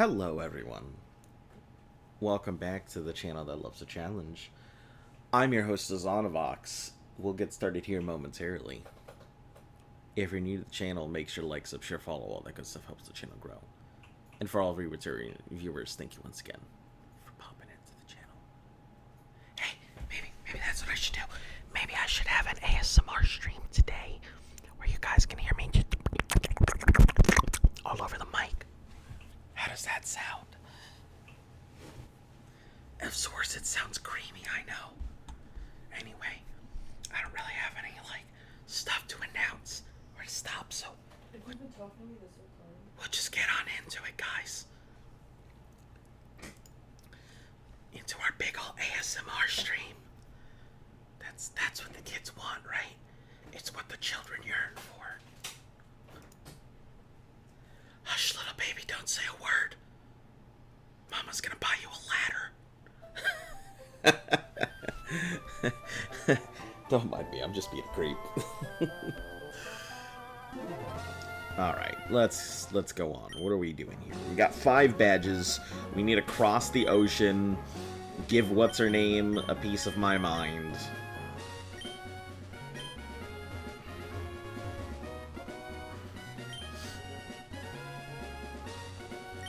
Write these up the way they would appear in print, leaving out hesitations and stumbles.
Hello everyone. Welcome back to the channel that loves a challenge. I'm your host Azanovox. We'll get started here momentarily. If you're new to the channel, make sure to like, sub, share, follow, all that good stuff helps the channel grow. And for all returning viewers, thank you once again for popping into the channel. Hey, maybe that's what I should do. Maybe I should have an ASMR stream today where you guys can hear me just all over the mic. How does that sound? Of course, it sounds creamy, I know. Anyway, I don't really have any, stuff to announce or to stop, so we'll just get on into it, guys. Into our big ol' ASMR stream. That's what the kids want, right? It's what the children yearn for. Hush, little baby, don't say a word. Mama's gonna buy you a ladder. Don't mind me, I'm just being a creep. Alright, let's go on. What are we doing here? We got 5 badges. We need to cross the ocean. Give what's-her-name a piece of my mind.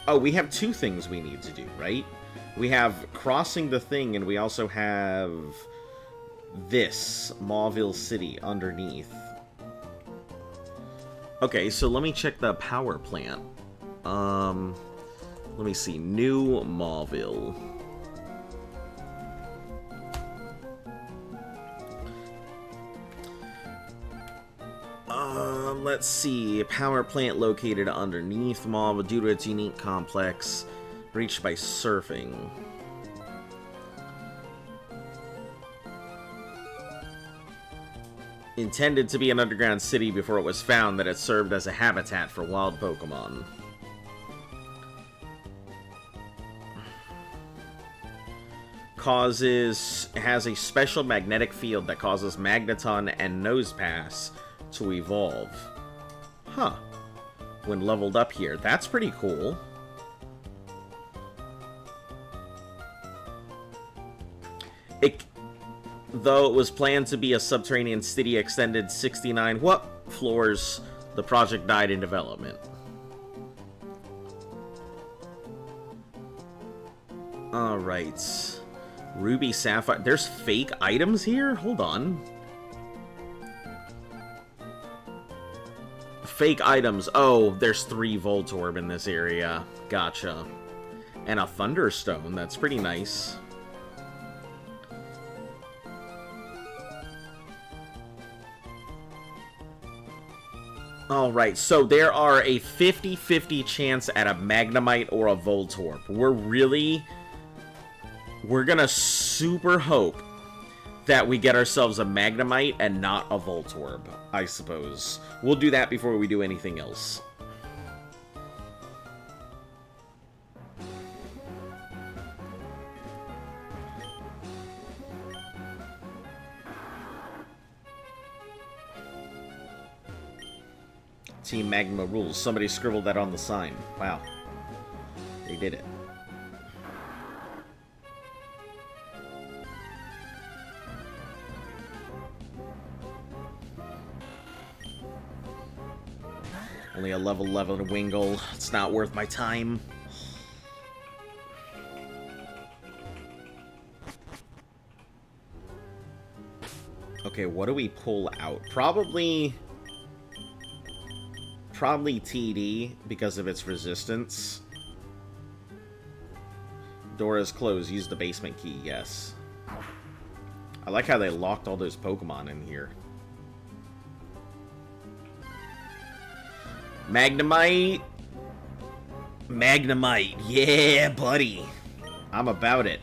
Oh, we have 2 things we need to do, right? We have crossing the thing, and we also have this, Mauville City, underneath. Okay, so let me check the power plant. Let me see. New Mauville. Let's see. Power plant located underneath Mauville due to its unique complex. Reached by surfing. Intended to be an underground city before it was found that it served as a habitat for wild Pokemon. Has a special magnetic field that causes Magneton and Nosepass to evolve. Huh. When leveled up here. That's pretty cool. Though it was planned to be a subterranean city extended 69 floors, the project died in development. Alright. Ruby Sapphire. There's fake items here? Hold on. Fake items. Oh, there's 3 Voltorb in this area. Gotcha. And a Thunderstone. That's pretty nice. Alright, so there are a 50-50 chance at a Magnemite or a Voltorb. We're gonna super hope that we get ourselves a Magnemite and not a Voltorb, I suppose. We'll do that before we do anything else. Team Magma rules. Somebody scribbled that on the sign. Wow. They did it. Only a level 11 Wingull. It's not worth my time. Okay, what do we pull out? Probably TD, because of its resistance. Door is closed. Use the basement key, yes. I like how they locked all those Pokemon in here. Magnemite! Magnemite! Yeah, buddy! I'm about it.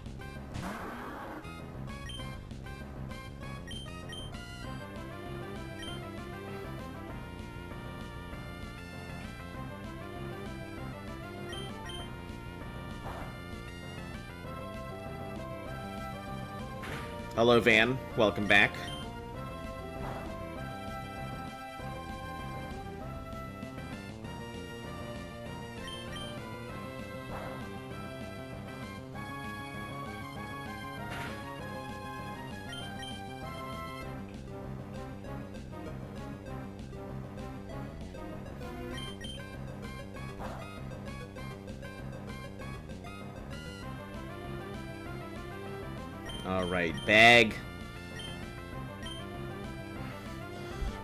Hello, Van. Welcome back. Alright, bag.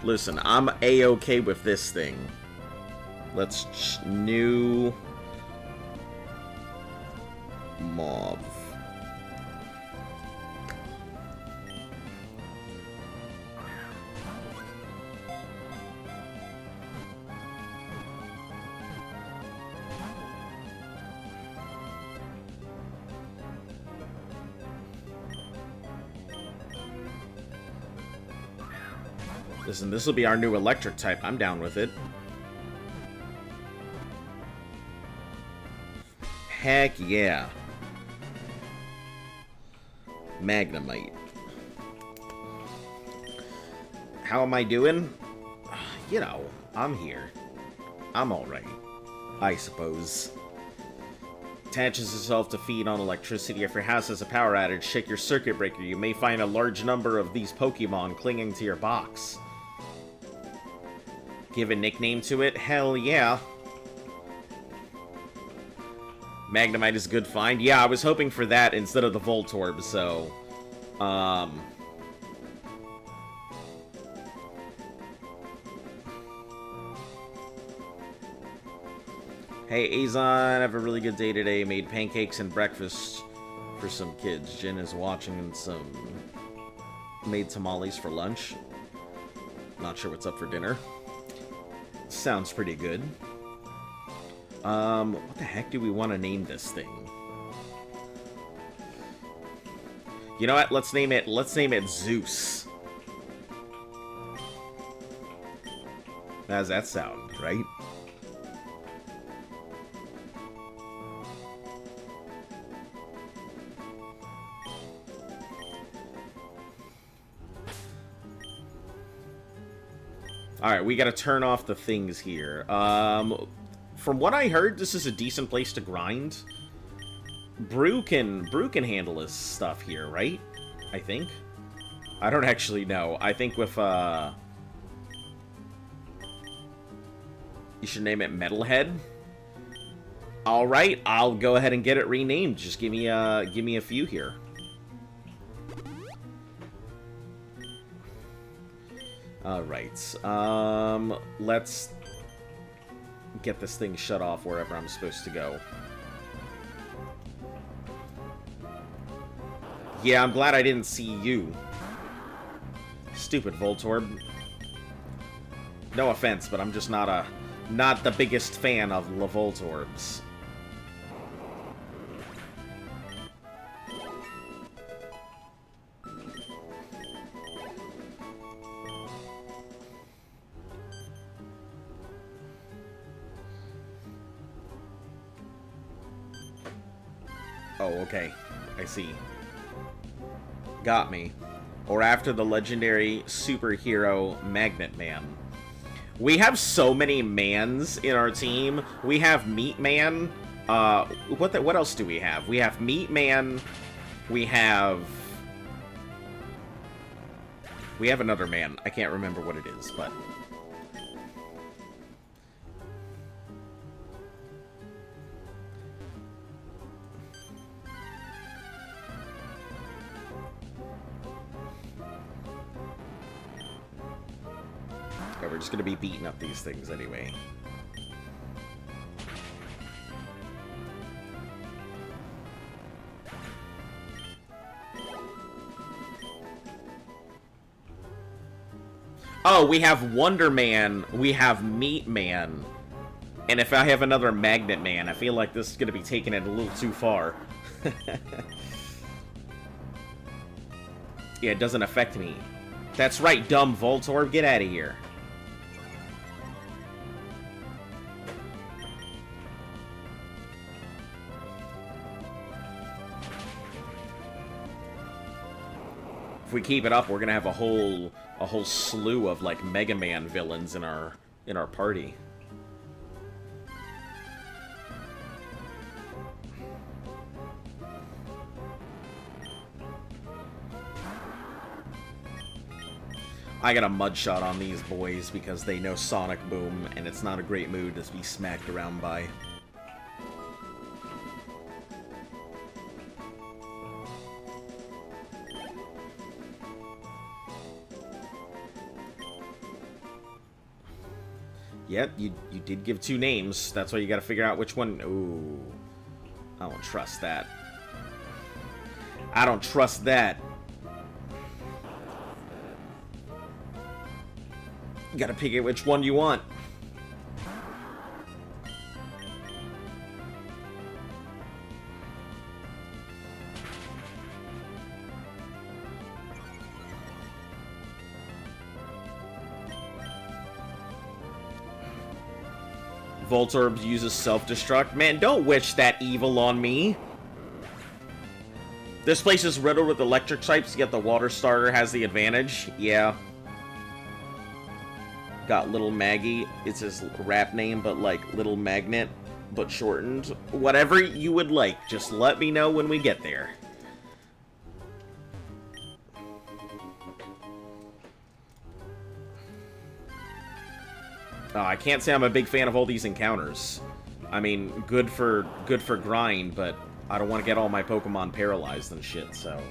Listen, I'm A-okay with this thing. Let's new mauve. Listen, this will be our new electric type. I'm down with it. Heck yeah. Magnemite. How am I doing? You know, I'm here. I'm alright. I suppose. Attaches itself to feed on electricity. If your house has a power outage, shake your circuit breaker. You may find a large number of these Pokemon clinging to your box. Give a nickname to it? Hell yeah. Magnemite is a good find. Yeah, I was hoping for that instead of the Voltorb, so... Hey, Azon, have a really good day today. Made pancakes and breakfast for some kids. Jin is watching and made tamales for lunch. Not sure what's up for dinner. Sounds pretty good. What the heck do we want to name this thing? You know what? Let's name it Zeus. How does that sound, right? Alright, we gotta turn off the things here. From what I heard, this is a decent place to grind. Brew can handle this stuff here, right? I think. I don't actually know. I think with, you should name it Metalhead. Alright, I'll go ahead and get it renamed. Just give me a few here. Alright, let's get this thing shut off wherever I'm supposed to go. Yeah, I'm glad I didn't see you. Stupid Voltorb. No offense, but I'm just not the biggest fan of Voltorbs. Oh, okay. I see. Got me. Or after the legendary superhero Magnet Man. We have so many mans in our team. We have Meat Man. What else do we have? We have Meat Man. We have another man. I can't remember what it is, but... we're just gonna be beating up these things anyway. Oh, we have Wonder Man, we have Meat Man, and if I have another Magnet Man, I feel like this is gonna be taking it a little too far. Yeah, it doesn't affect me. That's right, dumb Voltorb, get out of here. If we keep it up, we're gonna have a whole slew of like Mega Man villains in our party. I got a mud shot on these boys because they know Sonic Boom, and it's not a great mood to be smacked around by. Yep, you did give 2 names. That's why you gotta figure out which one. Ooh. I don't trust that. I don't trust that. You gotta pick it which one you want. Voltorb uses self-destruct. Man, don't wish that evil on me. This place is riddled with electric types, yet the water starter has the advantage. Yeah. Got Little Maggie. It's his rap name, but like Little Magnet, but shortened. Whatever you would like, just let me know when we get there. I can't say I'm a big fan of all these encounters. I mean, good for grind, but I don't want to get all my Pokemon paralyzed and shit, so...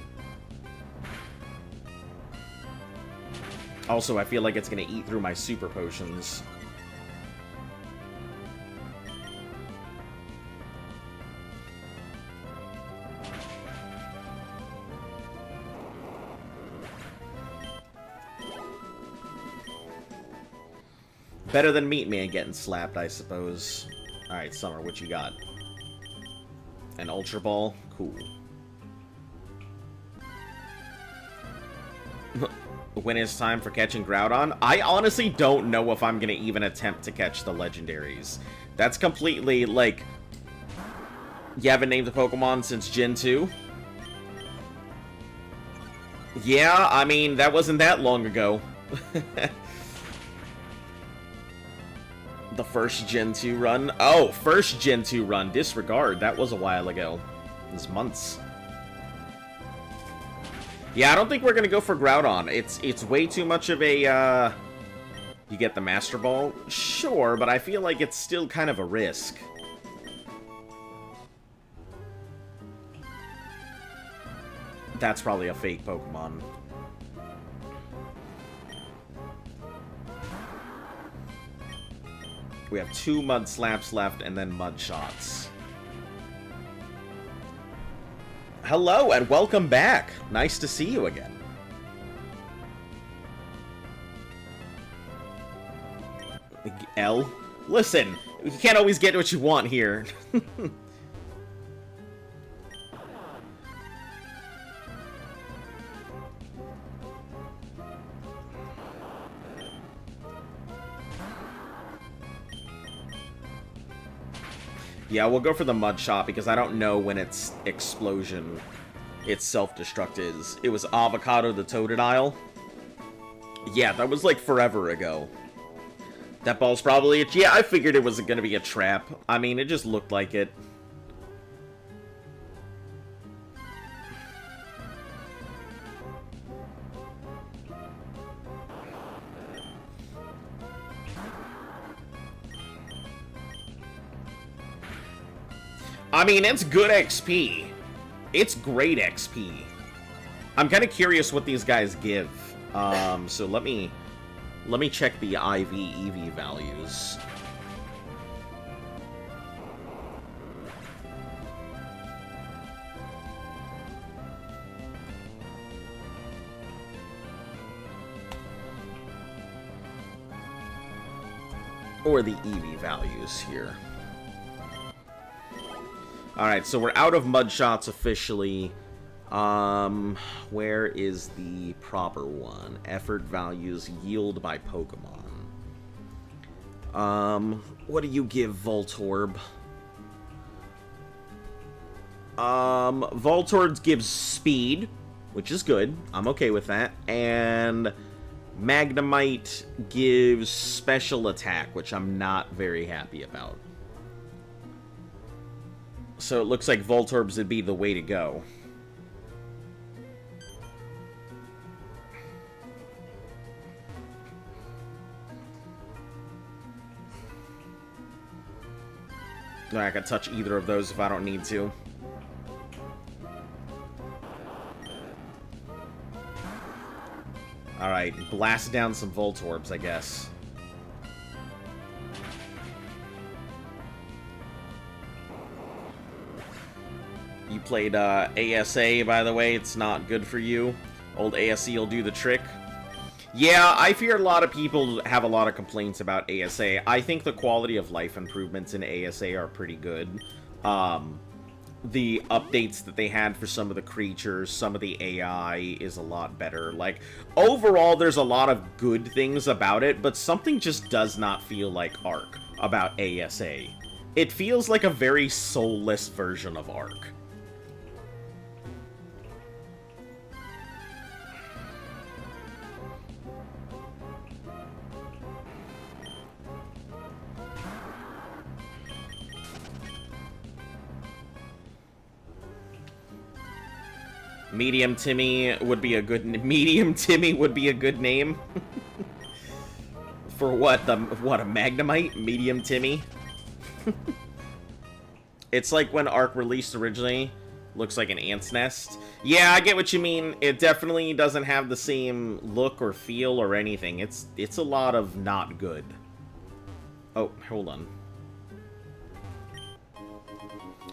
Also, I feel like it's going to eat through my super potions. Better than Meat Man getting slapped, I suppose. Alright, Summer, what you got? An Ultra Ball? Cool. When it's time for catching Groudon? I honestly don't know if I'm gonna even attempt to catch the legendaries. That's completely, like... You haven't named a Pokemon since Gen 2? Yeah, I mean, that wasn't that long ago. The first Gen 2 run? Oh, first Gen 2 run. Disregard. That was a while ago. It was months. Yeah, I don't think we're going to go for Groudon. It's way too much of a, You get the Master Ball? Sure, but I feel like it's still kind of a risk. That's probably a fake Pokemon. We have 2 Mud Slaps left, and then Mud Shots. Hello, and welcome back. Nice to see you again. L? Listen, you can't always get what you want here. Yeah, we'll go for the Mud Shot because I don't know when its explosion, its self-destruct is. It was Avocado the Totodile. Yeah, that was like forever ago. That ball's probably... Yeah, I figured it was going to be a trap. I mean, it just looked like it. I mean, it's good XP. It's great XP. I'm kind of curious what these guys give. So let me check the IV EV values. Or the EV values here. Alright, so we're out of Mud Shots officially. Where is the proper one? Effort values, yield by Pokemon. What do you give Voltorb? Voltorb gives speed, which is good. I'm okay with that. And Magnemite gives special attack, which I'm not very happy about. So it looks like Voltorbs would be the way to go. I can touch either of those if I don't need to. Alright, blast down some Voltorbs, I guess. played ASA, by the way. It's not good for you. Old ASE will do the trick. Yeah, I fear a lot of people have a lot of complaints about ASA. I think the quality of life improvements in ASA are pretty good. The updates that they had for some of the creatures, some of the AI is a lot better. Like, overall, there's a lot of good things about it, but something just does not feel like Ark about ASA. It feels like a very soulless version of Ark. Medium Timmy would be a good name. For what? A Magnemite? Medium Timmy? It's like when Ark released originally. Looks like an ant's nest. Yeah, I get what you mean. It definitely doesn't have the same look or feel or anything. It's a lot of not good. Oh, hold on.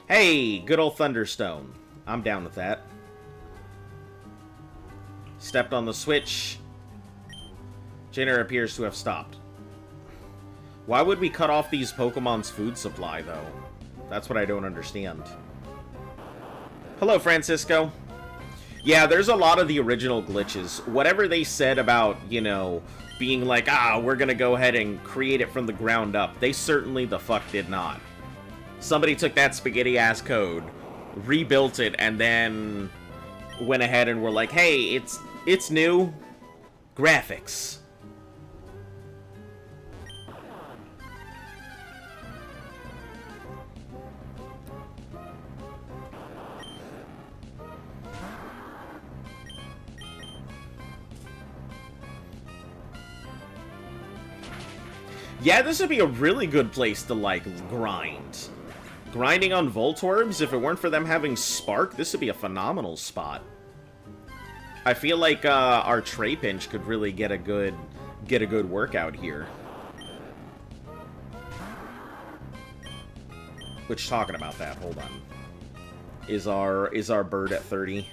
Hey, good old Thunderstone. I'm down with that. Stepped on the switch. Generator appears to have stopped. Why would we cut off these Pokemon's food supply, though? That's what I don't understand. Hello, Francisco. Yeah, there's a lot of the original glitches. Whatever they said about, you know, being like, we're gonna go ahead and create it from the ground up, they certainly the fuck did not. Somebody took that spaghetti-ass code, rebuilt it, and then went ahead and were like, hey, it's new. Graphics. Yeah, this would be a really good place to, like, grind. Grinding on Voltorbs, if it weren't for them having Spark, this would be a phenomenal spot. I feel like our Trapinch could really get a good workout here. Which, talking about that, hold on. Is our bird at 30?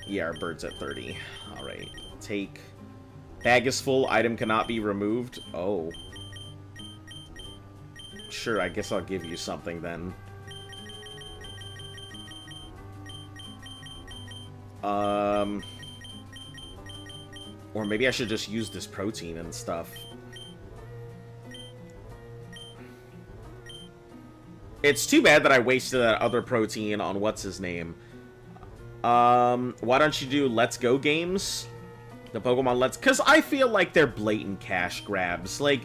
Yeah, our bird's at 30. Alright. Take. Bag is full, item cannot be removed. Oh. Sure, I guess I'll give you something then. Or maybe I should just use this protein and stuff. It's too bad that I wasted that other protein on what's his name. Why don't you do Let's Go games? The Pokemon Let's... Because I feel like they're blatant cash grabs. Like,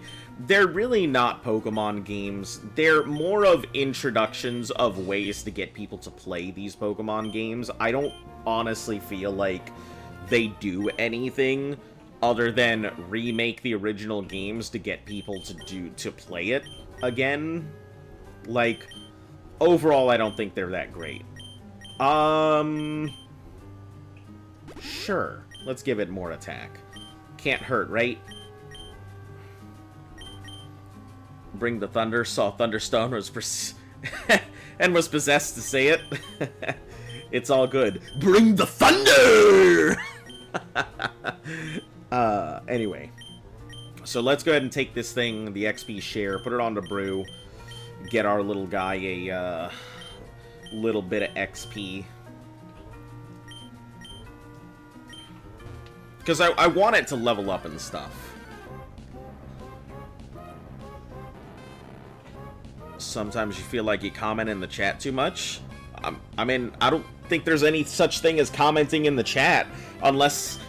they're really not Pokemon games. They're more of introductions of ways to get people to play these Pokemon games. I don't honestly feel like they do anything other than remake the original games to get people to play it again. Like, overall, I don't think they're that great. Sure. Let's give it more attack. Can't hurt, right? Bring the thunder. Saw Thunderstone was and was possessed to say it. It's all good. Bring the thunder! Anyway. So let's go ahead and take this thing, the XP share, put it on the brew, get our little guy a little bit of XP. Because I want it to level up and stuff. Sometimes you feel like you comment in the chat too much. I mean, I don't think there's any such thing as commenting in the chat. Unless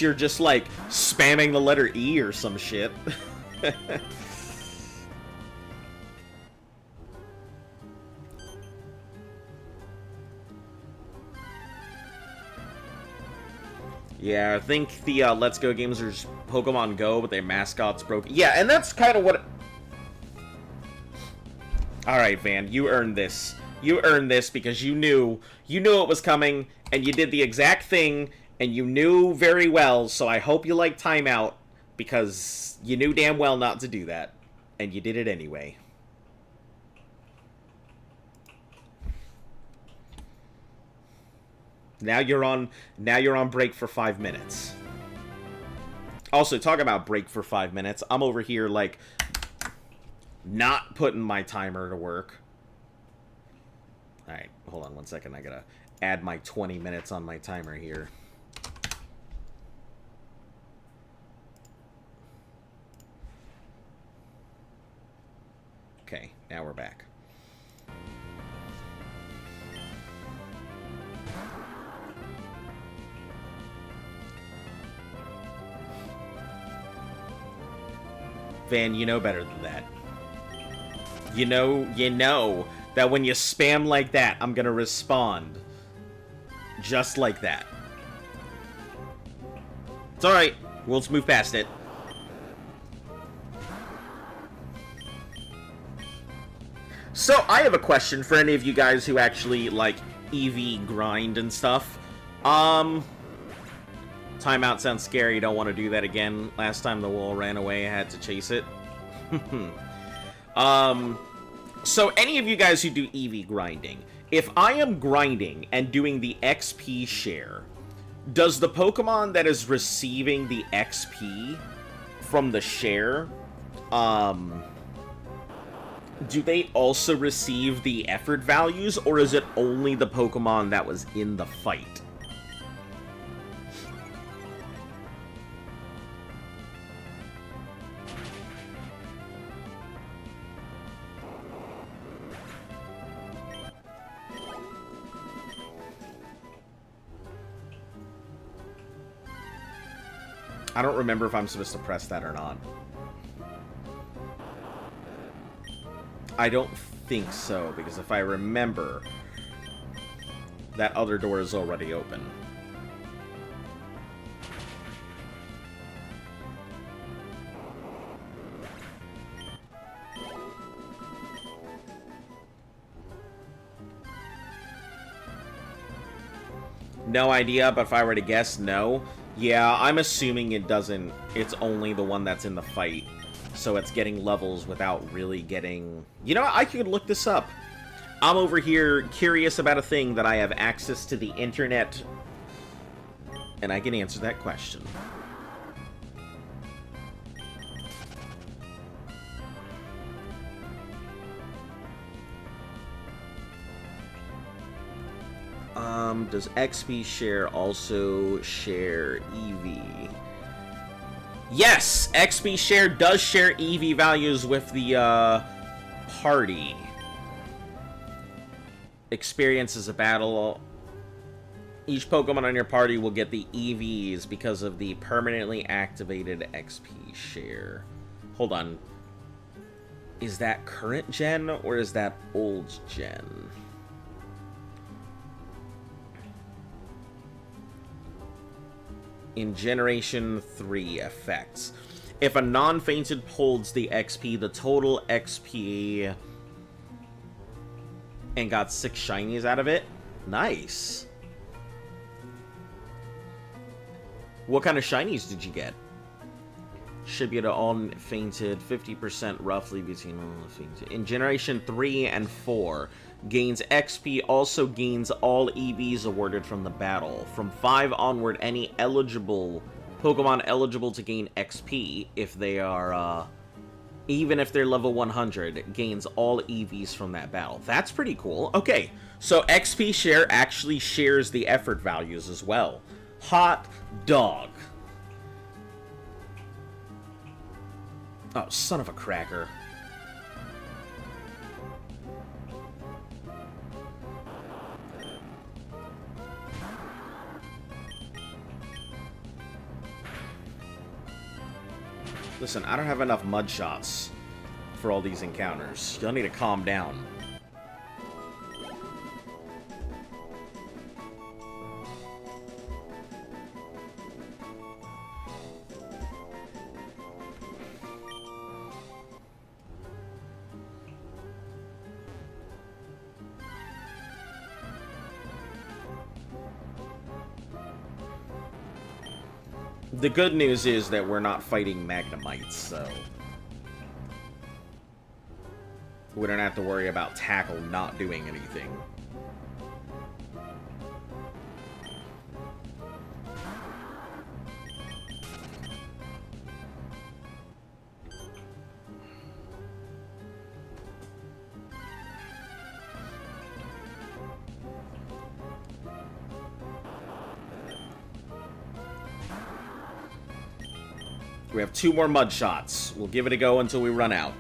you're just, like, spamming the letter E or some shit. Yeah, I think the Let's Go games are just Pokemon Go, but their mascot's broken. Yeah, and that's kind of what... Alright, Van, you earned this. You earned this because you knew it was coming, and you did the exact thing, and you knew very well, so I hope you like timeout, because you knew damn well not to do that, and you did it anyway. Now you're on break for 5 minutes. Also, talk about break for 5 minutes. I'm over here, like, not putting my timer to work. Alright, hold on 1 second. I gotta add my 20 minutes on my timer here. Okay, now we're back. Van, you know better than that. You know that when you spam like that, I'm gonna respond. Just like that. It's alright. We'll just move past it. So, I have a question for any of you guys who actually, like, EV grind and stuff. Timeout sounds scary, don't want to do that again. Last time the wall ran away, I had to chase it. So any of you guys who do EV grinding, if I am grinding and doing the XP share, does the Pokemon that is receiving the XP from the share, do they also receive the effort values, or is it only the Pokemon that was in the fight? I don't remember if I'm supposed to press that or not. I don't think so, because if I remember, that other door is already open. No idea, but if I were to guess, no. Yeah, I'm assuming it doesn't. It's only the one that's in the fight. So it's getting levels without really getting... You know what? I could look this up. I'm over here curious about a thing that I have access to the internet. And I can answer that question. Does XP share also share EV? Yes! XP share does share EV values with the, party. Experiences a battle. Each Pokemon on your party will get the EVs because of the permanently activated XP share. Hold on. Is that current gen, or is that old gen? In Generation 3 effects. If a non-fainted holds the XP, the total XP... and got 6 shinies out of it? Nice. What kind of shinies did you get? Should be to all fainted, 50% roughly between all fainted. In Generation 3 and 4, gains XP also gains all EVs awarded from the battle. From 5 onward, any eligible Pokemon eligible to gain XP, if they are, even if they're level 100, gains all EVs from that battle. That's pretty cool. Okay, so XP share actually shares the effort values as well. Hot dog. Oh, son of a cracker. Listen, I don't have enough mud shots for all these encounters. Y'all need to calm down. The good news is that we're not fighting Magnemites, so we don't have to worry about Tackle not doing anything. We have 2 more mud shots. We'll give it a go until we run out.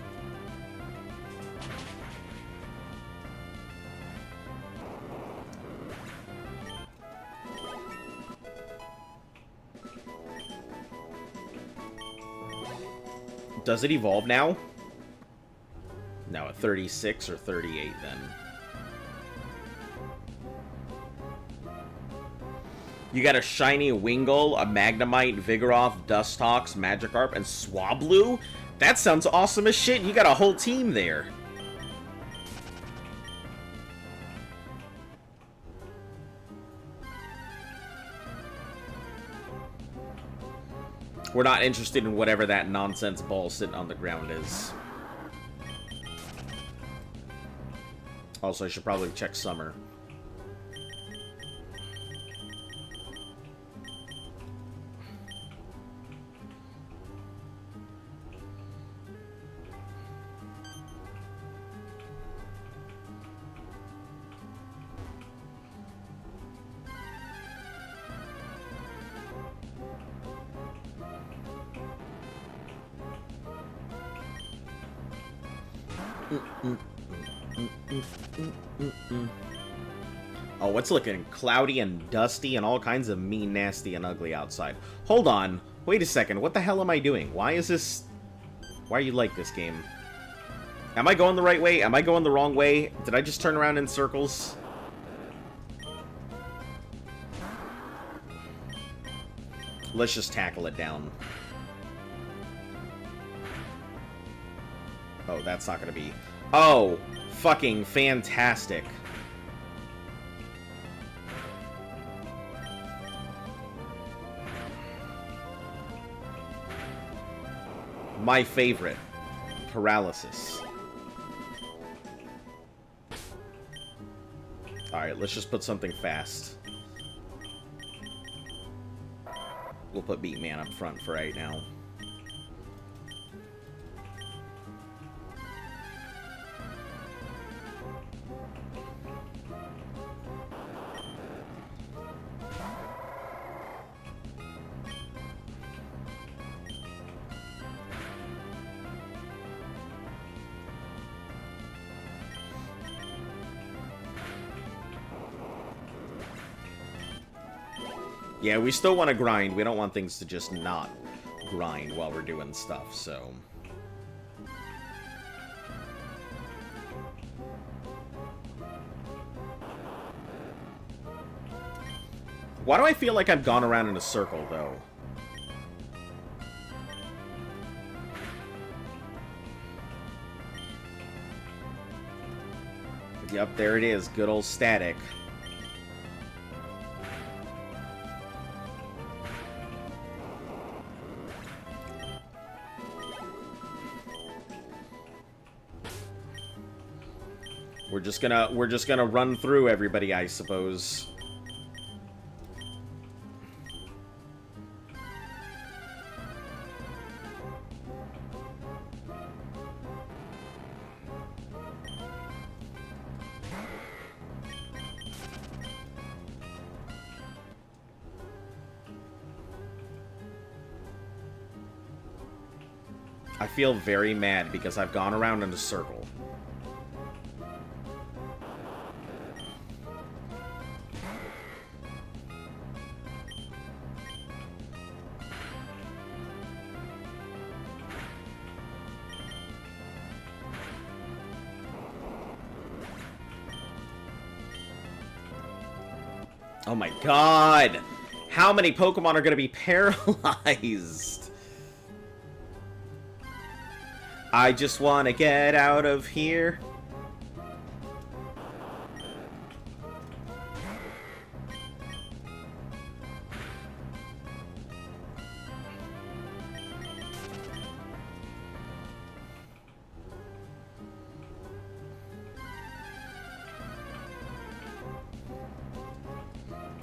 Does it evolve now? No, at 36 or 38 then. You got a shiny Wingull, a Magnemite, Vigoroth, Dustox, Magikarp, and Swablu? That sounds awesome as shit. You got a whole team there. We're not interested in whatever that nonsense ball sitting on the ground is. Also, I should probably check Summer. Oh, it's looking cloudy and dusty and all kinds of mean, nasty, and ugly outside. Hold on. Wait a second. What the hell am I doing? Why is this... Why are you like this game? Am I going the right way? Am I going the wrong way? Did I just turn around in circles? Let's just tackle it down. Oh, that's not gonna be... Oh, fucking fantastic. My favorite. Paralysis. Alright, let's just put something fast. We'll put Beatman up front for right now. Yeah, we still want to grind. We don't want things to just not grind while we're doing stuff, so... Why do I feel like I've gone around in a circle, though? Yep, there it is. Good old static. We're just gonna run through everybody, I suppose. I feel very mad because I've gone around in a circle. Oh my god! How many Pokemon are gonna be paralyzed? I just wanna get out of here.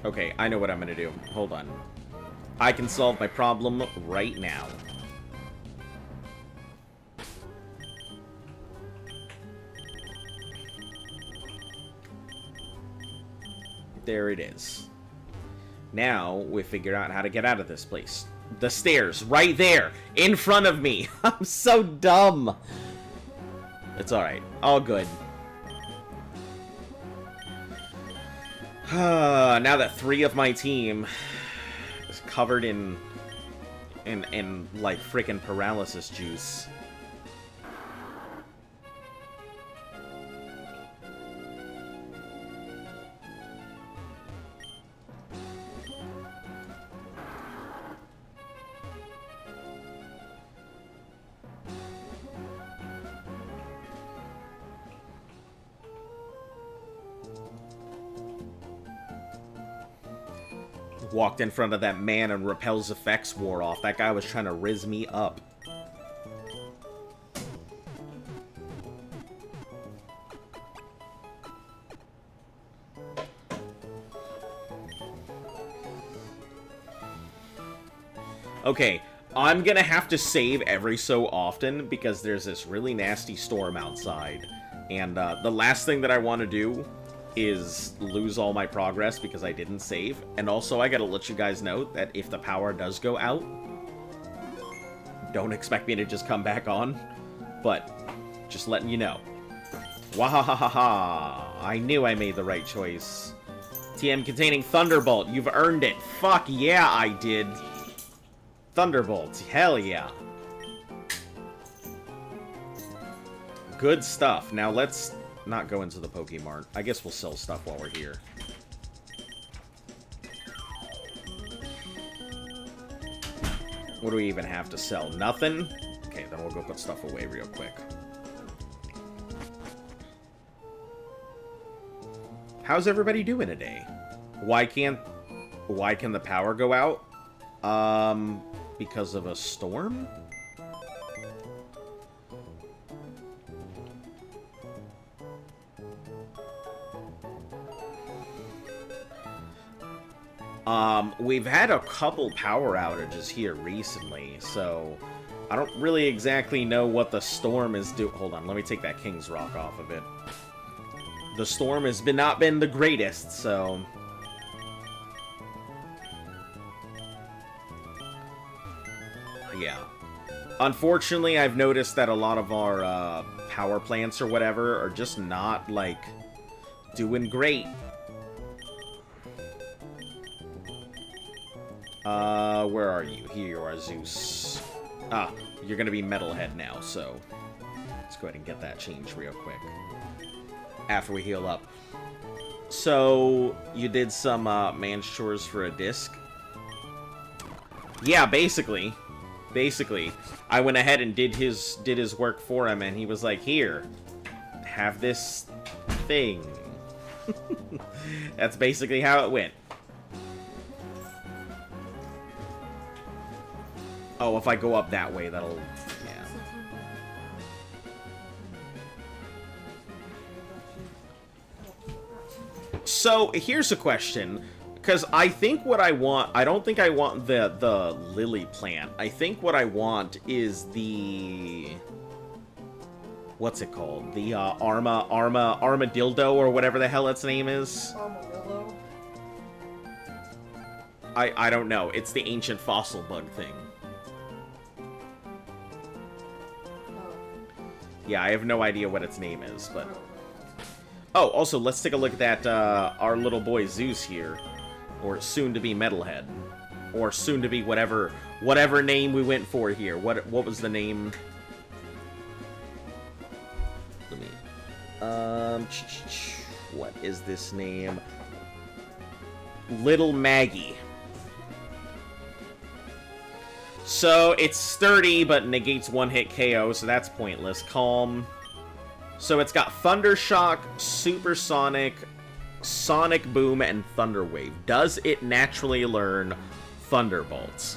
Okay, I know what I'm gonna do. Hold on. I can solve my problem right now. There it is. Now, we figure out how to get out of this place. The stairs, right there, in front of me. I'm so dumb. It's alright. All good. Now that 3 of my team is covered in like freaking paralysis juice. Walked in front of that man and Repel's effects wore off. That guy was trying to riz me up. Okay, I'm gonna have to save every so often because there's this really nasty storm outside. And the last thing that I want to do is lose all my progress because I didn't save. And also, I gotta let you guys know that if the power does go out, don't expect me to just come back on. But, just letting you know. Wahahaha! I knew I made the right choice. TM containing Thunderbolt, you've earned it. Fuck yeah, I did. Thunderbolt, hell yeah. Good stuff. Now let's not go into the Pokemart. I guess we'll sell stuff while we're here. What do we even have to sell? Nothing? Okay, then we'll go put stuff away real quick. How's everybody doing today? Why can the power go out? Because of a storm? We've had a couple power outages here recently, so I don't really exactly know what the storm is doing. Hold on, let me take that King's Rock off of it. The storm has not been the greatest, so... yeah. Unfortunately, I've noticed that a lot of our power plants or whatever are just not, like, doing great. Where are you? Here you are, Zeus. Ah, you're gonna be Metalhead now, so... let's go ahead and get that changed real quick. After we heal up. So, you did some, man's chores for a disc? Yeah, basically. Basically. I went ahead and did his work for him, and he was like, here, have this thing. That's basically how it went. Oh, if I go up that way, that'll... yeah. So, here's a question. Because I think what I want... I don't think I want the lily plant. I think what I want is the... what's it called? The armadillo or whatever the hell its name is. Armadillo? I don't know. It's the ancient fossil bug thing. Yeah, I have no idea what its name is, but... oh, also, let's take a look at that, our little boy Zeus here. Or soon-to-be Metalhead. Or soon-to-be whatever name we went for here. What was the name? Let me... what is this name? Little Maggie. So, it's sturdy, but negates one-hit KO, so that's pointless. Calm. So, it's got Thunder Shock, Supersonic, Sonic Boom, and Thunder Wave. Does it naturally learn Thunderbolts?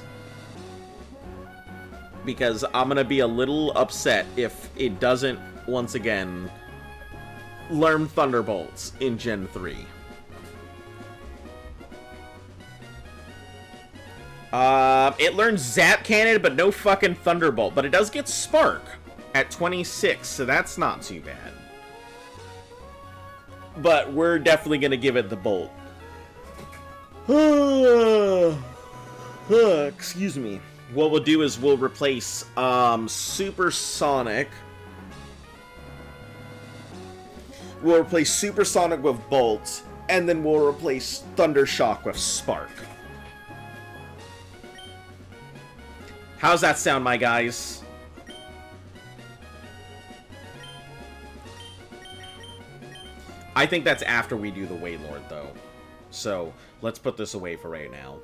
Because I'm gonna be a little upset if it doesn't, once again, learn Thunderbolts in Gen 3. It learns Zap Cannon, but no fucking Thunderbolt. But it does get Spark at 26, so that's not too bad. But we're definitely gonna give it the Bolt. Excuse me. What we'll do is we'll replace Supersonic. We'll replace Supersonic with Bolt, and then we'll replace Thundershock with Spark. How's that sound, my guys? I think that's after we do the Wailord, though. So, let's put this away for right now.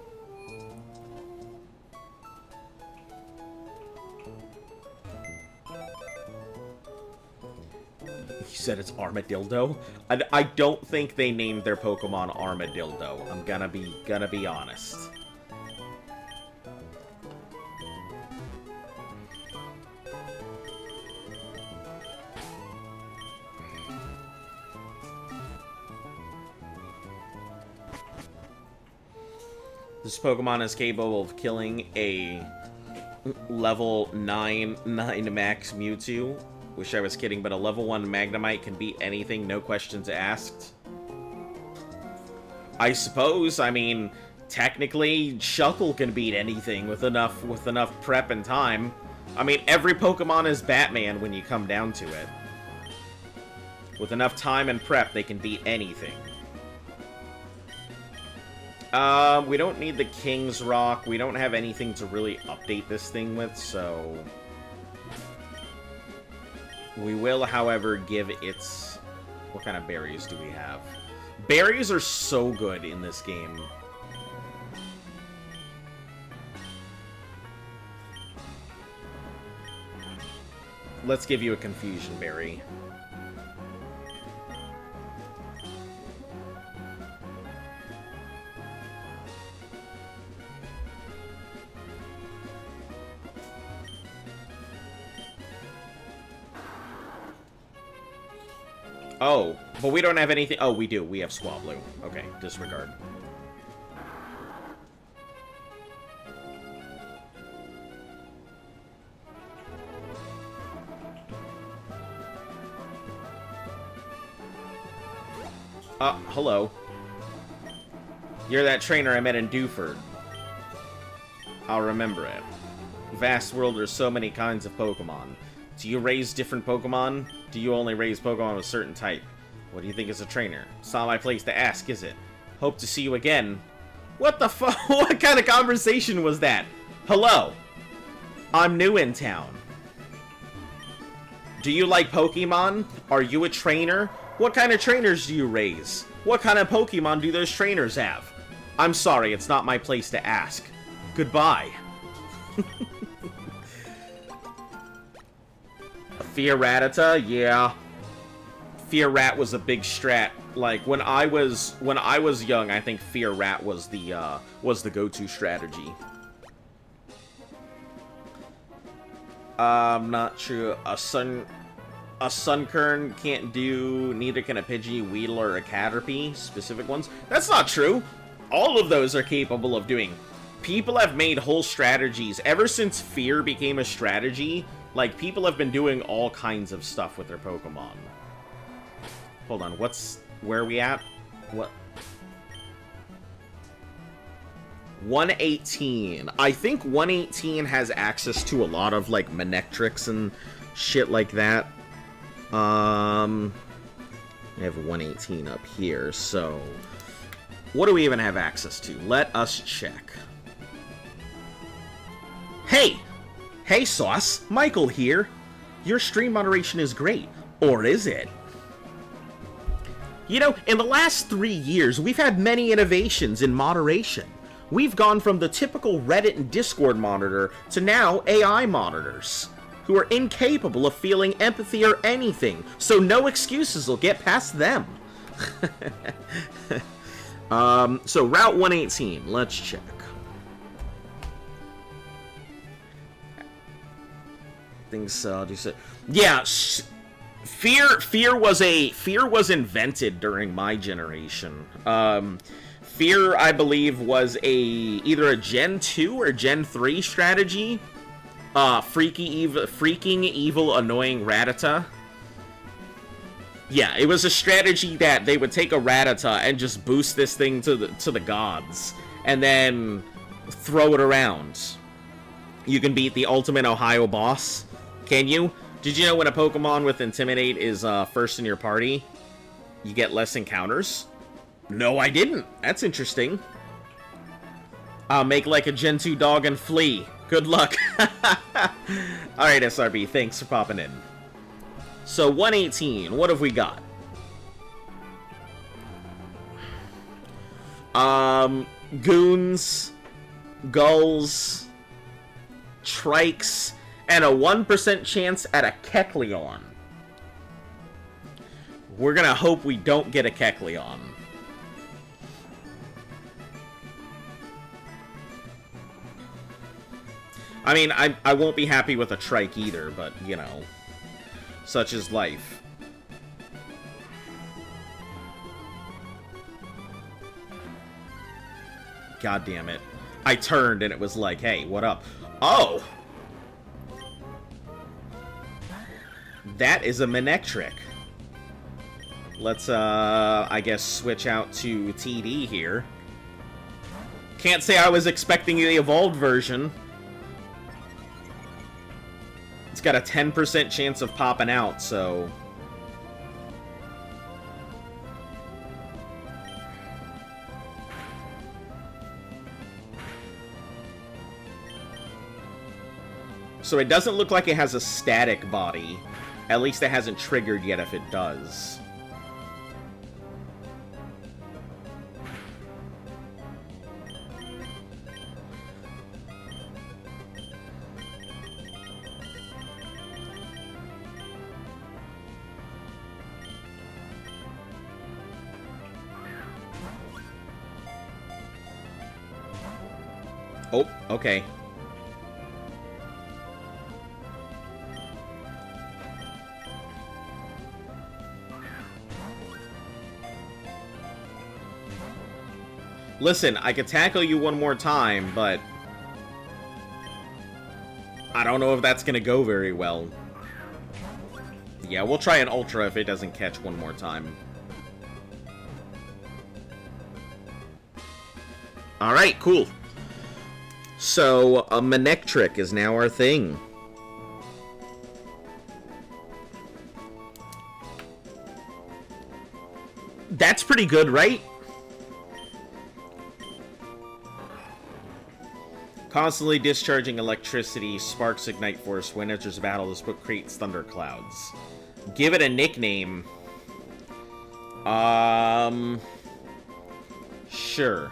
You said it's Armadillo? I don't think they named their Pokemon Armadillo. I'm gonna be honest. This Pokemon is capable of killing a level 9 max Mewtwo. Wish I was kidding, but a level 1 Magnemite can beat anything, no questions asked. I suppose, I mean, technically, Shuckle can beat anything with enough prep and time. I mean, every Pokemon is Batman when you come down to it. With enough time and prep, they can beat anything. We don't need the King's Rock. We don't have anything to really update this thing with, so... We will, however, give its... What kind of berries do we have? Berries are so good in this game. Let's give you a Confusion Berry. Oh, but we don't have anything. Oh, we do. We have Squablu. Okay, disregard. Hello. You're that trainer I met in Dewford. I'll remember it. Vast world, there's so many kinds of Pokemon. Do you raise different Pokemon? Do you only raise Pokemon of a certain type? What do you think as a trainer? It's not my place to ask, is it? Hope to see you again. What the fuck? What kind of conversation was that? Hello. I'm new in town. Do you like Pokemon? Are you a trainer? What kind of trainers do you raise? What kind of Pokemon do those trainers have? I'm sorry, it's not my place to ask. Goodbye. Fearatata, yeah. Fearat was a big strat. Like when I was young, I think Fearat was the go-to strategy. I'm not sure. A Sunkern can't do. Neither can a Pidgey, Weedle, or a Caterpie. Specific ones. That's not true. All of those are capable of doing. People have made whole strategies ever since Fear became a strategy. Like, people have been doing all kinds of stuff with their Pokemon. Hold on, where are we at? What? 118. I think 118 has access to a lot of, like, Manectrics and shit like that. I have 118 up here, so... What do we even have access to? Let us check. Hey! Hey, Sauce! Michael here! Your stream moderation is great. Or is it? You know, in the last 3 years, we've had many innovations in moderation. We've gone from the typical Reddit and Discord monitor to now AI monitors, who are incapable of feeling empathy or anything, so no excuses will get past them. So Route 118, let's check. Things yeah, fear was invented during my generation. Fear, I believe, was either a Gen 2 or Gen 3 strategy. Freaking evil annoying Rattata. Yeah, it was a strategy that they would take a Rattata and just boost this thing to the gods, and then throw it around. You can beat the ultimate Ohio boss. Can you? Did you know when a Pokemon with Intimidate is first in your party, you get less encounters? No, I didn't. That's interesting. Make like a Gen 2 dog and flee. Good luck. Alright, SRB, thanks for popping in. So, 118, what have we got? Goons, Gulls, Trikes, and a 1% chance at a Kecleon. We're gonna hope we don't get a Kecleon. I mean, I won't be happy with a Trike either, but, you know, such is life. God damn it. I turned and it was like, hey, what up? Oh! That is a Manectric. Let's, I guess, switch out to TD here. Can't say I was expecting the evolved version. It's got a 10% chance of popping out, so... So it doesn't look like it has a static body. At least it hasn't triggered yet if it does. Oh, okay. Listen, I could tackle you one more time, but I don't know if that's gonna go very well. Yeah, we'll try an Ultra if it doesn't catch one more time. Alright, cool. So, a Manectric is now our thing. That's pretty good, right? Constantly discharging electricity, sparks ignite force. When enters a battle, this book creates thunderclouds. Give it a nickname. Sure.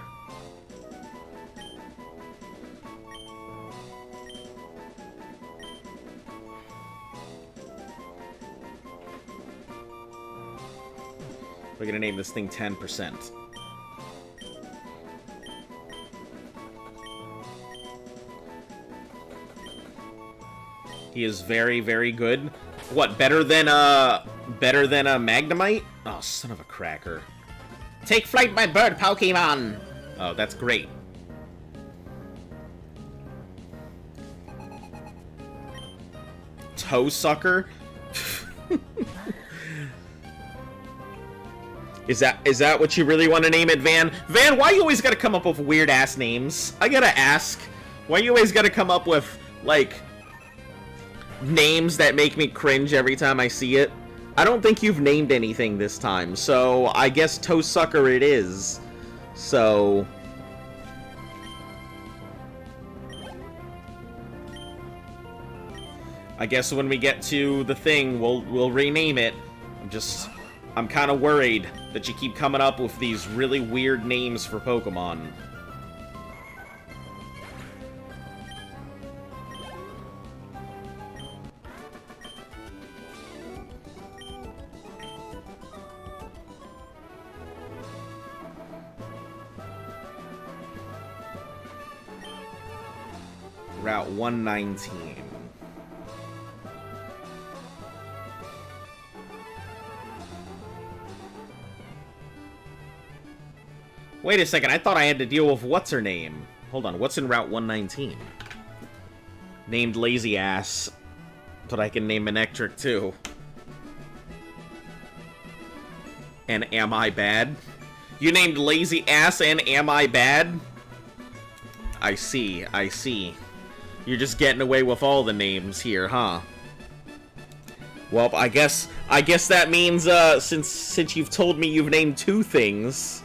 We're gonna name this thing 10%. He is very, very good. What, better than a Magnemite? Oh, son of a cracker. Take flight, my bird Pokemon! Oh, that's great. Toe Sucker? Is that what you really want to name it, Van? Van, why you always gotta come up with weird-ass names? I gotta ask. Why you always gotta come up with, like, names that make me cringe every time I see it? I don't think you've named anything this time, so I guess Toe Sucker it is. So... I guess when we get to the thing, we'll rename it. I'm kind of worried that you keep coming up with these really weird names for Pokemon. Route 119. Wait a second, I thought I had to deal with what's-her-name. Hold on, what's in Route 119? Named Lazy Ass. But I can name Manectric too. And Am I Bad? You named Lazy Ass and Am I Bad? I see, I see. You're just getting away with all the names here, huh? Well, I guess that means, since you've told me you've named 2 things...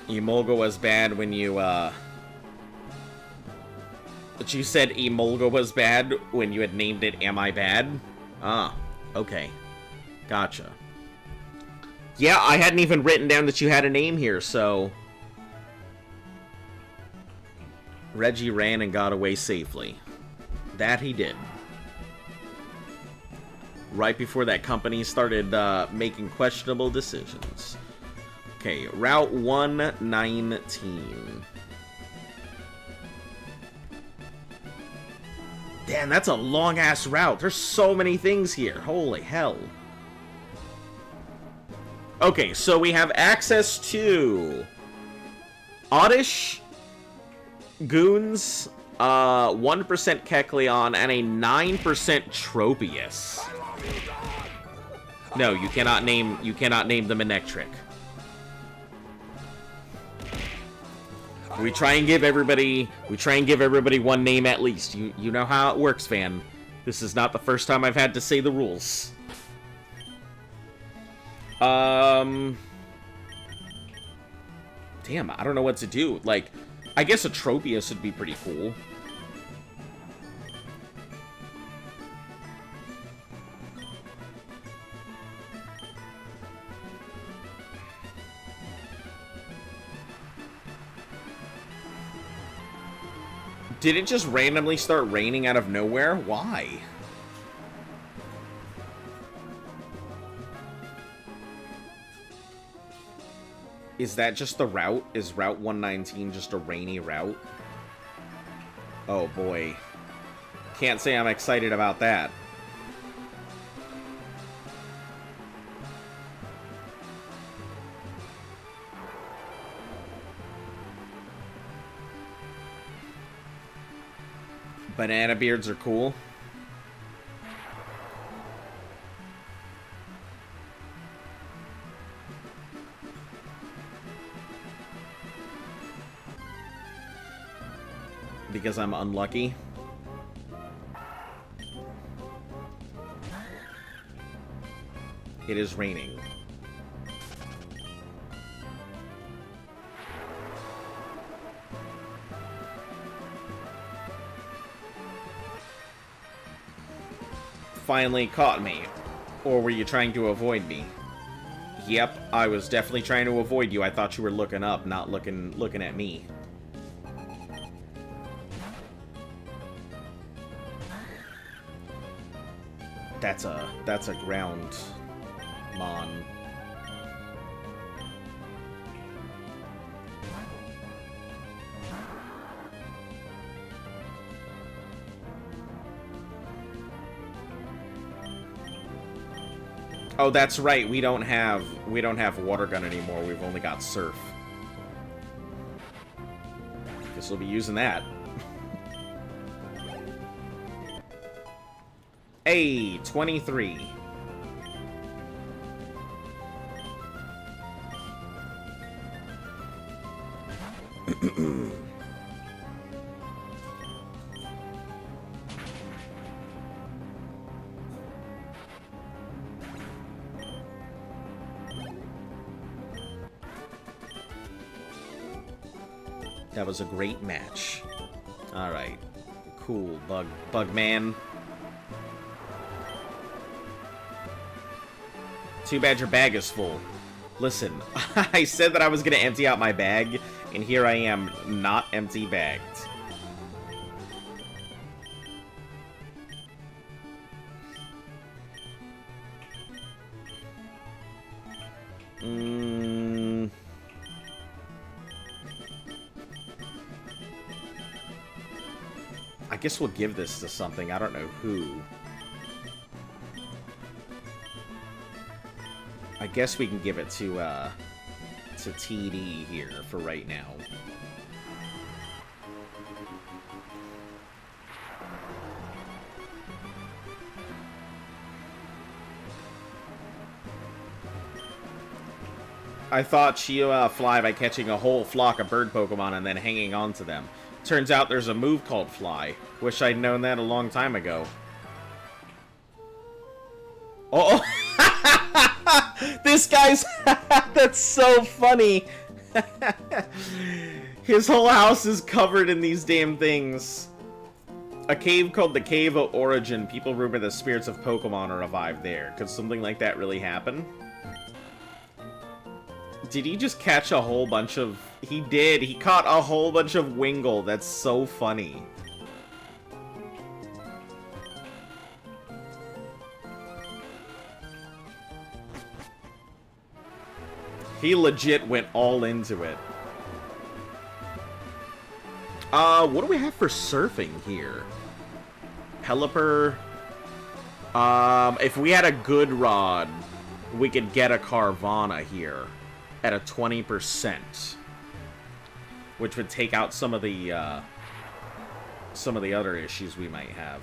Emolga was bad when you, But you said Emolga was bad when you had named it Am I Bad? Ah, okay. Gotcha. Yeah, I hadn't even written down that you had a name here, so... Reggie ran and got away safely. That he did. Right before that company started, making questionable decisions. Okay, Route 119. Damn, that's a long-ass route. There's so many things here. Holy hell. Okay, so we have access to... Oddish, Goons, 1% Kecleon, and a 9% Tropius. No, you cannot name the Manectric. We try and give everybody one name at least. You know how it works, fan. This is not the first time I've had to say the rules. Damn, I don't know what to do. Like, I guess a Tropius would be pretty cool. Did it just randomly start raining out of nowhere? Why? Is that just the route? Is Route 119 just a rainy route? Oh boy. Can't say I'm excited about that. Banana beards are cool. Because I'm unlucky. It is raining. Finally caught me. Or were you trying to avoid me? Yep, I was definitely trying to avoid you. I thought you were looking up, not looking at me. That's a ground mon. Oh, that's right. We don't have water gun anymore. We've only got surf. Guess we'll be using that. Hey, 23. That was a great match. Alright. Cool, Bugman. Too bad your bag is full. Listen, I said that I was gonna empty out my bag, and here I am, not empty bagged. I guess we'll give this to something. I don't know who. I guess we can give it to TD here for right now. I thought you fly by catching a whole flock of bird Pokemon and then hanging on to them. Turns out there's a move called Fly. Wish I'd known that a long time ago. Oh, this guy's... That's so funny. His whole house is covered in these damn things. A cave called the Cave of Origin. People rumor the spirits of Pokemon are revived there. Could something like that really happen? Did he just catch a whole bunch of... He did. He caught a whole bunch of Wingull. That's so funny. He legit went all into it. What do we have for surfing here? Pelipper. If we had a good rod, we could get a Carvana here at a 20%, which would take out some of the other issues we might have.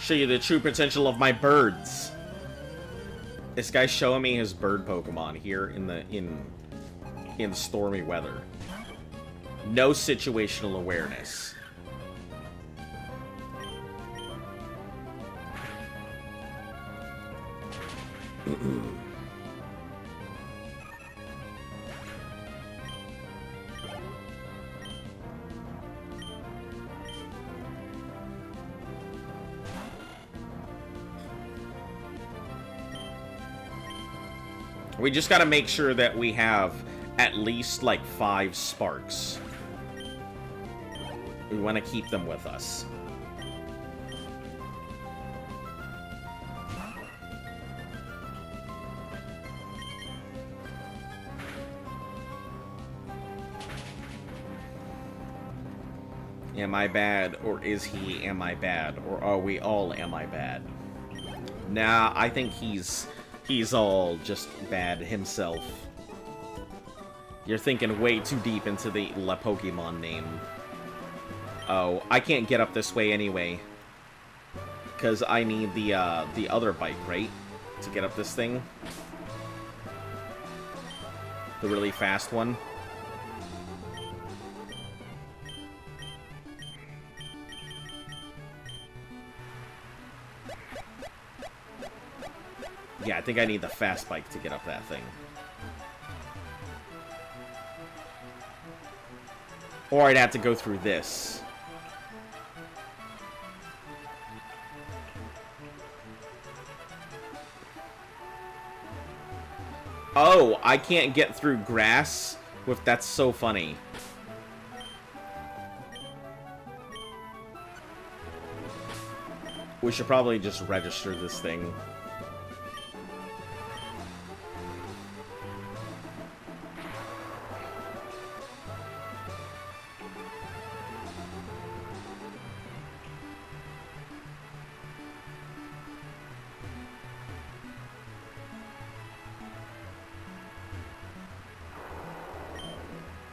Show you the true potential of my birds. This guy's showing me his bird Pokemon here in stormy weather. No situational awareness. We just gotta make sure that we have at least, like, 5 sparks. We want to keep them with us. Am I bad, or is he am I bad, or are we all am I bad? Nah, I think he's all just bad himself. You're thinking way too deep into the La Pokemon name. Oh, I can't get up this way anyway. Because I need the other bike, right? To get up this thing. The really fast one. Yeah, I think I need the fast bike to get up that thing. Or I'd have to go through this. Oh, I can't get through grass with... That's so funny. We should probably just register this thing.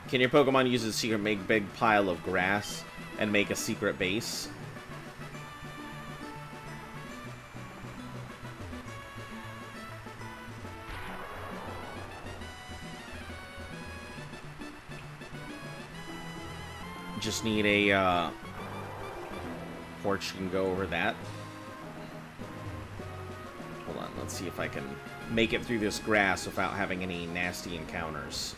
Can your Pokemon use a secret make big pile of grass and make a secret base? Just need a porch can go over that. Hold on, let's see if I can make it through this grass without having any nasty encounters.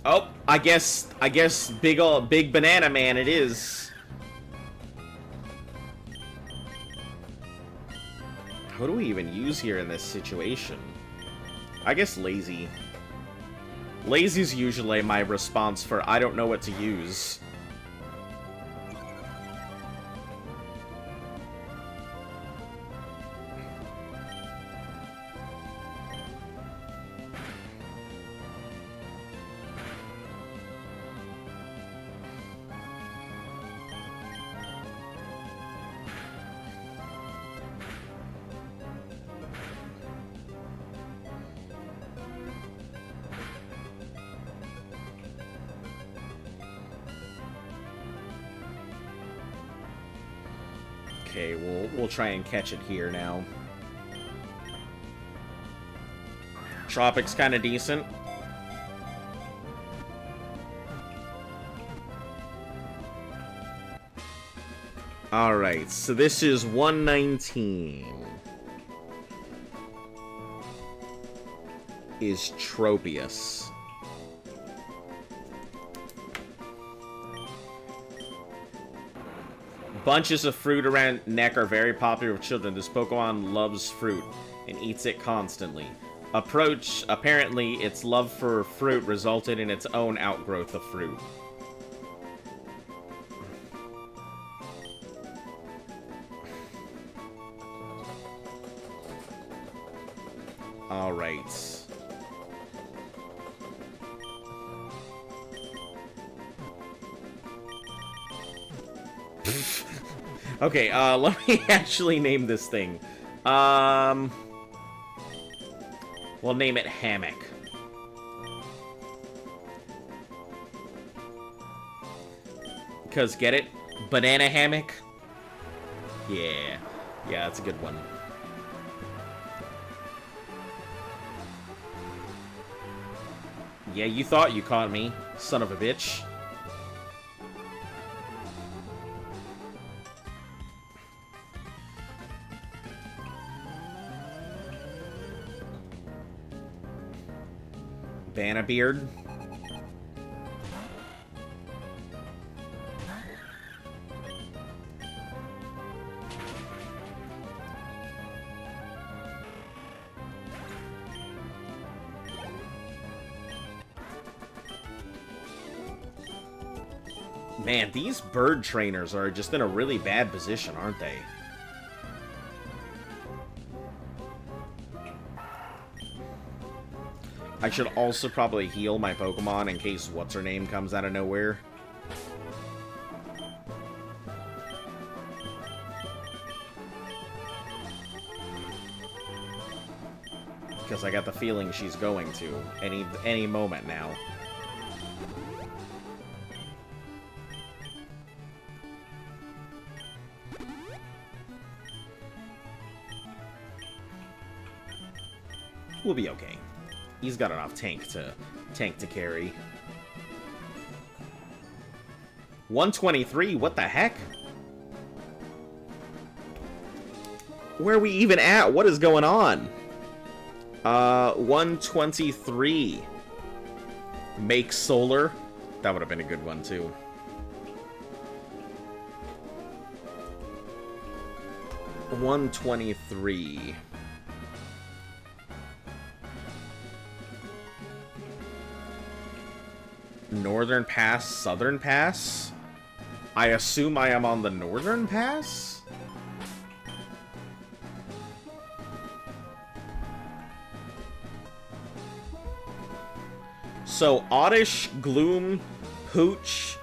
Oh, I guess big banana man it is. What do we even use here in this situation? I guess lazy. Lazy's usually my response for I don't know what to use. Okay, we'll try and catch it here now. Tropic's kind of decent. Alright, so this is 119. Is Tropius. Bunches of fruit around neck are very popular with children. This Pokemon loves fruit and eats it constantly. Apparently, its love for fruit resulted in its own outgrowth of fruit. Alright. Okay, let me actually name this thing. We'll name it Hammock. Because, get it? Banana Hammock? Yeah. Yeah, that's a good one. Yeah, you thought you caught me, son of a bitch. Vanabeard. Man, these bird trainers are just in a really bad position, aren't they? I should also probably heal my Pokemon in case what's-her-name comes out of nowhere. Because I got the feeling she's going to any moment now. We'll be okay. He's got enough tank to carry. 123? What the heck? Where are we even at? What is going on? 123. Make solar. That would have been a good one too. $123. Northern Pass, Southern Pass? I assume I am on the Northern Pass? So, Oddish, Gloom, Pooch,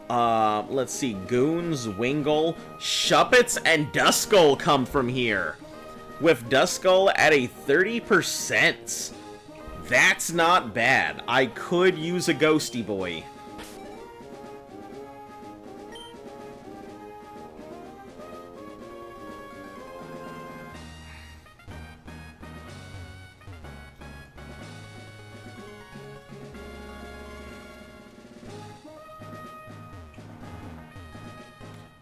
let's see, Goons, Wingull, Shuppets, and Duskull come from here. With Duskull at a 30%. That's not bad. I could use a Ghosty Boy.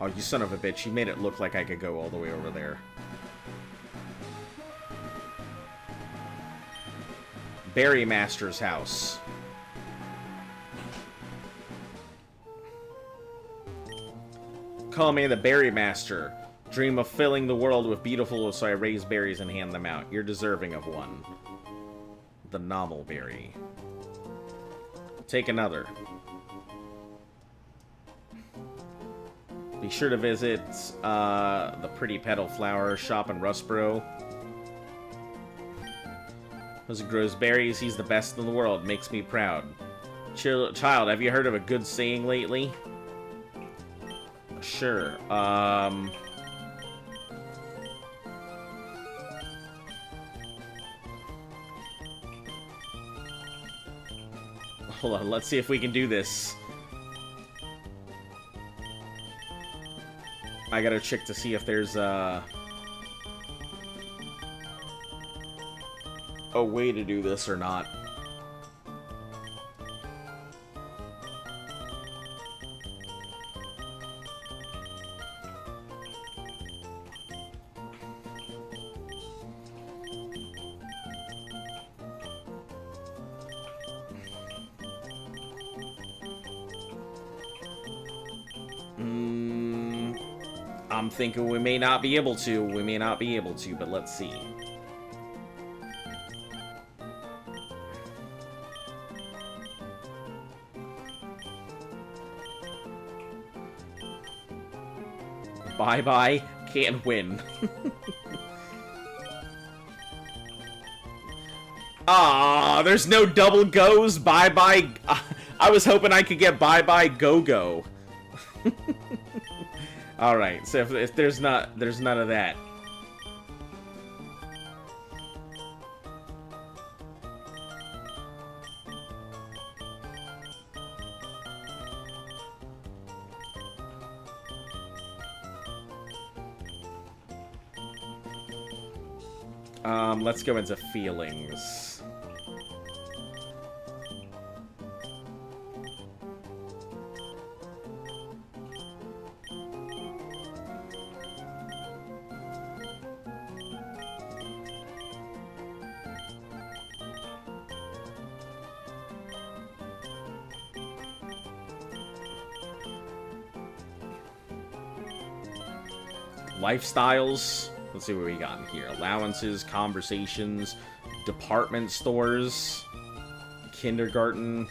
Oh, you son of a bitch. You made it look like I could go all the way over there. Berry Master's house. Call me the Berry Master. Dream of filling the world with beautiful, so I raise berries and hand them out. You're deserving of one. The Normal Berry. Take another. Be sure to visit the Pretty Petal Flower shop in Rustboro. As he grows berries, he's the best in the world. Makes me proud. Child, have you heard of a good saying lately? Sure. Hold on, let's see if we can do this. I gotta check to see if there's a way to do this or not. I'm thinking we may not be able to. We may not be able to, but let's see. Bye-bye. Can't win. Ah, there's no double goes. Bye-bye. I was hoping I could get bye-bye go-go. Alright, so if there's none of that. Let's go into feelings. Lifestyles. Let's see what we got in here. Allowances, conversations, department stores, kindergarten,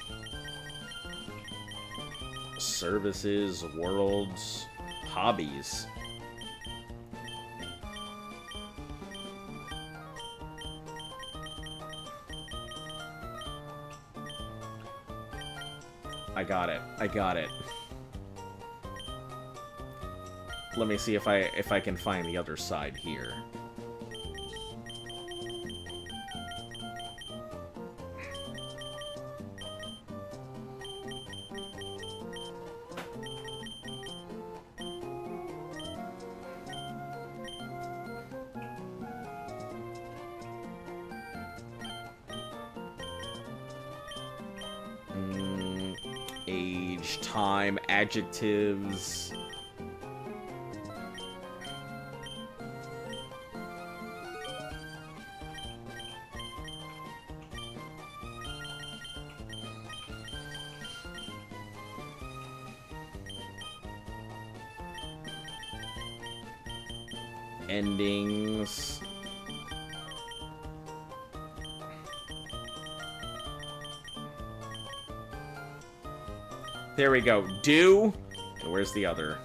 services, worlds, hobbies. I got it. I got it. Let me see if I can find the other side here. Age, time, adjectives. Endings. There we go. Do. And where's the other?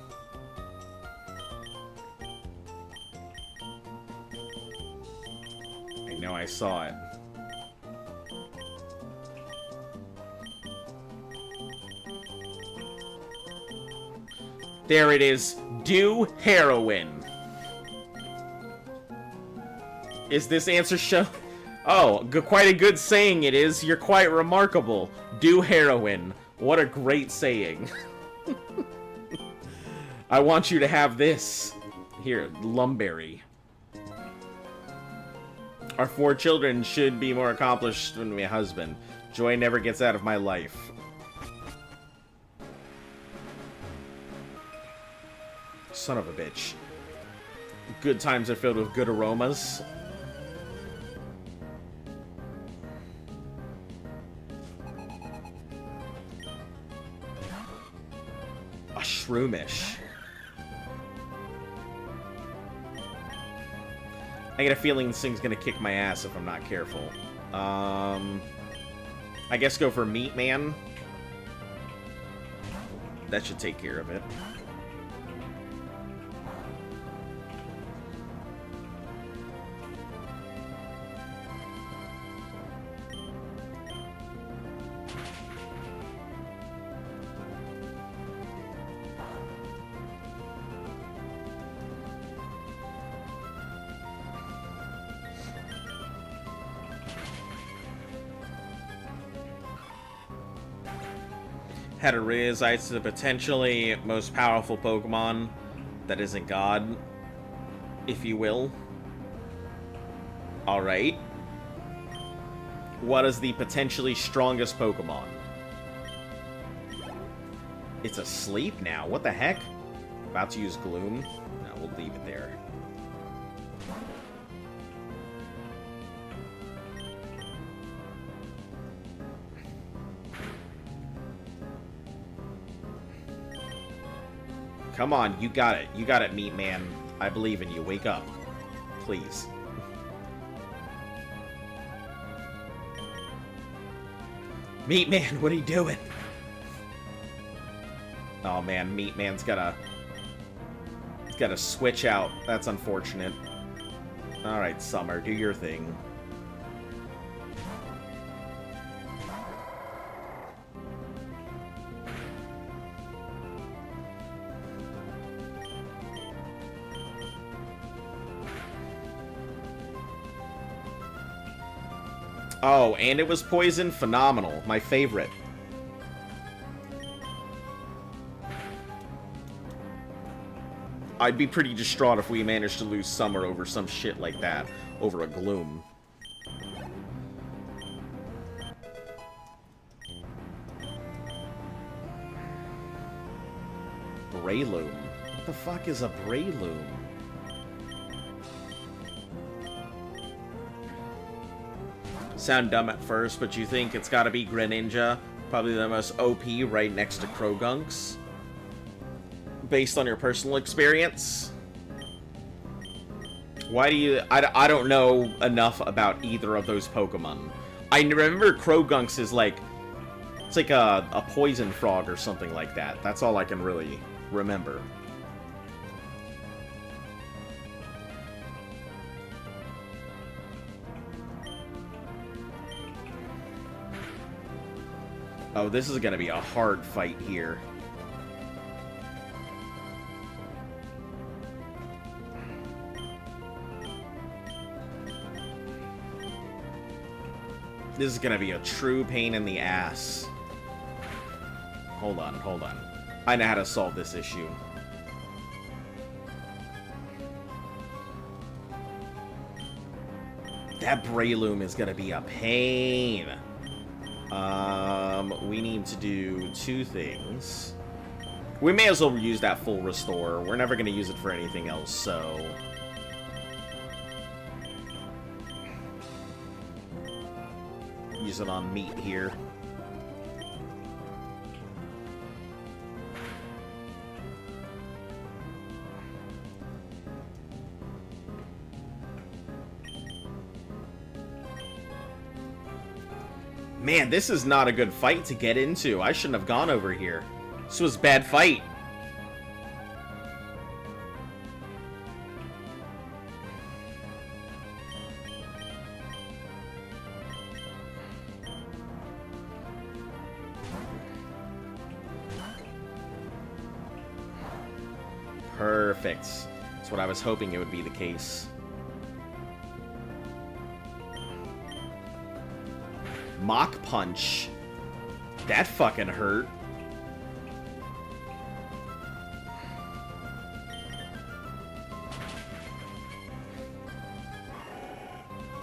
I know I saw it. There it is. Do heroin. Is this answer show? Oh, quite a good saying it is. You're quite remarkable. Do heroin. What a great saying. I want you to have this. Here, Lumberry. Our 4 children should be more accomplished than my husband. Joy never gets out of my life. Son of a bitch. Good times are filled with good aromas. A shroomish. I get a feeling this thing's gonna kick my ass if I'm not careful. I guess go for Meat Man. That should take care of it. Had a Riz, it's the potentially most powerful Pokemon, that isn't God, if you will. Alright. What is the potentially strongest Pokemon? It's asleep now. What the heck? About to use Gloom? No, we'll leave it there. Come on, you got it. You got it, Meat Man. I believe in you. Wake up. Please. Meat Man, what are you doing? Oh man, Meat Man's gotta switch out. That's unfortunate. Alright, Summer, do your thing. Oh, and it was poison? Phenomenal. My favorite. I'd be pretty distraught if we managed to lose Summer over some shit like that. Over a Gloom. Breloom. What the fuck is a Breloom? Sound dumb at first, but you think it's gotta be Greninja? Probably the most OP right next to Crogunks? Based on your personal experience? Why do you... I don't know enough about either of those Pokemon. I remember Crogunks is like... It's like a poison frog or something like that. That's all I can really remember. Oh, this is gonna be a hard fight here. This is gonna be a true pain in the ass. Hold on, hold on. I know how to solve this issue. That Breloom is gonna be a pain. We need to do two things. We may as well use that full restore. We're never gonna use it for anything else, so... Use it on Meat here. Man, this is not a good fight to get into. I shouldn't have gone over here. This was a bad fight. Perfect. That's what I was hoping it would be the case. Mach Punch. That fucking hurt.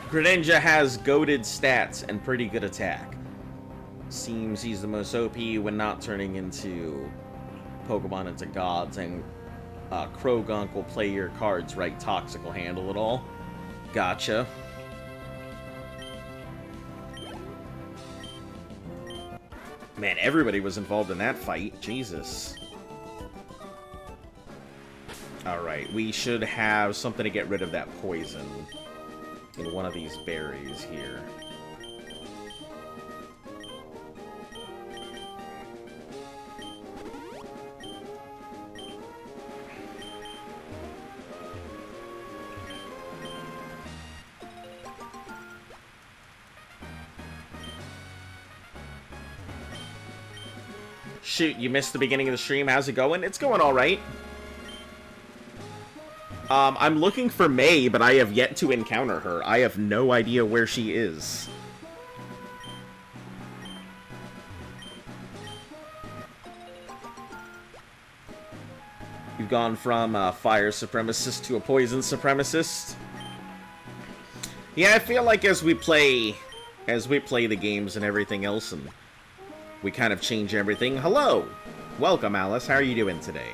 Greninja has goated stats and pretty good attack. Seems he's the most OP when not turning into Pokemon into gods, and Krogunk will play your cards right. Toxic will handle it all. Gotcha. Man, everybody was involved in that fight. Jesus. Alright, we should have something to get rid of that poison in one of these berries here. Shoot, you missed the beginning of the stream. How's it going? It's going alright. I'm looking for May, but I have yet to encounter her. I have no idea where she is. We've gone from a fire supremacist to a poison supremacist. Yeah, I feel like as we play the games and everything else, and we kind of change everything. Hello! Welcome, Alice. How are you doing today?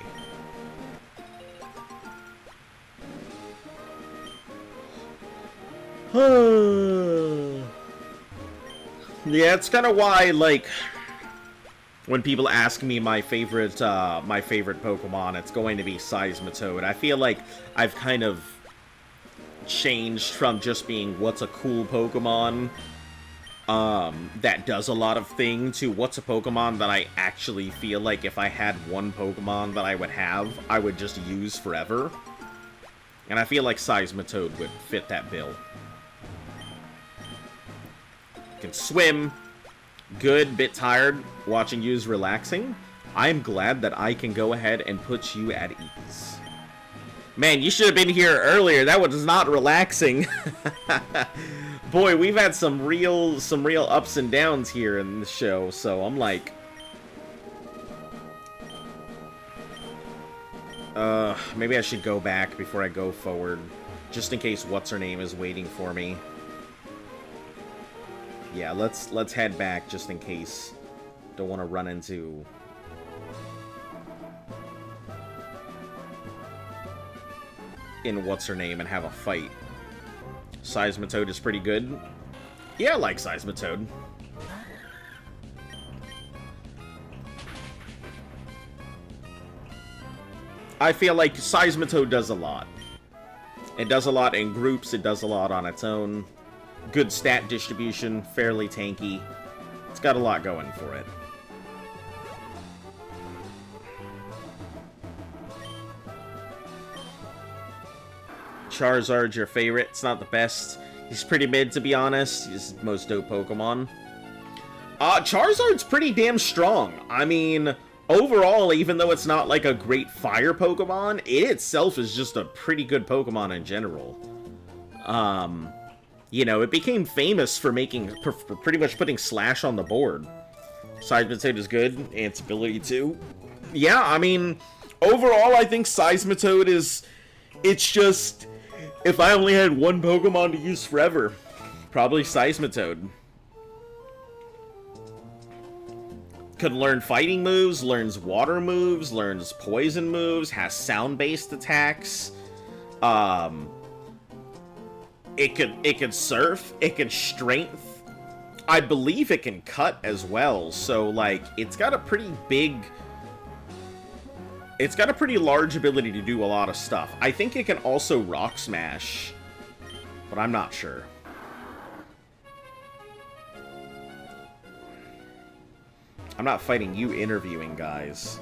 Yeah, it's kind of why, like, when people ask me my favorite Pokemon, it's going to be Seismitoad. I feel like I've kind of changed from just being what's a cool Pokemon that does a lot of things to what's a Pokemon that I actually feel like if I had one Pokemon that I would just use forever. And I feel like Seismitoad would fit that bill. Can swim. Good, bit tired. Watching you is relaxing. I'm glad that I can go ahead and put you at ease. Man, you should have been here earlier. That was not relaxing. Boy, we've had some real ups and downs here in the show, so I'm like... maybe I should go back before I go forward. Just in case what's-her-name is waiting for me. Yeah, let's head back just in case. Don't want to run into... in what's-her-name and have a fight. Seismitoad is pretty good. Yeah, I like Seismitoad. I feel like Seismitoad does a lot. It does a lot in groups, it does a lot on its own. Good stat distribution, fairly tanky. It's got a lot going for it. Charizard's your favorite. It's not the best. He's pretty mid, to be honest. He's the most dope Pokemon. Charizard's pretty damn strong. I mean, overall, even though it's not like a great fire Pokemon, it itself is just a pretty good Pokemon in general. You know, it became famous for for pretty much putting Slash on the board. Seismitoad is good, and its ability too. Yeah, I mean, overall, I think Seismitoad is... It's just... If I only had one Pokemon to use forever, probably Seismitoad. Could learn fighting moves, learns water moves, learns poison moves, has sound-based attacks. It could surf, it can strength. I believe it can cut as well, so, like, it's got a pretty big... It's got a pretty large ability to do a lot of stuff. I think it can also Rock Smash, but I'm not sure. I'm not fighting you interviewing guys.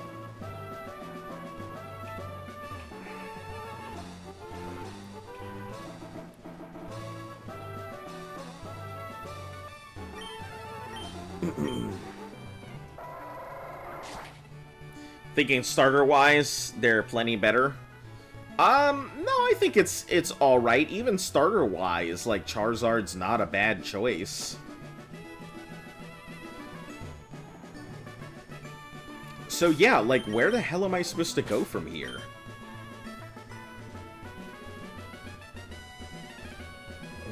Thinking starter-wise, they're plenty better. No, I think it's alright. Even starter-wise, like, Charizard's not a bad choice. So yeah, like, where the hell am I supposed to go from here?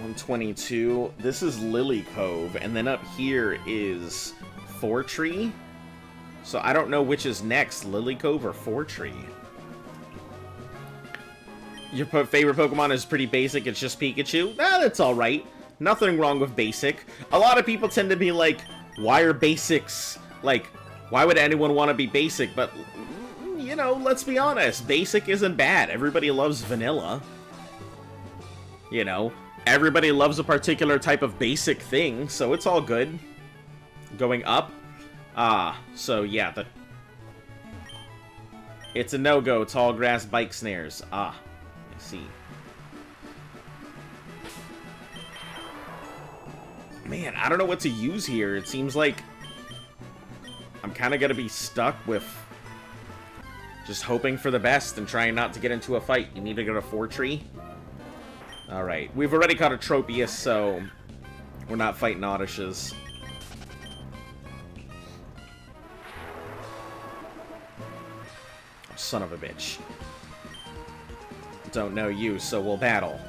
$122. This is Lily Cove, and then up here is Fortree. So I don't know which is next, Lily Cove or Fortree. Your favorite Pokemon is pretty basic, it's just Pikachu? That's alright. Nothing wrong with basic. A lot of people tend to be like, why are basics, like, why would anyone want to be basic? But, you know, let's be honest, basic isn't bad. Everybody loves vanilla. You know, everybody loves a particular type of basic thing, so it's all good. Going up. So yeah, it's a no-go, tall grass bike snares. I see. Man, I don't know what to use here. It seems like I'm kind of gonna be stuck with just hoping for the best and trying not to get into a fight. You need to go to Fortree. Alright, we've already caught a Tropius, so we're not fighting Oddishes. Son of a bitch. Don't know you, so we'll battle.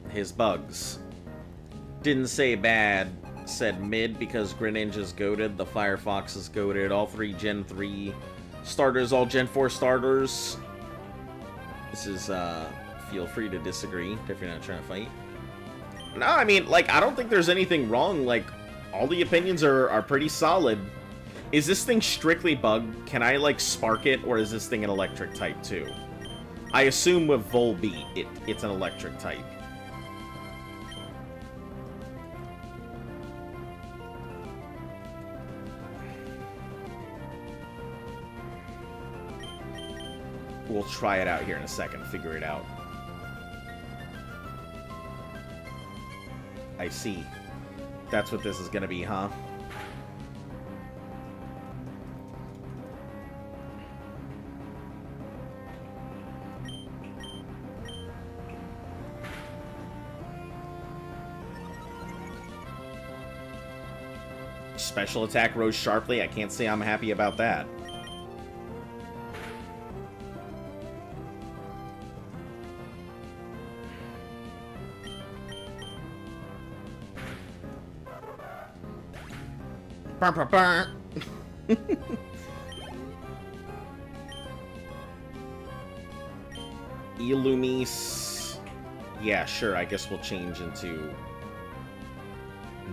His bugs. Didn't say bad, said mid because Greninja's goated, the Firefox is goated, all 3 Gen 3 starters, all Gen 4 starters. This is, feel free to disagree if you're not trying to fight. No, I mean, like, I don't think there's anything wrong. Like, all the opinions are pretty solid. Is this thing strictly bug? Can I, like, spark it, or is this thing an electric type, too? I assume with Volbeat, it's an electric type. We'll try it out here in a second, figure it out. I see. That's what this is gonna be, huh? Special attack rose sharply. I can't say I'm happy about that. Illumise. Yeah, sure. I guess we'll change into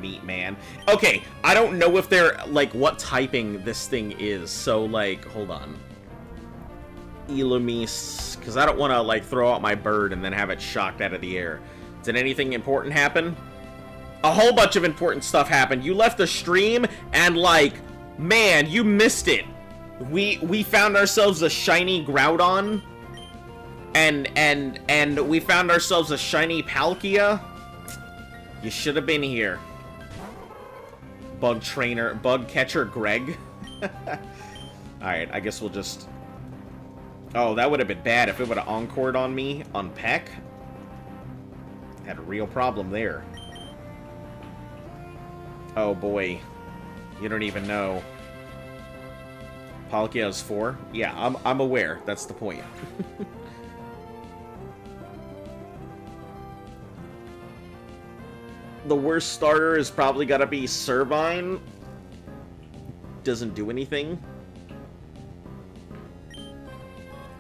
Meat Man. Okay, I don't know if they're, like, what typing this thing is. So, like, hold on. Illumise. Because I don't want to, like, throw out my bird and then have it shocked out of the air. Did anything important happen? A whole bunch of important stuff happened. You left the stream and, like, man, you missed it. We found ourselves a shiny Groudon, and we found ourselves a shiny Palkia. You should have been here. Bug catcher Greg. Alright, I guess we'll just... Oh, that would have been bad if it would have encored on me on Peck. Had a real problem there. Oh boy. You don't even know. Palkia is 4? Yeah, I'm aware. That's the point. The worst starter is probably gotta be Servine. Doesn't do anything.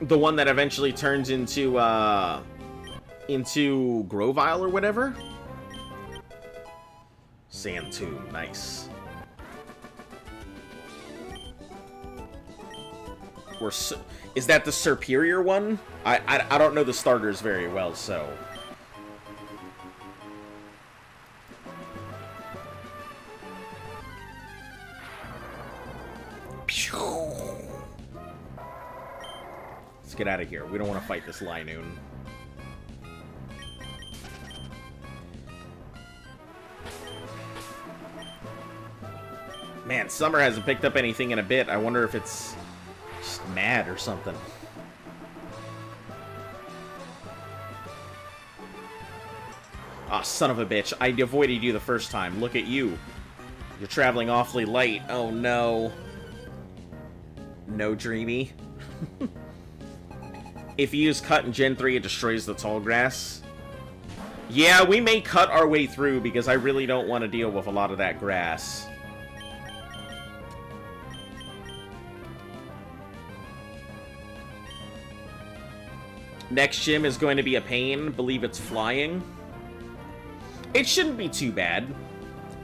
The one that eventually turns into Grovyle or whatever. Sand Tomb, nice. Is that the superior one? I don't know the starters very well, so... Let's get out of here. We don't want to fight this Linoon. Man, Summer hasn't picked up anything in a bit. I wonder if it's just mad or something. Ah, son of a bitch. I avoided you the first time. Look at you. You're traveling awfully light. Oh, no. No, Dreamy. If you use Cut in Gen 3, it destroys the tall grass. Yeah, we may cut our way through because I really don't want to deal with a lot of that grass. Next gym is going to be a pain. Believe it's flying. It shouldn't be too bad.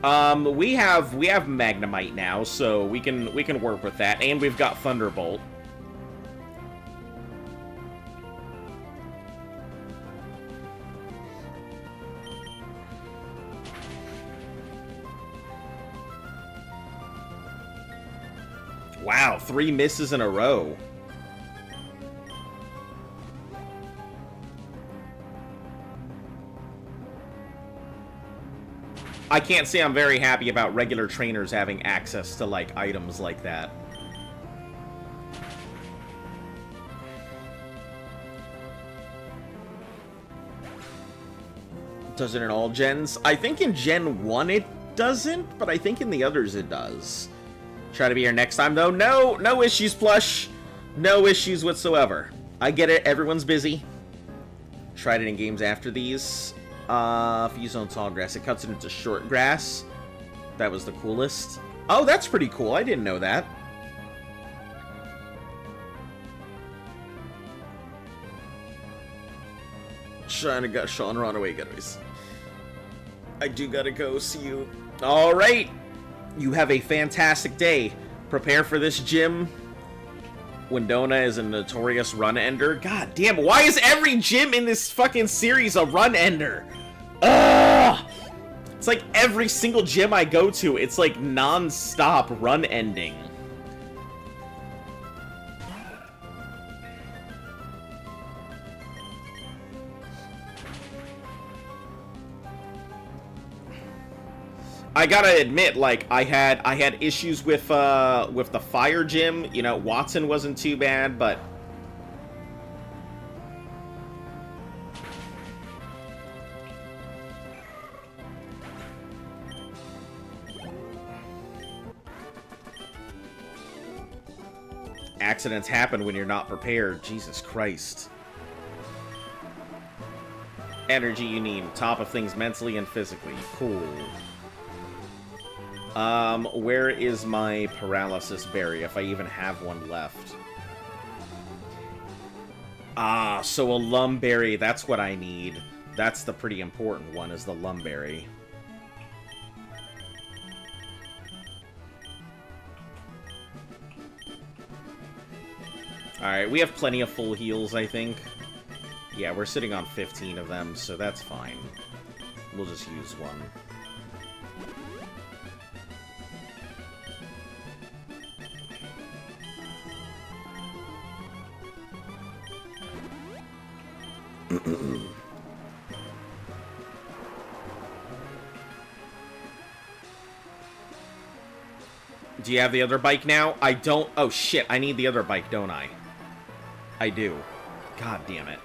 We have Magnemite now, so we can work with that, and we've got Thunderbolt. Wow, 3 misses in a row. I can't say I'm very happy about regular trainers having access to, like, items like that. Does it in all gens? I think in Gen 1 it doesn't, but I think in the others it does. Try to be here next time, though. No issues, Plush. No issues whatsoever. I get it, everyone's busy. Tried it in games after these. If you use on tall grass, it cuts it into short grass. That was the coolest. Oh, that's pretty cool. I didn't know that. Trying to get Sean Runaway guys. I do gotta go. See you. Alright. You have a fantastic day. Prepare for this gym. Windona is a notorious run ender. God damn, why is every gym in this fucking series a run ender? Ugh! It's like every single gym I go to, it's like non-stop run ending. I gotta admit, like, I had issues with the fire gym. You know, Watson wasn't too bad, but accidents happen when you're not prepared. Jesus Christ. Energy you need. Top of things mentally and physically. Cool. Where is my paralysis berry, if I even have one left? Ah, so a lumberry, that's what I need. That's the pretty important one, is the lumberry. Alright, we have plenty of full heals, I think. Yeah, we're sitting on 15 of them, so that's fine. We'll just use one. Do you have the other bike now? I don't. Oh shit, I need the other bike, don't I? I do. God damn it.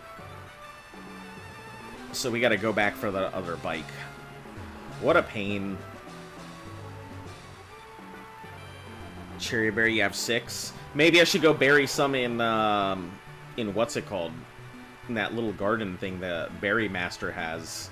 So we gotta go back for the other bike. What a pain. Cherry berry, you have 6. Maybe I should go bury some in what's it called? In that little garden thing the Berry Master has.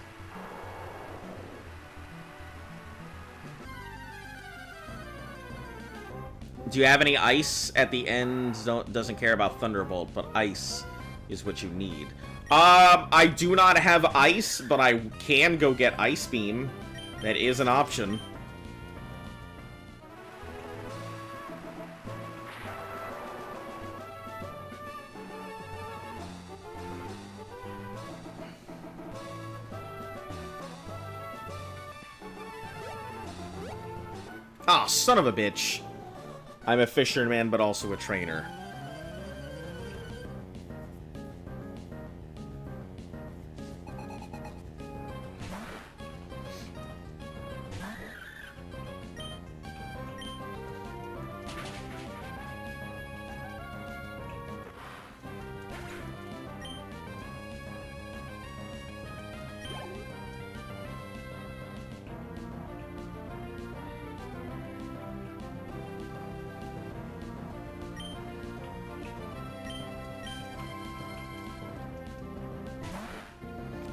Do you have any ice at the end? Doesn't care about Thunderbolt, but ice is what you need. I do not have ice, but I can go get Ice Beam. That is an option. Ah, son of a bitch. I'm a fisherman, but also a trainer.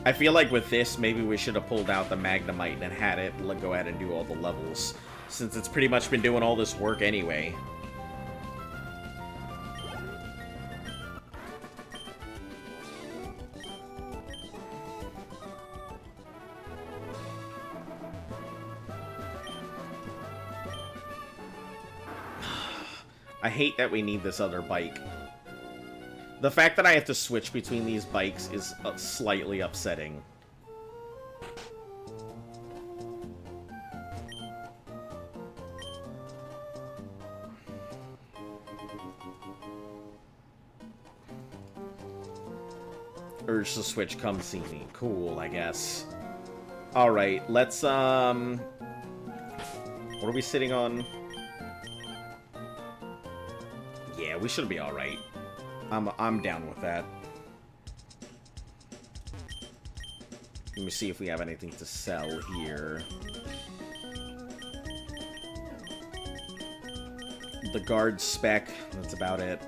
I feel like with this, maybe we should have pulled out the Magnemite and had it go ahead and do all the levels, since it's pretty much been doing all this work anyway. I hate that we need this other bike. The fact that I have to switch between these bikes is slightly upsetting. Urge to switch, come see me. Cool, I guess. Alright, let's, what are we sitting on? Yeah, we should be alright. I'm down with that. Let me see if we have anything to sell here. The guard spec, that's about it.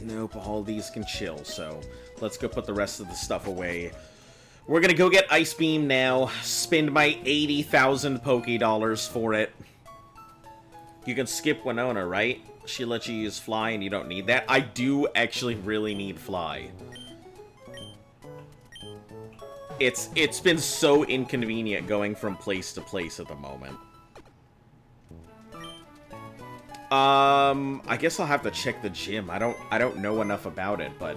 Nope, all these can chill, so let's go put the rest of the stuff away. We're gonna go get Ice Beam now, spend my 80,000 Poké Dollars for it. You can skip Winona, right? She lets you use Fly and you don't need that. I do actually really need Fly. It's been so inconvenient going from place to place at the moment. I guess I'll have to check the gym. I don't know enough about it, but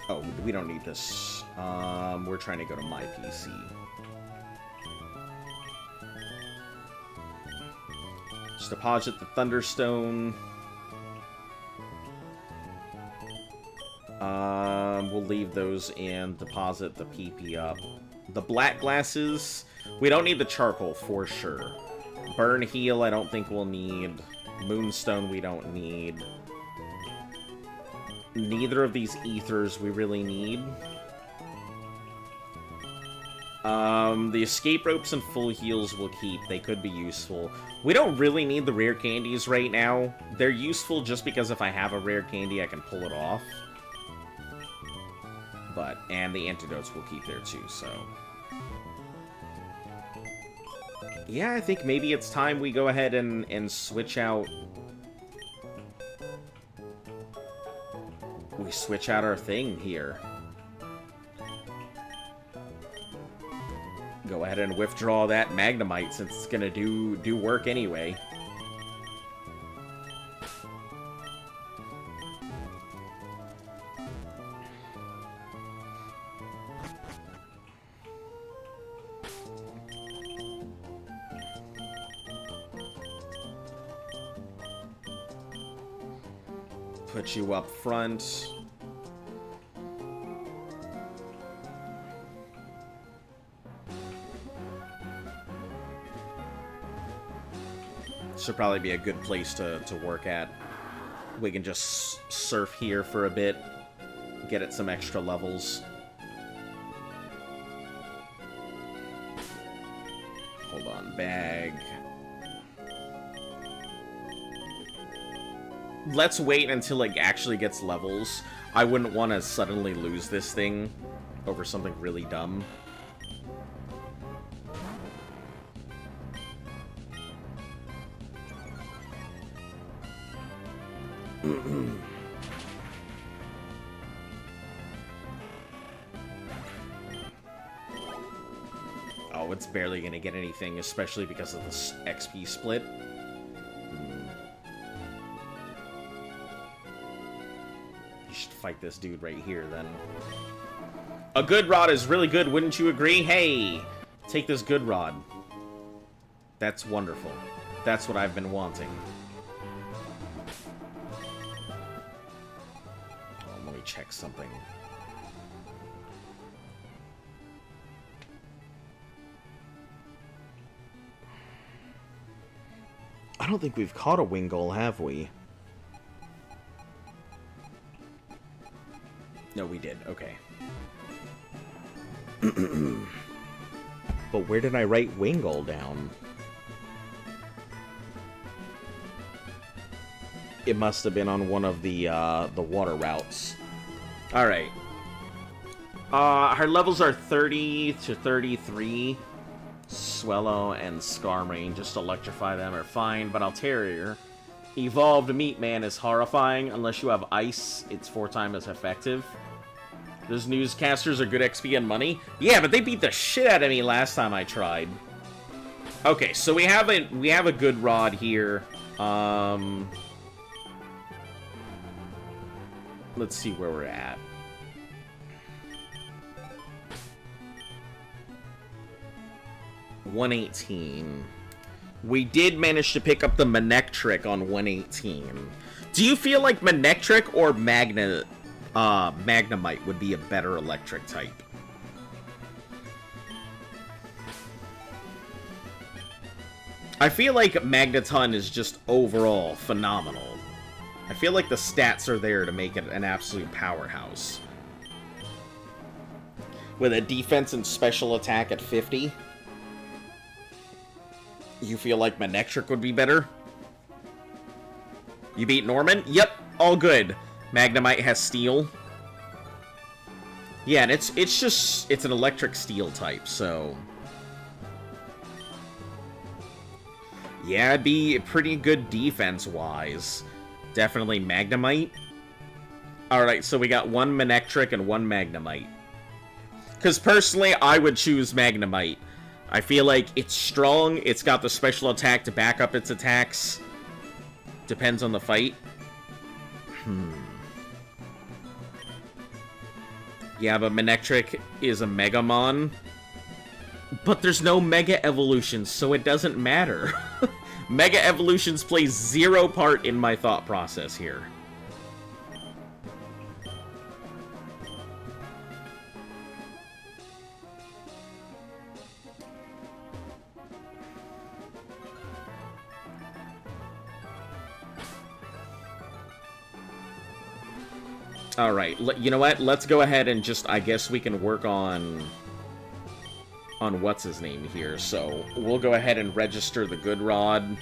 oh, we don't need this. We're trying to go to my PC. Just deposit the Thunderstone. We'll leave those and deposit the PP up. The black glasses, we don't need the charcoal for sure. Burn heal, I don't think we'll need. Moonstone, we don't need. Neither of these ethers we really need. The escape ropes and full heals we'll keep. They could be useful. We don't really need the rare candies right now. They're useful just because if I have a rare candy, I can pull it off. But, and the antidotes we'll keep there too, so. Yeah, I think maybe it's time we go ahead and switch out. We switch out our thing here. Go ahead and withdraw that Magnemite since it's gonna do work anyway. Put you up front. Should probably be a good place to work at. We can just surf here for a bit, get it some extra levels. Hold on, bag. Let's wait until it actually gets levels. I wouldn't want to suddenly lose this thing over something really dumb. Oh, it's barely gonna get anything, especially because of this XP split. You should fight this dude right here, then. A good rod is really good, wouldn't you agree? Hey, take this good rod. That's wonderful. That's what I've been wanting. Let me check something. I don't think we've caught a Wingull, have we? No, we did. Okay. But where did I write Wingull down? It must have been on one of the water routes. All right. Her levels are 30 to 33. Swellow and Skarmory, just electrify them are fine, but Altair, evolved Meatman is horrifying. Unless you have ice, it's 4 times as effective. Those newscasters are good XP and money. Yeah, but they beat the shit out of me last time I tried. Okay, so we have a good rod here. Let's see where we're at. $118. We did manage to pick up the Manectric on 118. Do you feel like Manectric or Magnemite would be a better electric type? I feel like Magneton is just overall phenomenal. I feel like the stats are there to make it an absolute powerhouse. With a defense and special attack at 50. You feel like Manectric would be better? You beat Norman? Yep, all good. Magnemite has Steel. Yeah, and it's an electric Steel type, so... Yeah, it'd be pretty good defense-wise. Definitely Magnemite. Alright, so we got one Manectric and one Magnemite. Because personally, I would choose Magnemite. I feel like it's strong, it's got the special attack to back up its attacks. Depends on the fight. Yeah, but Manectric is a Megamon. But there's no Mega Evolutions, so it doesn't matter. Mega Evolutions play zero part in my thought process here. Alright, you know what? Let's go ahead and just, I guess we can work on what's his name here. So, we'll go ahead and register the Good Rod,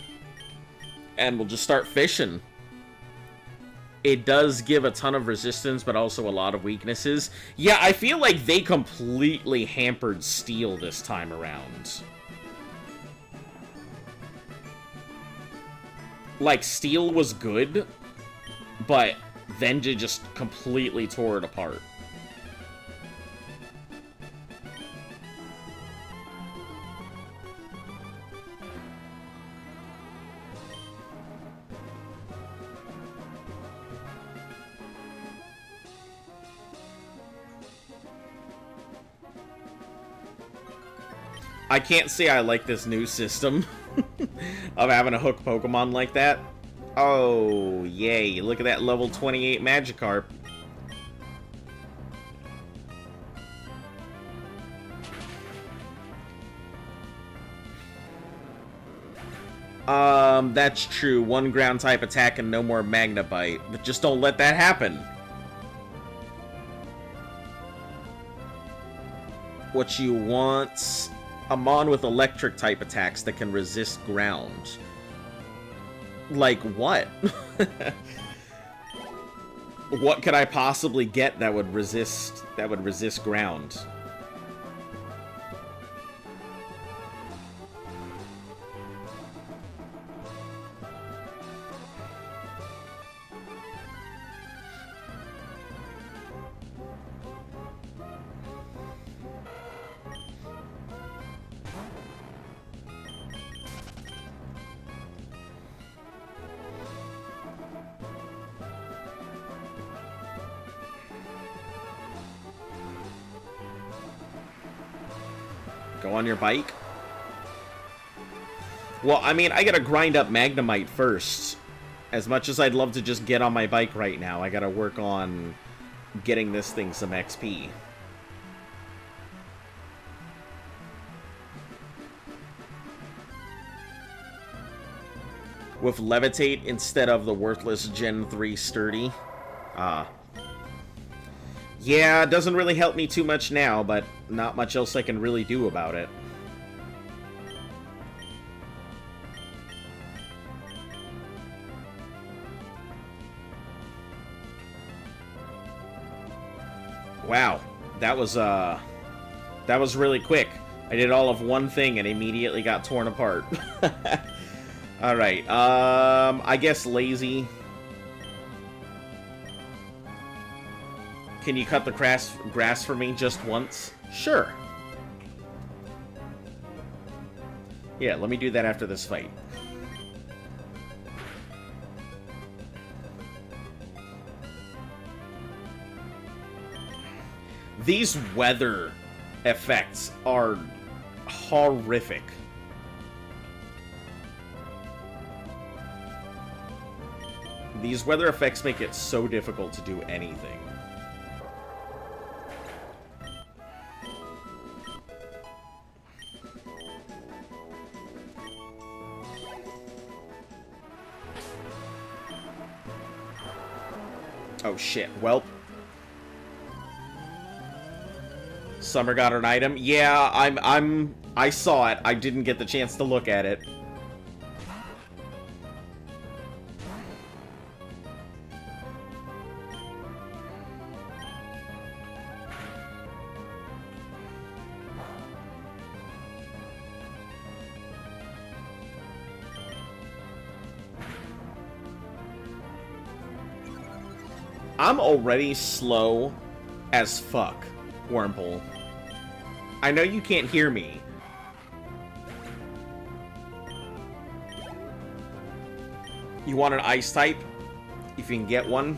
and we'll just start fishing. It does give a ton of resistance, but also a lot of weaknesses. Yeah, I feel like they completely hampered Steel this time around. Like, Steel was good, but Venja just completely tore it apart. I can't say I like this new system of having a hook Pokemon like that. Oh, yay. Look at that level 28 Magikarp. That's true. One ground type attack and no more Magna Bite. But just don't let that happen. What you want... a Mon with electric type attacks that can resist ground. Like what? What could I possibly get that would resist ground? Go on your bike? Well, I mean, I gotta grind up Magnemite first. As much as I'd love to just get on my bike right now, I gotta work on getting this thing some XP. With Levitate instead of the worthless Gen 3 Sturdy. Yeah, it doesn't really help me too much now, but not much else I can really do about it. Wow, that was really quick. I did all of one thing and immediately got torn apart. Alright, I guess Lazy. Can you cut the grass for me just once? Sure. Yeah, let me do that after this fight. These weather effects are horrific. These weather effects make it so difficult to do anything. Oh shit, welp. Summer got an item. Yeah, I saw it. I didn't get the chance to look at it. I'm already slow as fuck, Wurmple. I know you can't hear me. You want an ice type? If you can get one.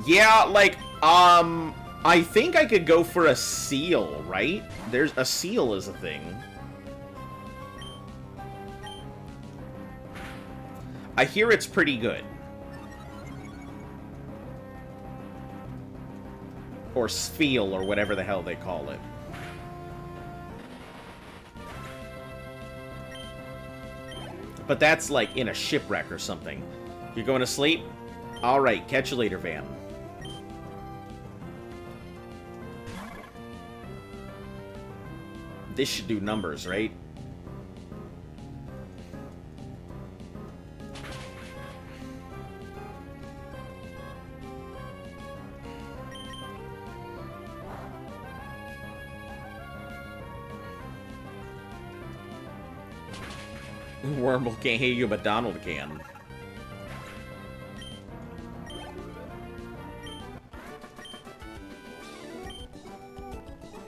Yeah, like, I think I could go for a seal, right? There's a seal is a thing. I hear it's pretty good. Or Spheal, or whatever the hell they call it. But that's like in a shipwreck or something. You're going to sleep? Alright, catch you later, Van. This should do numbers, right? Wurmple can't hear you, but Donald can.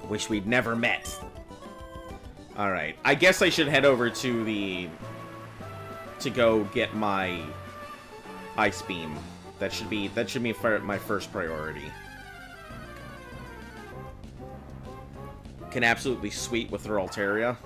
Wish we'd never met. Alright, I guess I should head over to the... to go get my... Ice Beam. That should be my first priority. Can absolutely sweep with her Altaria.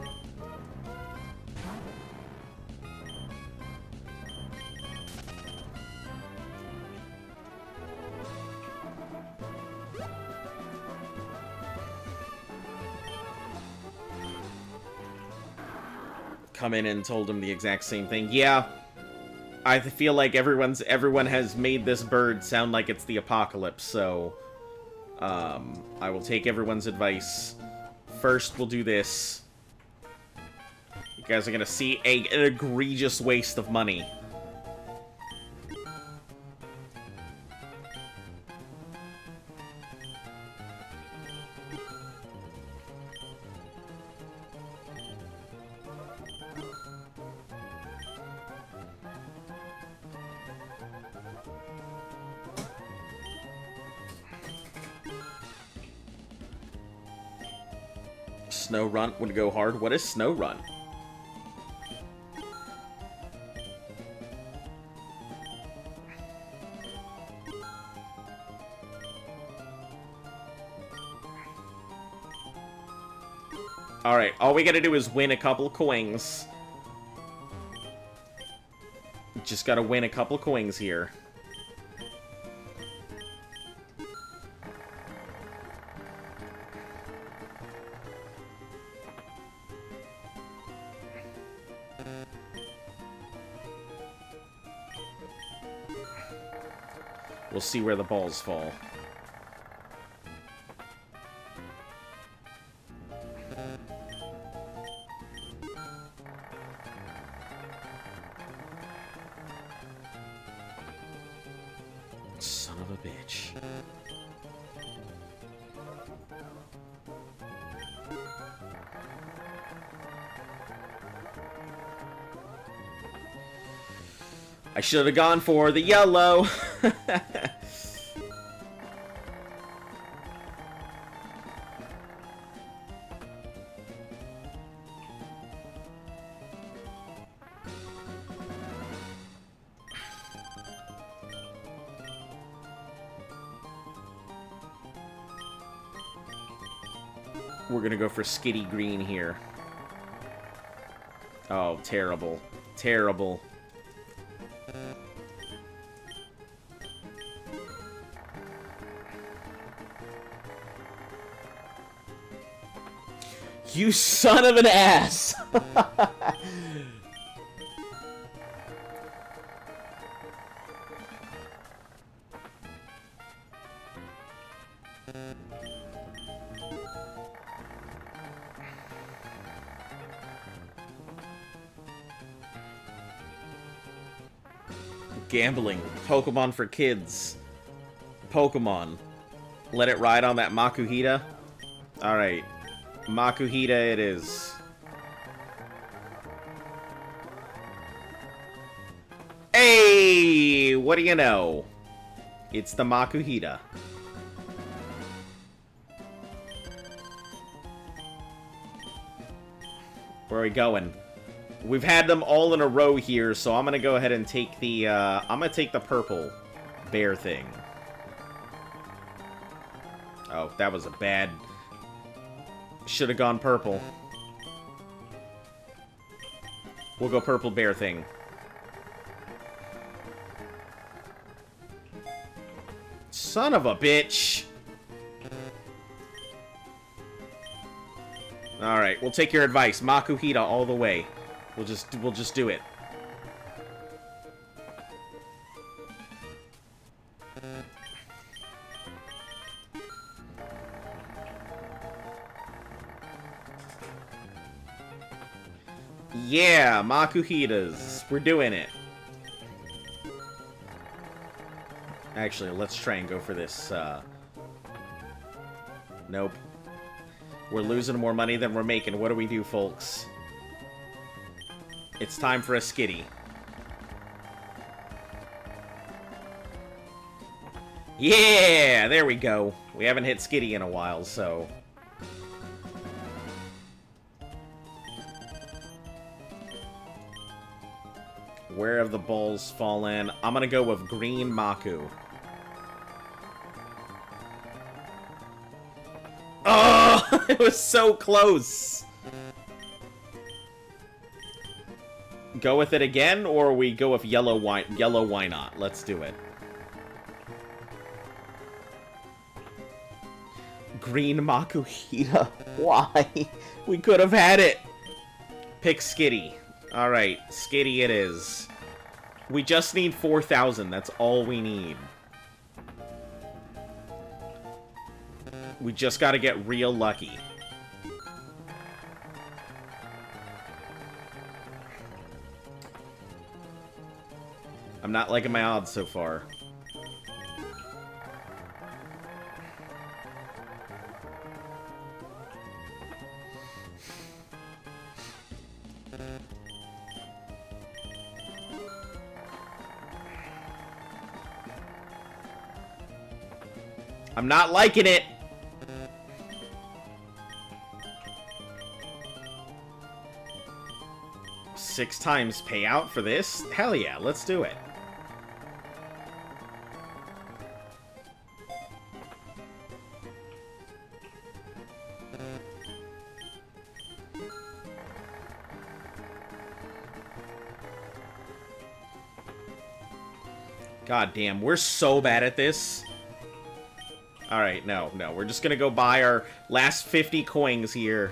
Come in and told him the exact same thing. Yeah, I feel like everyone has made this bird sound like it's the apocalypse, so I will take everyone's advice. First, we'll do this. You guys are gonna see an egregious waste of money. Snow Run would go hard. What is Snow Run? Alright, all we gotta do is win a couple coins. Just gotta win a couple coins here. We'll see where the balls fall. Son of a bitch. I should have gone for the yellow. We're gonna go for Skitty Green here. Oh, terrible. Terrible. You son of an ass! Gambling. Pokemon for kids. Pokemon. Let it ride on that Makuhita. Alright. Makuhita it is. Hey! What do you know? It's the Makuhita. Where are we going? We've had them all in a row here, so I'm gonna go ahead and take the, I'm gonna take the purple bear thing. Oh, that was a bad... Should have gone purple. We'll go purple bear thing. Son of a bitch! Alright, we'll take your advice. Makuhita all the way. We'll just do it. Yeah, Makuhitas. We're doing it. Actually, let's try and go for this, Nope. We're losing more money than we're making. What do we do, folks? It's time for a skitty. Yeah! There we go. We haven't hit skitty in a while, so... Where have the balls fallen? I'm gonna go with green Maku. Oh! It was so close! Go with it again, or we go with yellow, why not? Let's do it. Green Makuhita. Why? We could have had it! Pick skitty. Alright, skitty it is. We just need 4,000. That's all we need. We just gotta get real lucky. I'm not liking my odds so far. I'm not liking it. Six times payout for this? Hell yeah, let's do it. God damn, we're so bad at this. Alright, no. We're just gonna go buy our last 50 coins here.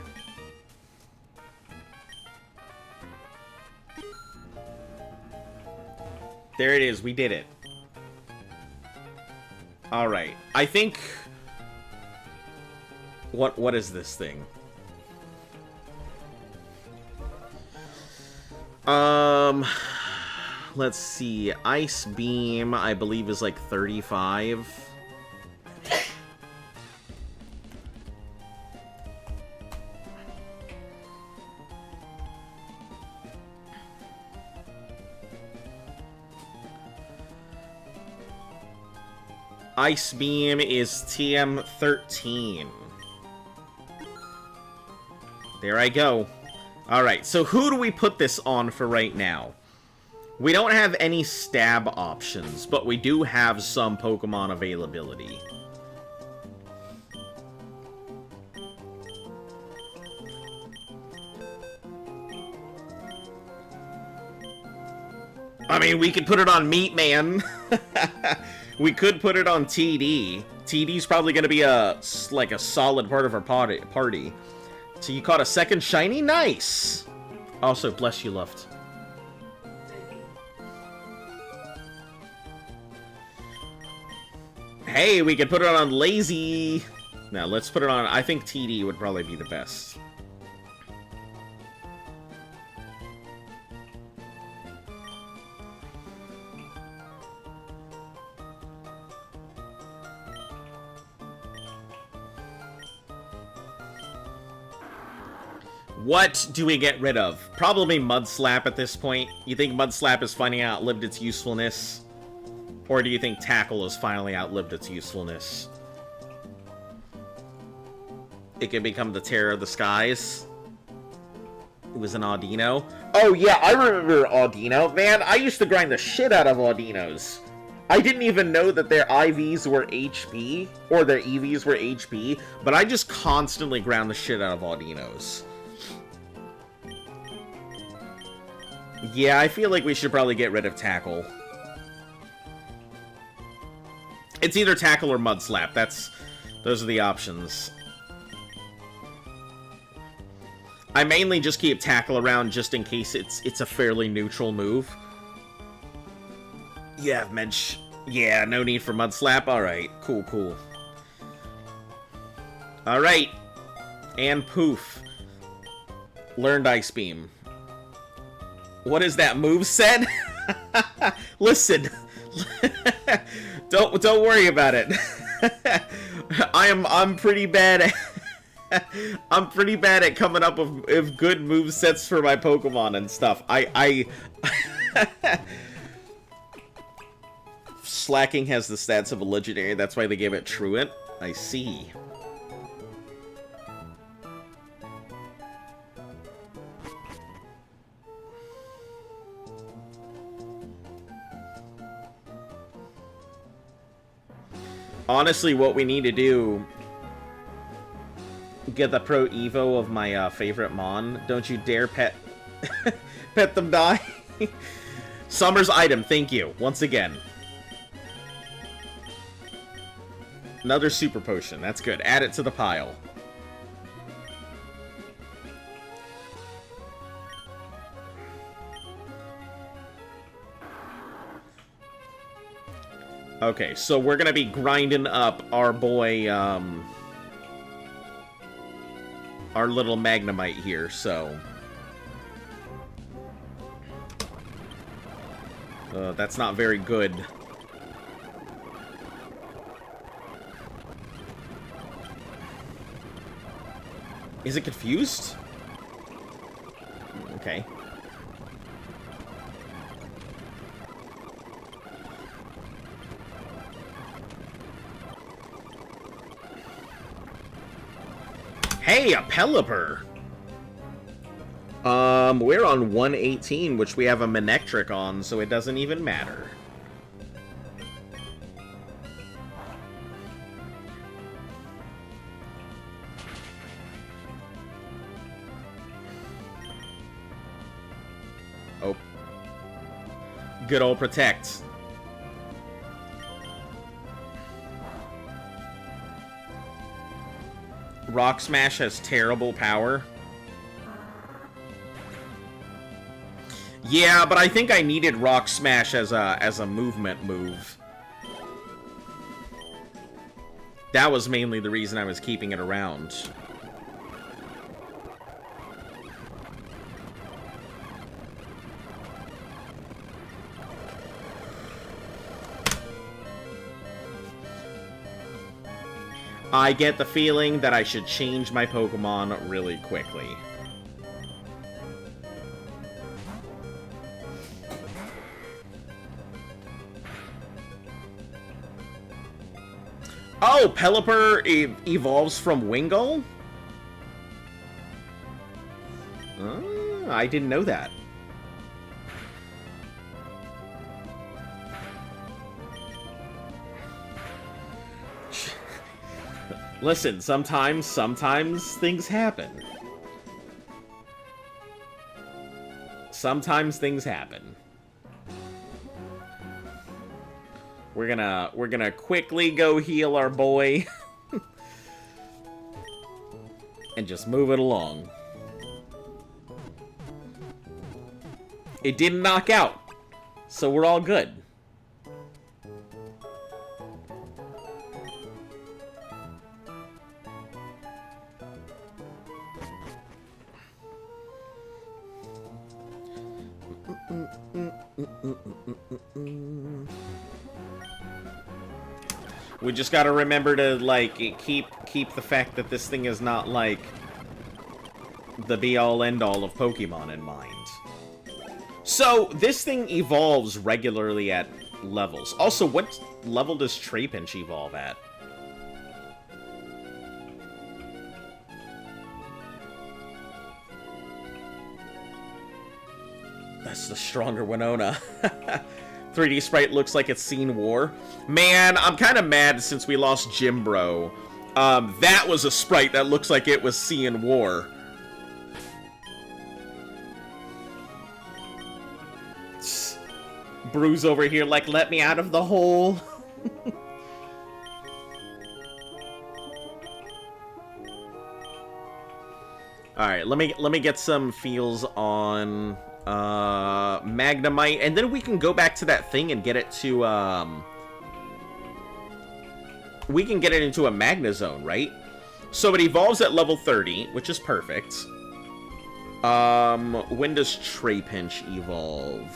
There it is, we did it. Alright, I think... What is this thing? Let's see. Ice Beam, I believe, is like 35. Ice Beam is TM13. There I go. Alright, so who do we put this on for right now? We don't have any stab options, but we do have some Pokemon availability. I mean, we could put it on Meat Man. We could put it on TD. TD's probably going to be like a solid part of our party. So you caught a second shiny? Nice! Also, bless you, Luft. Hey, we could put it on Lazy. Now, let's put it on... I think TD would probably be the best. What do we get rid of? Probably Mudslap at this point. You think Mudslap has finally outlived its usefulness? Or do you think Tackle has finally outlived its usefulness? It can become the terror of the skies. It was an Audino. Oh yeah, I remember Audino. Man, I used to grind the shit out of Audinos. I didn't even know that their IVs were HP, or their EVs were HP, but I just constantly ground the shit out of Audinos. Yeah, I feel like we should probably get rid of Tackle. It's either Tackle or Mud Slap. Those are the options. I mainly just keep Tackle around just in case it's a fairly neutral move. Yeah, Mensch. Yeah, no need for Mud Slap. Alright, cool, cool. Alright. And Poof. Learned Ice Beam. What is that moveset? Listen. Don't worry about it. I'm pretty bad at I'm pretty bad at coming up with good movesets for my Pokemon and stuff. Slacking has the stats of a legendary, that's why they gave it Truant. I see. Honestly, what we need to do... Get the Pro Evo of my favorite Mon. Don't you dare pet... pet them die. Summer's item, thank you. Once again. Another Super Potion, that's good. Add it to the pile. Okay, so we're gonna be grinding up our boy, our little Magnemite here, so... that's not very good. Is it confused? Okay. Hey, a Pelipper! We're on 118, which we have a Manectric on, so it doesn't even matter. Oh. Good old Protect. Rock Smash has terrible power. Yeah, but I think I needed Rock Smash as a movement move. That was mainly the reason I was keeping it around. I get the feeling that I should change my Pokemon really quickly. Oh, Pelipper evolves from Wingull? I didn't know that. Listen, sometimes things happen. Sometimes things happen. We're gonna quickly go heal our boy. And just move it along. It didn't knock out, so we're all good. We just gotta remember to, like, keep the fact that this thing is not, like, the be-all, end-all of Pokemon in mind. So, this thing evolves regularly at levels. Also, what level does Trapinch evolve at? That's the stronger Winona. 3D sprite looks like it's seen war. Man, I'm kind of mad since we lost Jimbro. That was a sprite that looks like it was seeing war. Bruce over here like, let me out of the hole. Alright, let me get some feels on Magnemite, and then we can go back to that thing and get it to we can get it into a Magnezone, right? So it evolves at level 30, which is perfect. When does Trapinch evolve?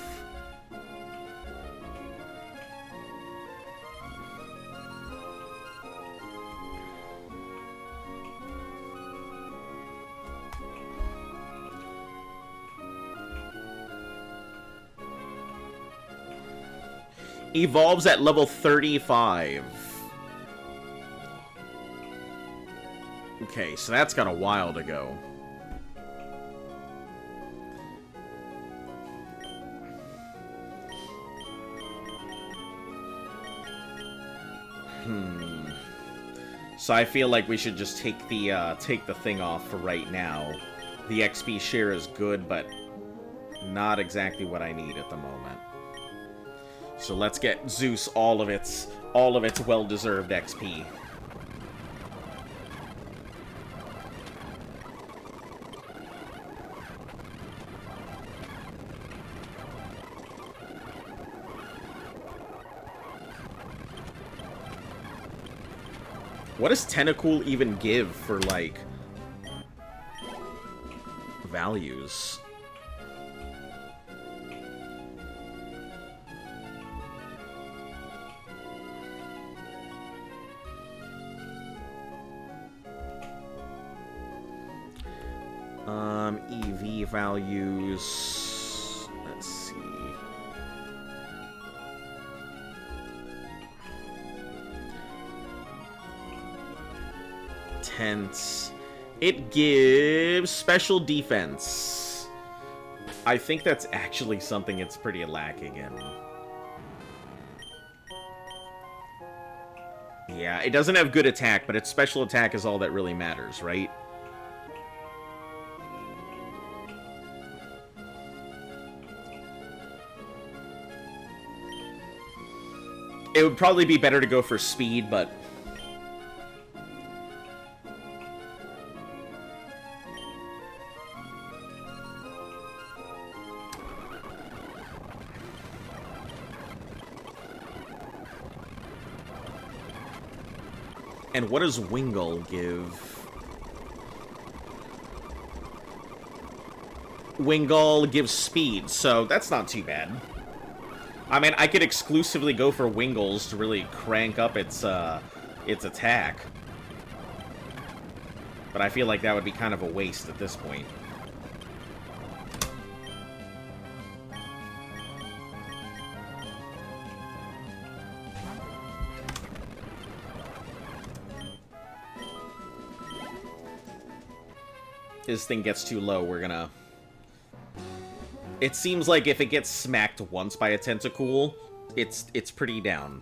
Evolves at level 35. Okay, so that's got a while to go. So I feel like we should just take the thing off for right now. The XP share is good, but not exactly what I need at the moment. So let's get Zeus all of its well-deserved XP. What does Tentacool even give for, like, values? EV values, let's see. Tense. It gives special defense. I think that's actually something it's pretty lacking in. Yeah, it doesn't have good attack, but its special attack is all that really matters, right? It would probably be better to go for speed, but... And what does Wingull give? Wingull gives speed, so that's not too bad. I mean, I could exclusively go for Wingulls to really crank up its attack. But I feel like that would be kind of a waste at this point. This thing gets too low, we're gonna... It seems like if it gets smacked once by a Tentacool, it's pretty down.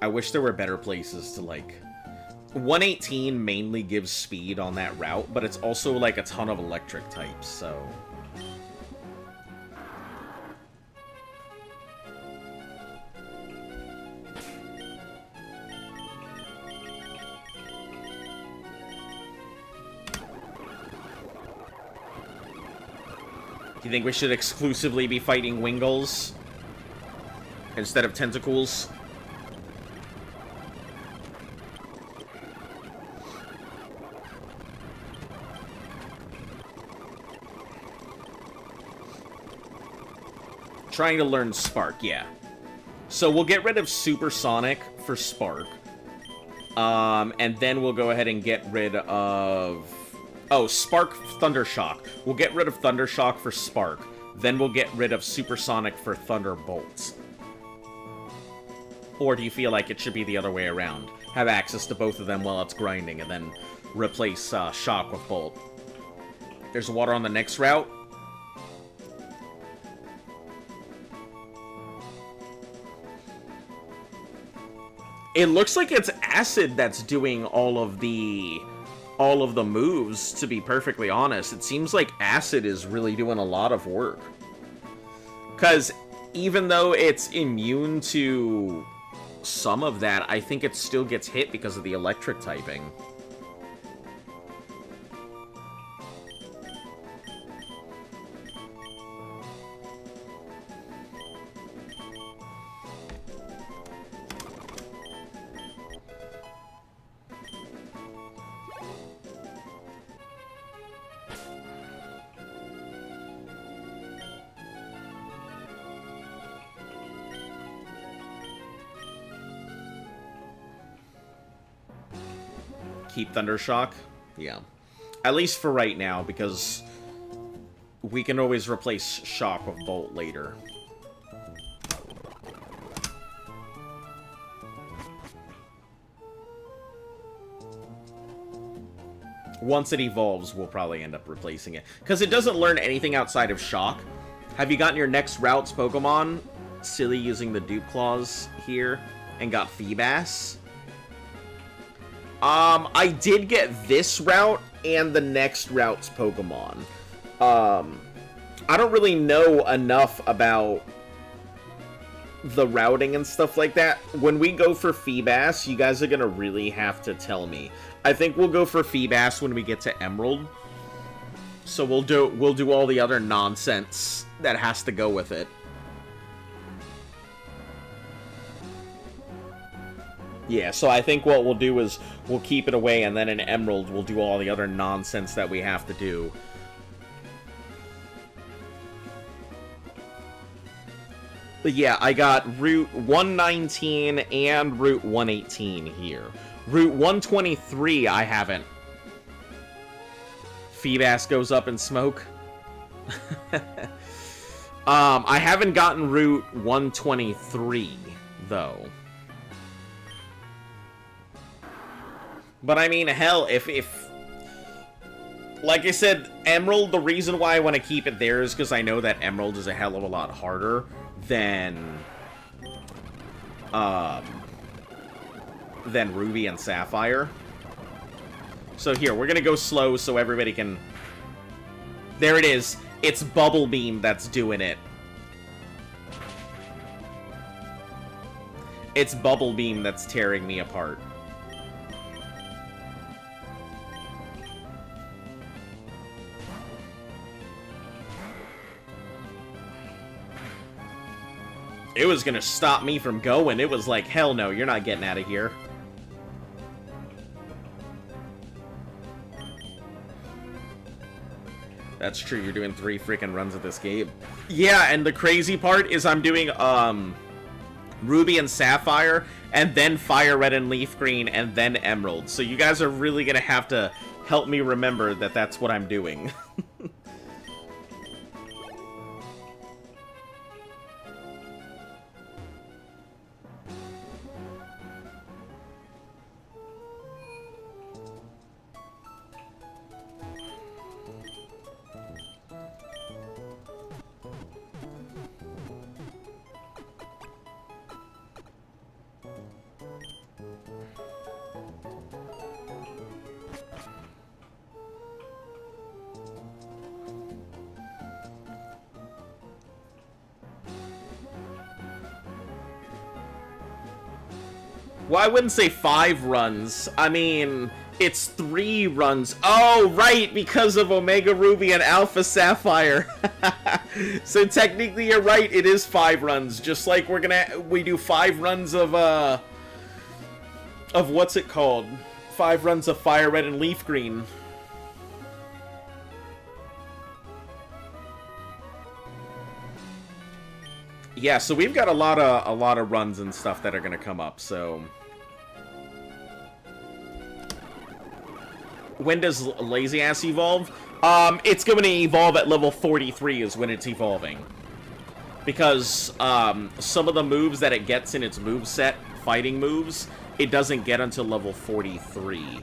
I wish there were better places to, like... 118 mainly gives speed on that route, but it's also, like, a ton of electric types, so... You think we should exclusively be fighting Wingulls instead of Tentacools? Trying to learn Spark, yeah. So we'll get rid of Supersonic for Spark. And then we'll go ahead and get rid of Oh, Spark Thundershock. We'll get rid of Thundershock for Spark. Then we'll get rid of Supersonic for Thunderbolt. Or do you feel like it should be the other way around? Have access to both of them while it's grinding, and then replace Shock with Bolt. There's water on the next route. It looks like it's Acid that's doing all of the moves, to be perfectly honest. It seems like Acid is really doing a lot of work. Because even though it's immune to some of that, I think it still gets hit because of the electric typing. Keep Thundershock? Yeah. At least for right now, because we can always replace Shock with Bolt later. Once it evolves, we'll probably end up replacing it. Because it doesn't learn anything outside of Shock. Have you gotten your next route's Pokemon? Silly using the Dupe Claws here. And got Feebas. I did get this route and the next route's Pokemon. I don't really know enough about the routing and stuff like that. When we go for Feebas, you guys are gonna really have to tell me. I think we'll go for Feebas when we get to Emerald. So we'll do all the other nonsense that has to go with it. Yeah, so I think what we'll do is we'll keep it away, and then in Emerald we'll do all the other nonsense that we have to do. But yeah, I got Route 119 and Route 118 here. Route 123 I haven't. Feebas goes up in smoke. I haven't gotten Route 123, though. But I mean, hell, if like I said, Emerald, the reason why I want to keep it there is because I know that Emerald is a hell of a lot harder than Ruby and Sapphire. So here, we're gonna go slow so everybody can... There it is. It's Bubble Beam that's doing it. It's Bubble Beam that's tearing me apart. It was gonna stop me from going. It was like, hell no, you're not getting out of here. That's true, you're doing 3 freaking runs of this game. Yeah, and the crazy part is I'm doing, Ruby and Sapphire, and then Fire Red and Leaf Green, and then Emerald. So you guys are really gonna have to help me remember that that's what I'm doing. Well, I wouldn't say 5 runs. I mean, it's 3 runs. Oh, right, because of Omega Ruby and Alpha Sapphire. So technically, you're right. It is 5 runs. Just like we do 5 runs of what's it called? 5 runs of Fire Red and Leaf Green. Yeah, so we've got a lot of runs and stuff that are gonna come up. So When does Lazy Ass evolve? It's going to evolve at level 43 is when it's evolving. Because, some of the moves that it gets in its moveset, fighting moves, it doesn't get until level 43.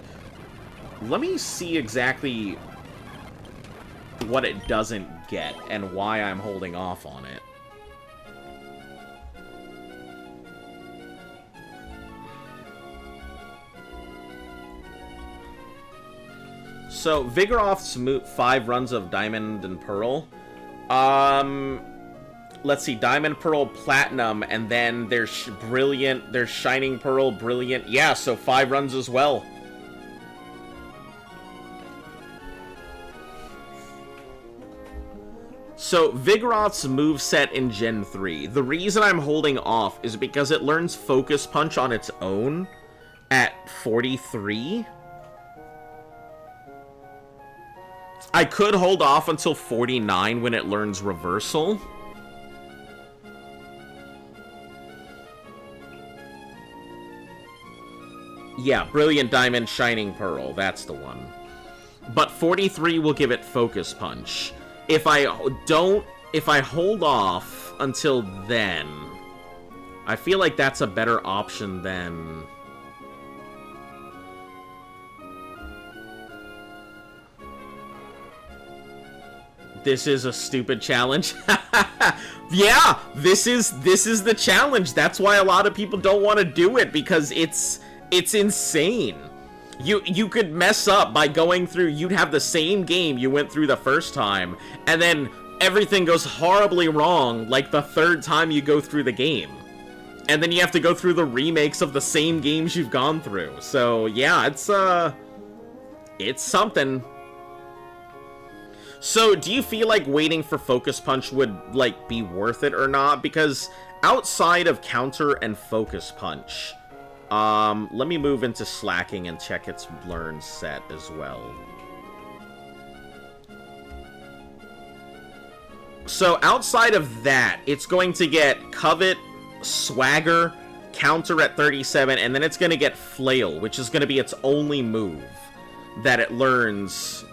Let me see exactly what it doesn't get and why I'm holding off on it. So, Vigoroth's 5 runs of Diamond and Pearl. Let's see, Diamond, Pearl, Platinum, and then there's Brilliant, there's Shining Pearl, Brilliant. Yeah, so 5 runs as well. So, Vigoroth's moveset in Gen 3. The reason I'm holding off is because it learns Focus Punch on its own at 43. I could hold off until 49 when it learns Reversal. Yeah, Brilliant Diamond, Shining Pearl. That's the one. But 43 will give it Focus Punch. If I hold off until then, I feel like that's a better option than... This is a stupid challenge. Yeah, this is the challenge. That's why a lot of people don't want to do it, because it's insane. You could mess up by going through, you'd have the same game you went through the first time, and then everything goes horribly wrong like the third time you go through the game. And then you have to go through the remakes of the same games you've gone through. So, yeah, it's something. So, do you feel like waiting for Focus Punch would, like, be worth it or not? Because outside of Counter and Focus Punch, let me move into Slacking and check its learn set as well. So, outside of that, it's going to get Covet, Swagger, Counter at 37, and then it's going to get Flail, which is going to be its only move that it learns...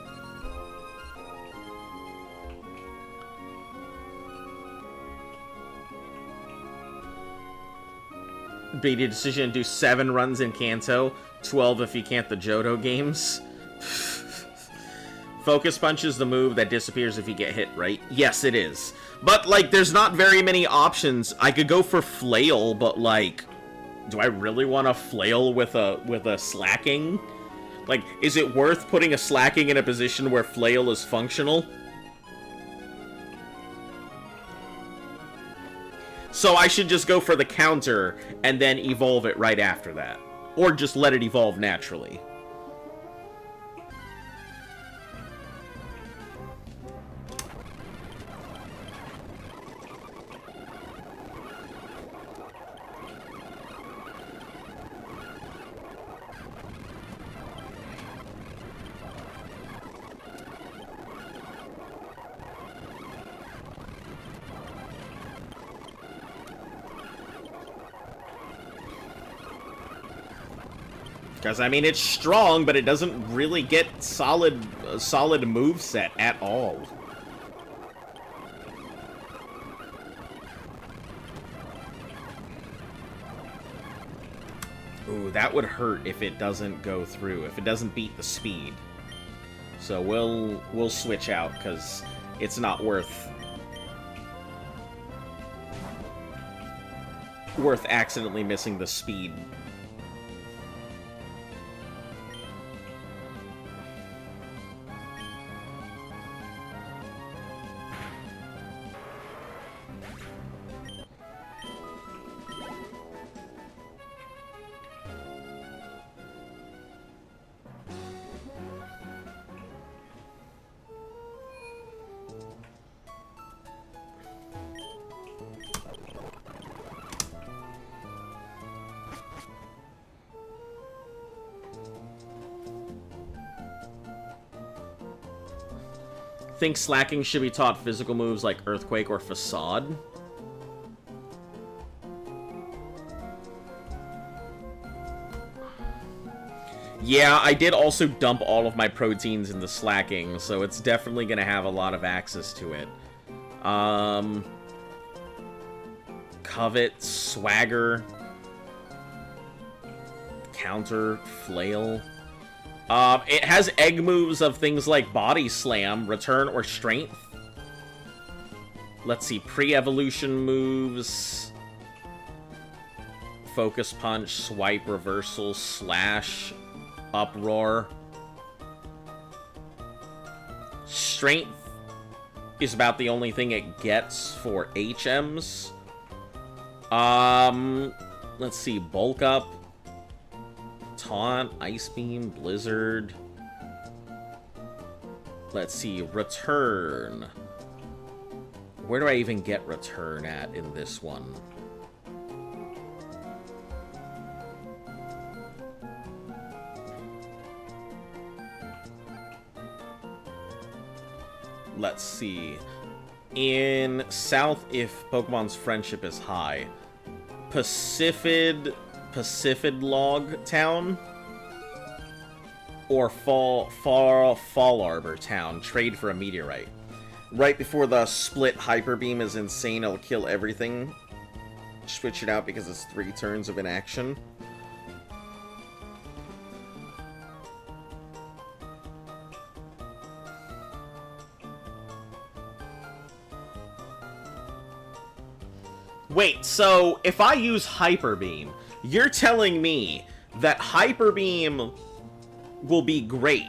Made a decision to do 7 runs in Kanto, 12 if you can't the Johto games. Focus Punch is the move that disappears if you get hit, right? Yes, it is. But, like, there's not very many options. I could go for Flail, but, like, do I really want to Flail with a Slacking? Like, is it worth putting a Slacking in a position where Flail is functional? So I should just go for the Counter and then evolve it right after that. Or just let it evolve naturally. Because, I mean, it's strong, but it doesn't really get solid moveset at all. Ooh, that would hurt if it doesn't go through, if it doesn't beat the speed. So we'll switch out, because it's not worth accidentally missing the speed. Think Slacking should be taught physical moves like Earthquake or Facade. Yeah, I did also dump all of my proteins into slacking, so it's definitely gonna have a lot of access to it. Covet, Swagger, Counter, Flail. It has egg moves of things like Body Slam, Return, or Strength. Let's see, pre-evolution moves. Focus Punch, Swipe, Reversal, Slash, Uproar. Strength is about the only thing it gets for HMs. Let's see, Bulk Up, Taunt, Ice Beam, Blizzard. Let's see, Return. Where do I even get Return at in this one? Let's see. In South, if Pokemon's friendship is high. Pacifid Log Town. Or Fall Arbor Town. Trade for a meteorite. Right before the split Hyper Beam is insane, it'll kill everything. Switch it out because it's 3 turns of inaction. Wait, so if I use Hyper Beam, you're telling me that Hyper Beam will be great?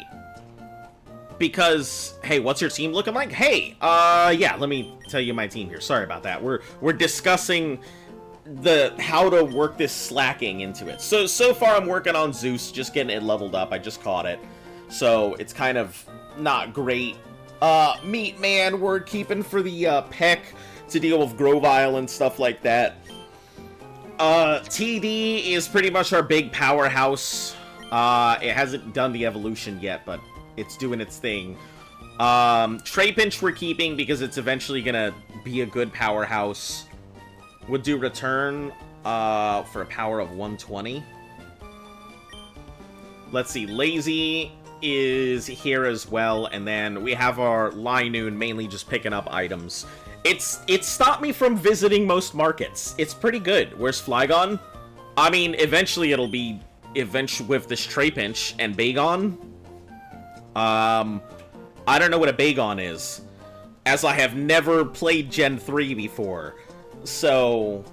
Because, hey, what's your team looking like? Hey, yeah, let me tell you my team here. Sorry about that. We're discussing how to work this slacking into it. So far I'm working on Zeus, just getting it leveled up. I just caught it. So it's kind of not great. Meat Man, we're keeping for the Peck to deal with Grovyle and stuff like that. TD is pretty much our big powerhouse. It hasn't done the evolution yet, but it's doing its thing. Trapinch we're keeping because it's eventually gonna be a good powerhouse. Would do Return for a power of 120. Let's see, Lazy is here as well, and then we have our Linoon mainly just picking up items. It's stopped me from visiting most markets. It's pretty good. Where's Flygon? I mean, eventually it'll be with this Trapinch and Bagon. I don't know what a Bagon is, as I have never played Gen 3 before. So,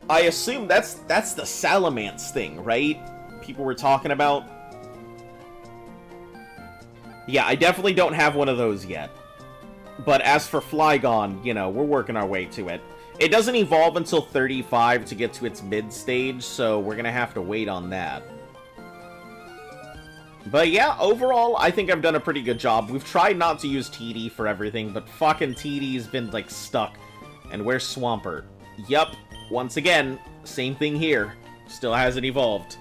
I assume that's the Salamence thing, right? People were talking about. Yeah, I definitely don't have one of those yet. But as for Flygon, you know, we're working our way to it. It doesn't evolve until 35 to get to its mid-stage, so we're gonna have to wait on that. But yeah, overall, I think I've done a pretty good job. We've tried not to use TD for everything, but fucking TD's been, like, stuck. And where's Swampert? Yup, once again, same thing here. Still hasn't evolved.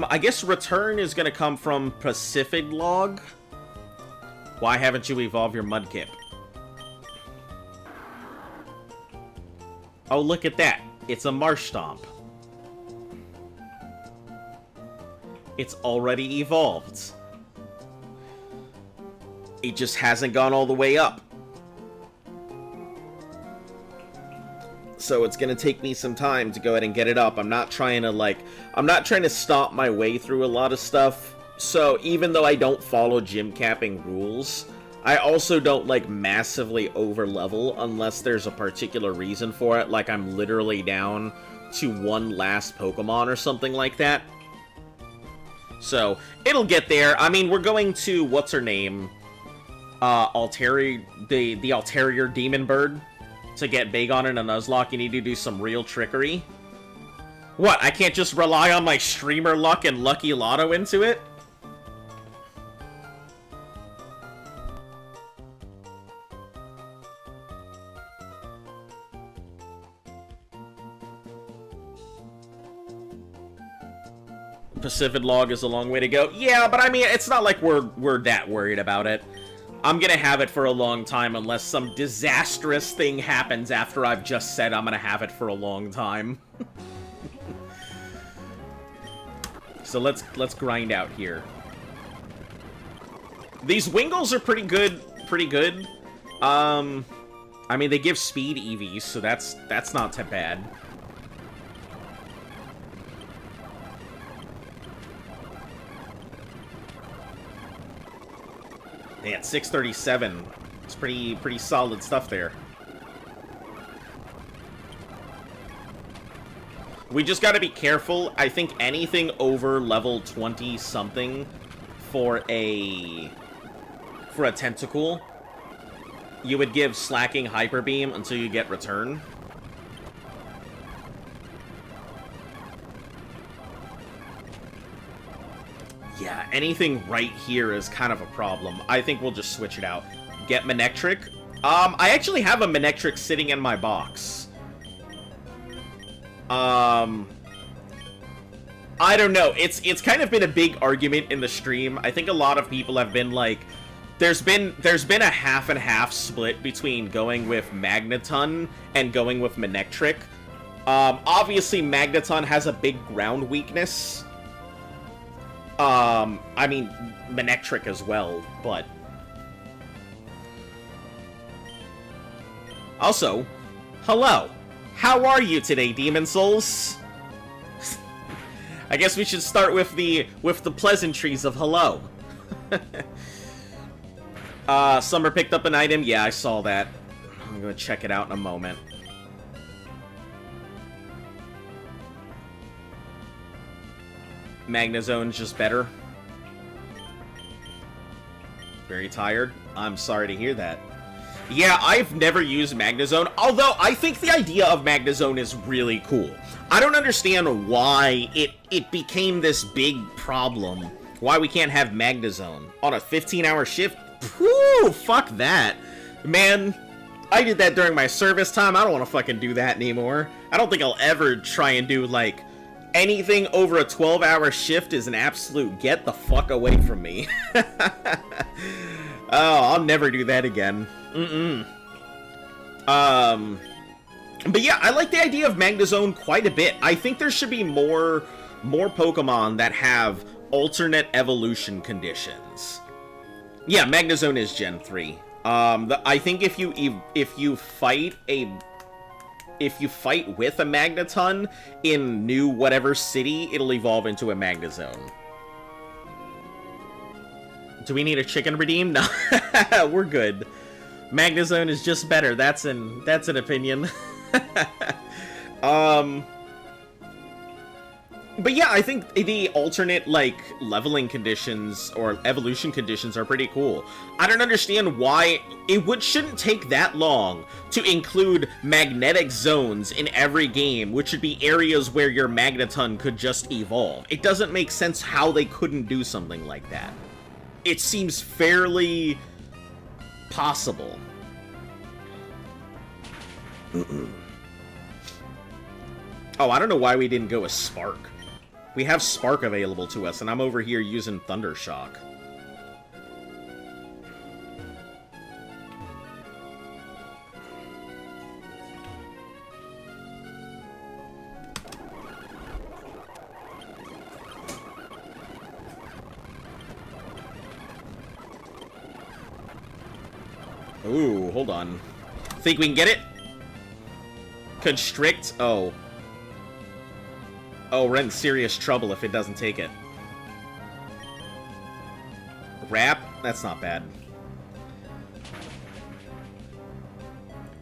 I guess Return is gonna come from Pacific Log. Why haven't you evolved your Mudkip? Oh, look at that. It's a Marshtomp. It's already evolved. It just hasn't gone all the way up. So it's gonna take me some time to go ahead and get it up. I'm not trying to stomp my way through a lot of stuff. So even though I don't follow gym capping rules, I also don't, like, massively over-level unless there's a particular reason for it, like I'm literally down to one last Pokemon or something like that. So, it'll get there. I mean, we're going to, what's her name? The Alterior Demon Bird. To get Bagon and a Nuzlocke, you need to do some real trickery. What, I can't just rely on my streamer luck and Lucky Lotto into it? Pacific Log is a long way to go. Yeah, but I mean, it's not like we're that worried about it. I'm gonna have it for a long time unless some disastrous thing happens after I've just said I'm gonna have it for a long time. So let's grind out here. These Wingles are pretty good. I mean, they give speed EVs, so that's not too bad. Man, 637. It's pretty solid stuff there. We just gotta be careful. I think anything over level 20-something for a tentacle, you would give slacking Hyper Beam until you get return. Yeah, anything right here is kind of a problem. I think we'll just switch it out. Get Manectric. I actually have a Manectric sitting in my box. I don't know. It's kind of been a big argument in the stream. I think a lot of people have been like, there's been a half and half split between going with Magneton and going with Manectric. Obviously Magneton has a big ground weakness. I mean Manectric as well, but also, hello. How are you today, Demon Souls? I guess we should start with the pleasantries of hello. Summer picked up an item. Yeah, I saw that. I'm gonna check it out in a moment. Magnezone's just better. Very tired. I'm sorry to hear that. Yeah, I've never used Magnezone, although I think the idea of Magnezone is really cool. I don't understand why it became this big problem. Why we can't have Magnezone on a 15-hour shift. Whew, fuck that. Man, I did that during my service time. I don't want to fucking do that anymore. I don't think I'll ever try and do, like, anything over a 12-hour shift is an absolute get the fuck away from me. Oh, I'll never do that again. But yeah, I like the idea of Magnezone quite a bit. I think there should be more Pokemon that have alternate evolution conditions. Yeah, Magnezone is Gen 3. I think if you fight with a Magneton in new whatever city, it'll evolve into a Magnezone. Do we need a chicken redeem? No, we're good. Magnezone is just better. That's an opinion. But yeah, I think the alternate, like, leveling conditions or evolution conditions are pretty cool. I don't understand why shouldn't take that long to include magnetic zones in every game, which should be areas where your Magneton could just evolve. It doesn't make sense how they couldn't do something like that. It seems fairly possible. Oh, I don't know why we didn't go with Spark. We have Spark available to us, and I'm over here using Thundershock. Ooh, hold on. Think we can get it? Constrict? Oh. Oh, we're in serious trouble if it doesn't take it. Wrap? That's not bad.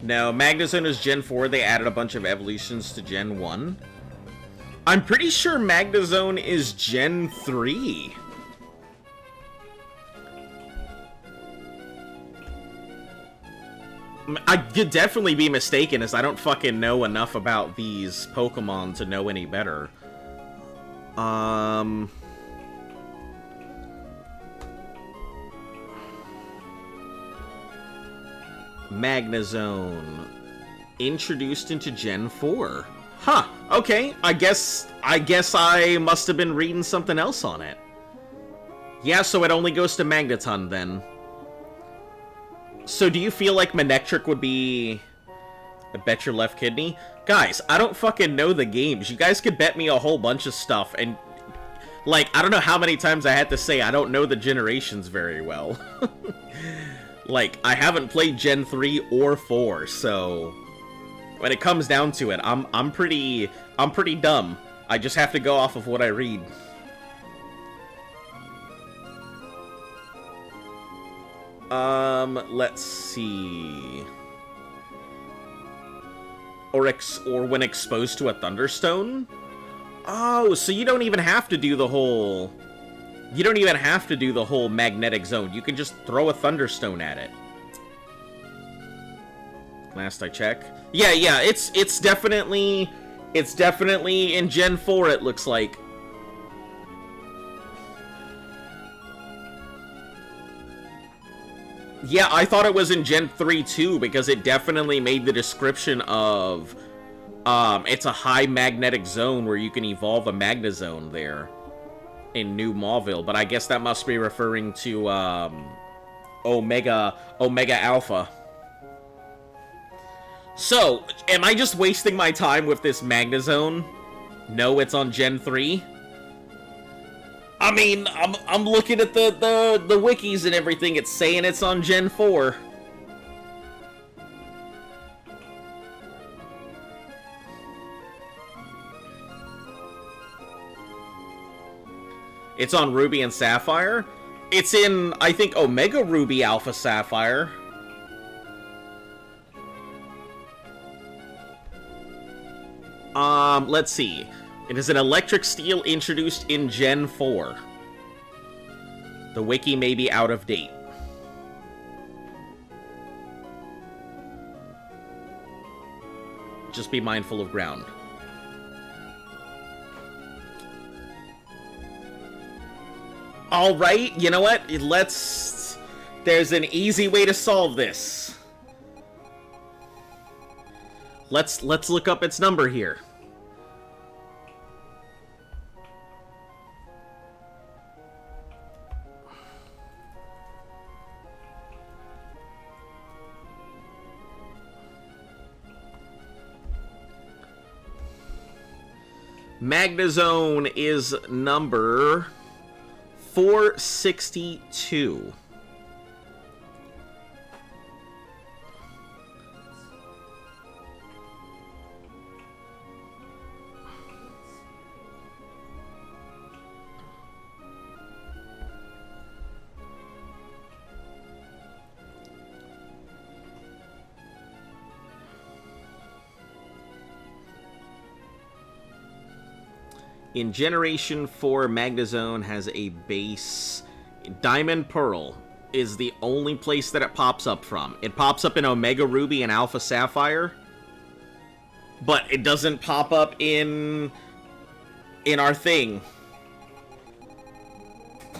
No, Magnezone is Gen 4. They added a bunch of evolutions to Gen 1. I'm pretty sure Magnezone is Gen 3. I could definitely be mistaken, as I don't fucking know enough about these Pokemon to know any better. Magnezone introduced into Gen 4. Huh, okay, I guess I must have been reading something else on it. Yeah, so it only goes to Magneton then. So do you feel like Manectric would be... I bet your left kidney? Guys, I don't fucking know the games. You guys could bet me a whole bunch of stuff, and Like, I don't know how many times I had to say I don't know the generations very well. Like, I haven't played Gen 3 or 4, so when it comes down to it, I'm pretty dumb. I just have to go off of what I read. Let's see. Or when exposed to a Thunderstone? Oh, so you don't even have to do the whole... You don't even have to do the whole magnetic zone. You can just throw a Thunderstone at it. Last I check. Yeah, it's definitely in Gen 4, it looks like. Yeah, I thought it was in Gen 3 too, because it definitely made the description of, it's a high magnetic zone where you can evolve a Magnezone there in New Mauville, but I guess that must be referring to, Omega Alpha. So, am I just wasting my time with this Magnezone? No, it's on Gen 3? I mean, I'm looking at the wikis and everything. It's saying it's on Gen 4. It's on Ruby and Sapphire? It's in, I think, Omega Ruby Alpha Sapphire. Let's see. It is an electric steel introduced in Gen 4. The wiki may be out of date. Just be mindful of ground. Alright, you know what? There's an easy way to solve this. Let's look up its number here. Magnezone is number 462. In Generation 4, Magnezone has a base. Diamond Pearl is the only place that it pops up from. It pops up in Omega Ruby and Alpha Sapphire, but it doesn't pop up in our thing.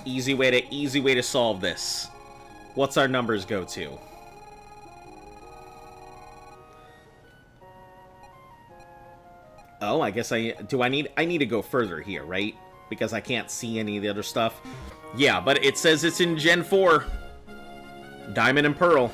Easy way to solve this. What's our numbers go to? Oh, I guess I need to go further here, right? Because I can't see any of the other stuff. Yeah, but it says it's in Gen 4. Diamond and Pearl.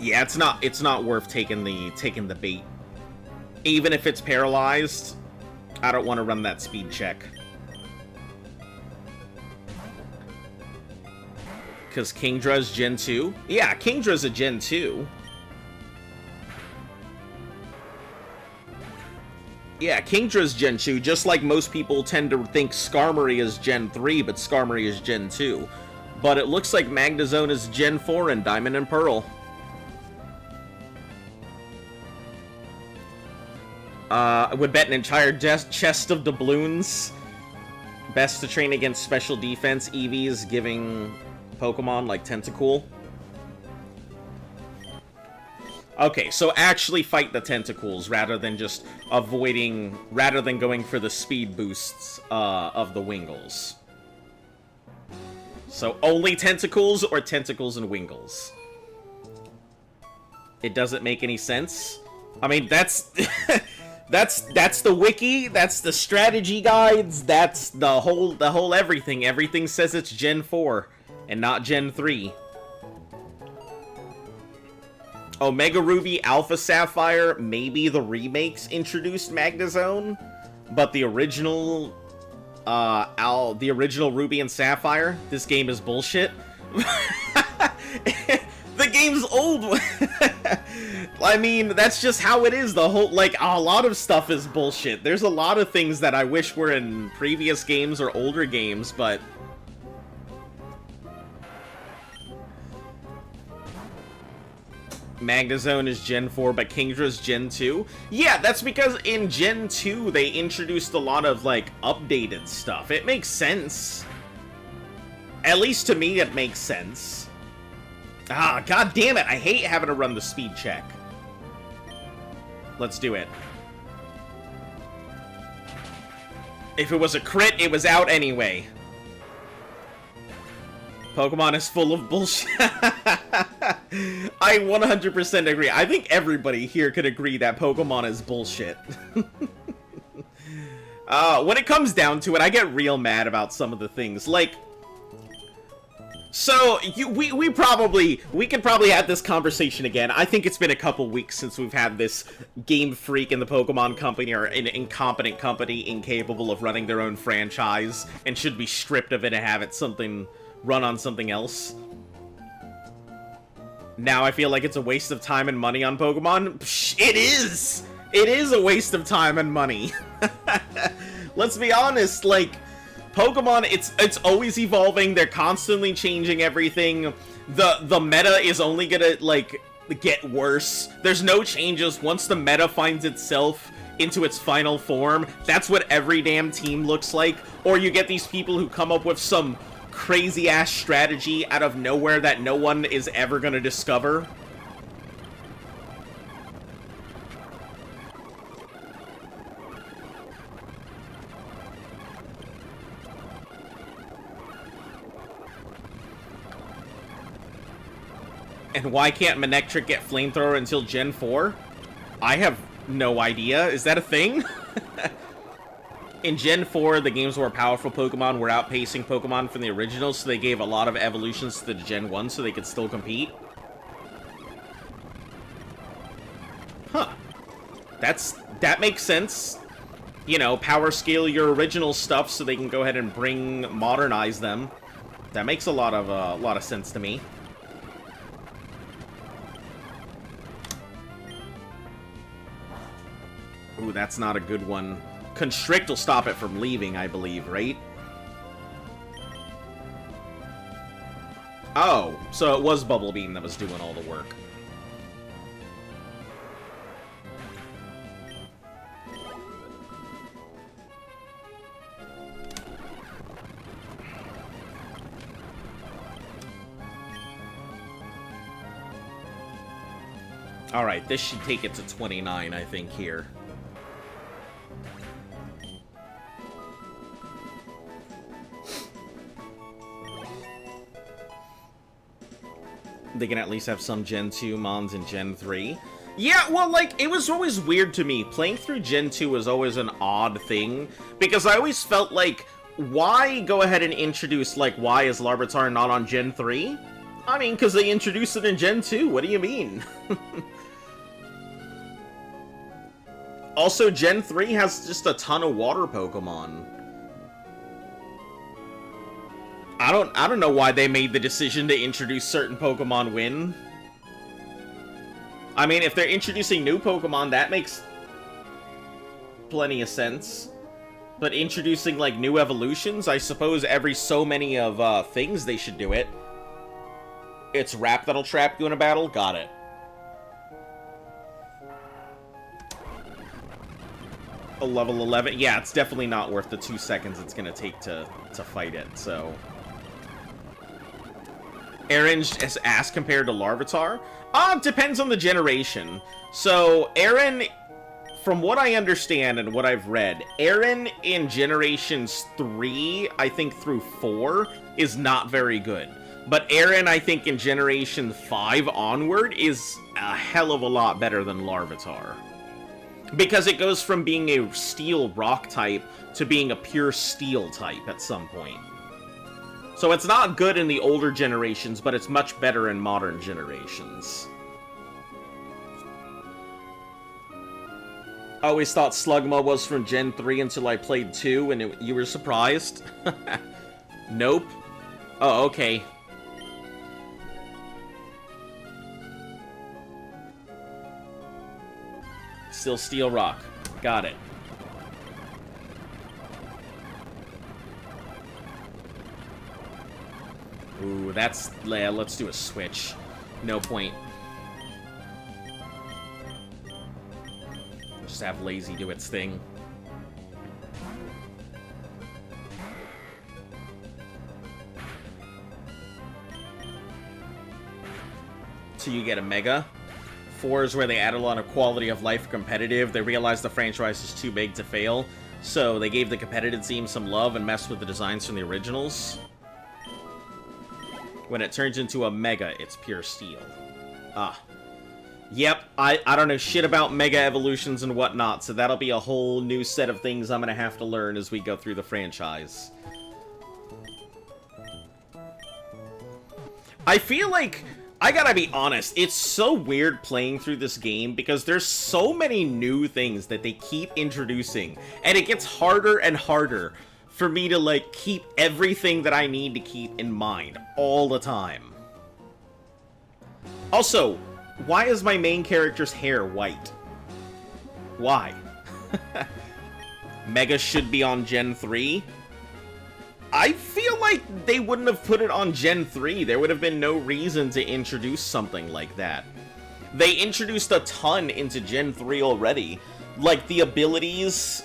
Yeah, it's not worth taking the bait. Even if it's paralyzed, I don't want to run that speed check. Because Kingdra's Gen 2? Yeah, Kingdra's a Gen 2. Yeah, Kingdra's Gen 2, just like most people tend to think Skarmory is Gen 3, but Skarmory is Gen 2. But it looks like Magnezone is Gen 4 in Diamond and Pearl. I would bet an entire chest of doubloons. Best to train against special defense EVs, giving Pokemon like Tentacool. Okay, so actually fight the Tentacools rather than just rather than going for the speed boosts of the Wingles. So only Tentacools or Tentacles and Wingles? It doesn't make any sense. I mean, that's that's the wiki, that's the strategy guides, that's the whole everything. Everything says it's Gen 4 and not Gen 3. Omega Ruby, Alpha Sapphire, maybe the remakes introduced Magnezone, but the original, the original Ruby and Sapphire, this game is bullshit. The game's old. I mean, that's just how it is. The whole, like, a lot of stuff is bullshit. There's a lot of things that I wish were in previous games or older games, but... Magnezone is Gen 4, but Kingdra's Gen 2? Yeah, that's because in Gen 2, they introduced a lot of, like, updated stuff. It makes sense. At least to me, it makes sense. Ah, god damn it, I hate having to run the speed check. Let's do it. If it was a crit, it was out anyway. Pokemon is full of bullshit. I 100% agree. I think everybody here could agree that Pokemon is bullshit. When it comes down to it, I get real mad about some of the things. Like, so, we could probably have this conversation again. I think it's been a couple weeks since we've had this Game Freak in the Pokemon Company, or an incompetent company incapable of running their own franchise, and should be stripped of it and have it run on something else. Now I feel like it's a waste of time and money on Pokemon. Psh, it is! It is a waste of time and money. Let's be honest, like... Pokemon, it's always evolving, they're constantly changing everything, the meta is only gonna, like, get worse, there's no changes. Once the meta finds itself into its final form, that's what every damn team looks like, or you get these people who come up with some crazy-ass strategy out of nowhere that no one is ever gonna discover. And why can't Manectric get Flamethrower until Gen 4? I have no idea. Is that a thing? In Gen 4, the game's more powerful Pokemon were outpacing Pokemon from the original, so they gave a lot of evolutions to the Gen 1 so they could still compete. Huh. That makes sense. You know, power scale your original stuff so they can go ahead and modernize them. That makes a lot of sense to me. Ooh, that's not a good one. Constrict will stop it from leaving, I believe, right? Oh, so it was Bubble Beam that was doing all the work. Alright, this should take it to 29, I think, here. They can at least have some Gen 2 Mons in Gen 3. Yeah, well, like, it was always weird to me. Playing through Gen 2 was always an odd thing, because I always felt like, why go ahead and introduce, like, why is Larvitar not on Gen 3? I mean, because they introduced it in Gen 2, what do you mean? Also, Gen 3 has just a ton of water Pokemon. I don't know why they made the decision to introduce certain Pokemon when. I mean, if they're introducing new Pokemon, that makes plenty of sense. But introducing, like, new evolutions, I suppose every so many of things they should do it. It's Wrap that'll trap you in a battle? Got it. A level 11? Yeah, it's definitely not worth the 2 seconds it's gonna take to fight it, so... Erin's as ass compared to Larvitar? Depends on the generation. So, Erin, from what I understand and what I've read, Erin in Generations 3, I think through 4, is not very good. But Erin, I think in Generation 5 onward, is a hell of a lot better than Larvitar. Because it goes from being a Steel Rock type to being a pure Steel type at some point. So it's not good in the older generations, but it's much better in modern generations. I always thought Slugma was from Gen 3 until I played 2, and you were surprised? Nope. Oh, okay. Still Steel Rock. Got it. Ooh, that's... Yeah, let's do a switch. No point. Just have Lazy do its thing. So you get a Mega. 4 is where they add a lot of quality of life competitive. They realized the franchise is too big to fail, so they gave the competitive team some love and messed with the designs from the originals. When it turns into a Mega, it's pure steel. Ah. Yep, I don't know shit about Mega evolutions and whatnot, so that'll be a whole new set of things I'm gonna have to learn as we go through the franchise. I feel like... I gotta be honest, it's so weird playing through this game because there's so many new things that they keep introducing, and it gets harder and harder for me to, like, keep everything that I need to keep in mind all the time. Also, why is my main character's hair white? Why? Mega should be on Gen 3? I feel like they wouldn't have put it on Gen 3. There would have been no reason to introduce something like that. They introduced a ton into Gen 3 already. Like, the abilities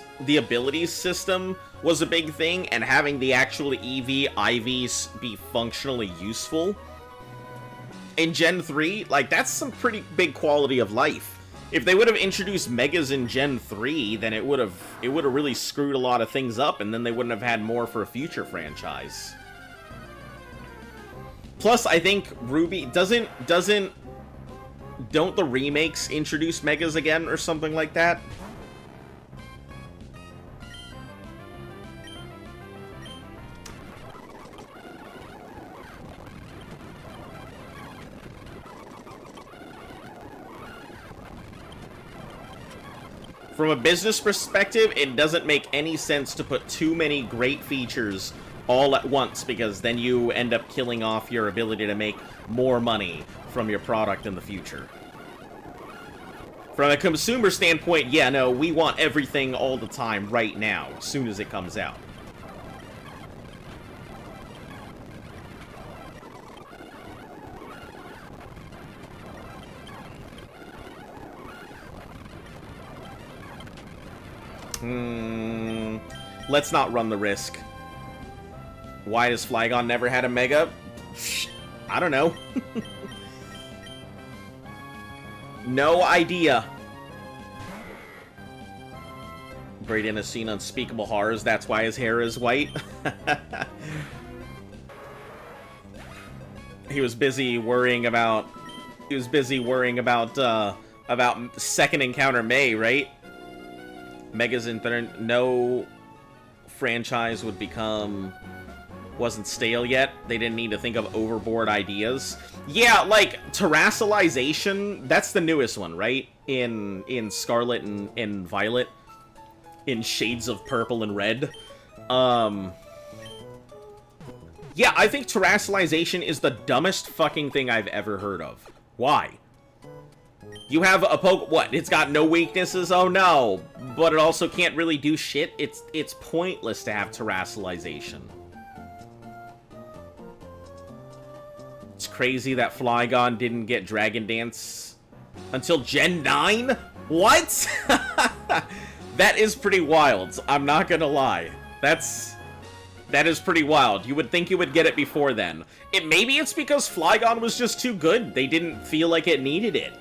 system was a big thing, and having the actual EV IVs be functionally useful. In Gen 3, like, that's some pretty big quality of life. If they would have introduced Megas in Gen 3, then it would have really screwed a lot of things up, and then they wouldn't have had more for a future franchise. Plus, I think Ruby don't the remakes introduce Megas again or something like that? From a business perspective, it doesn't make any sense to put too many great features all at once, because then you end up killing off your ability to make more money from your product in the future. From a consumer standpoint, yeah, no, we want everything all the time right now, as soon as it comes out. Let's not run the risk. Why has Flygon never had a Mega? I don't know. No idea. Brayden has seen unspeakable horrors, that's why his hair is white. He was busy worrying about second encounter May, right? Megas in third, no franchise wasn't stale yet. They didn't need to think of overboard ideas. Yeah, like terrassalization, that's the newest one, right? In Scarlet and Violet, in shades of purple and red. Yeah, I think terrassalization is the dumbest fucking thing I've ever heard of. Why? You have a what? It's got no weaknesses? Oh no. But it also can't really do shit? It's pointless to have terrassalization. It's crazy that Flygon didn't get Dragon Dance until Gen 9? What? That is pretty wild. I'm not gonna lie. That is pretty wild. You would think you would get it before then. Maybe it's because Flygon was just too good. They didn't feel like it needed it.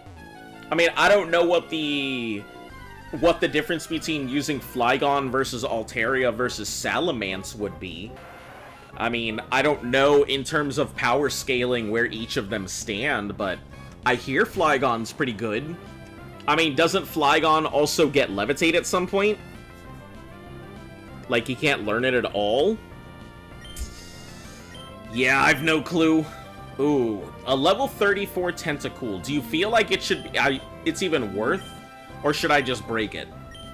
I mean, I don't know what the difference between using Flygon versus Altaria versus Salamence would be. I mean, I don't know in terms of power scaling where each of them stand, but I hear Flygon's pretty good. I mean, doesn't Flygon also get Levitate at some point? Like, he can't learn it at all? Yeah, I've no clue. Ooh, a level 34 Tentacool. Do you feel like it should be, it's even worth? Or should I just break it?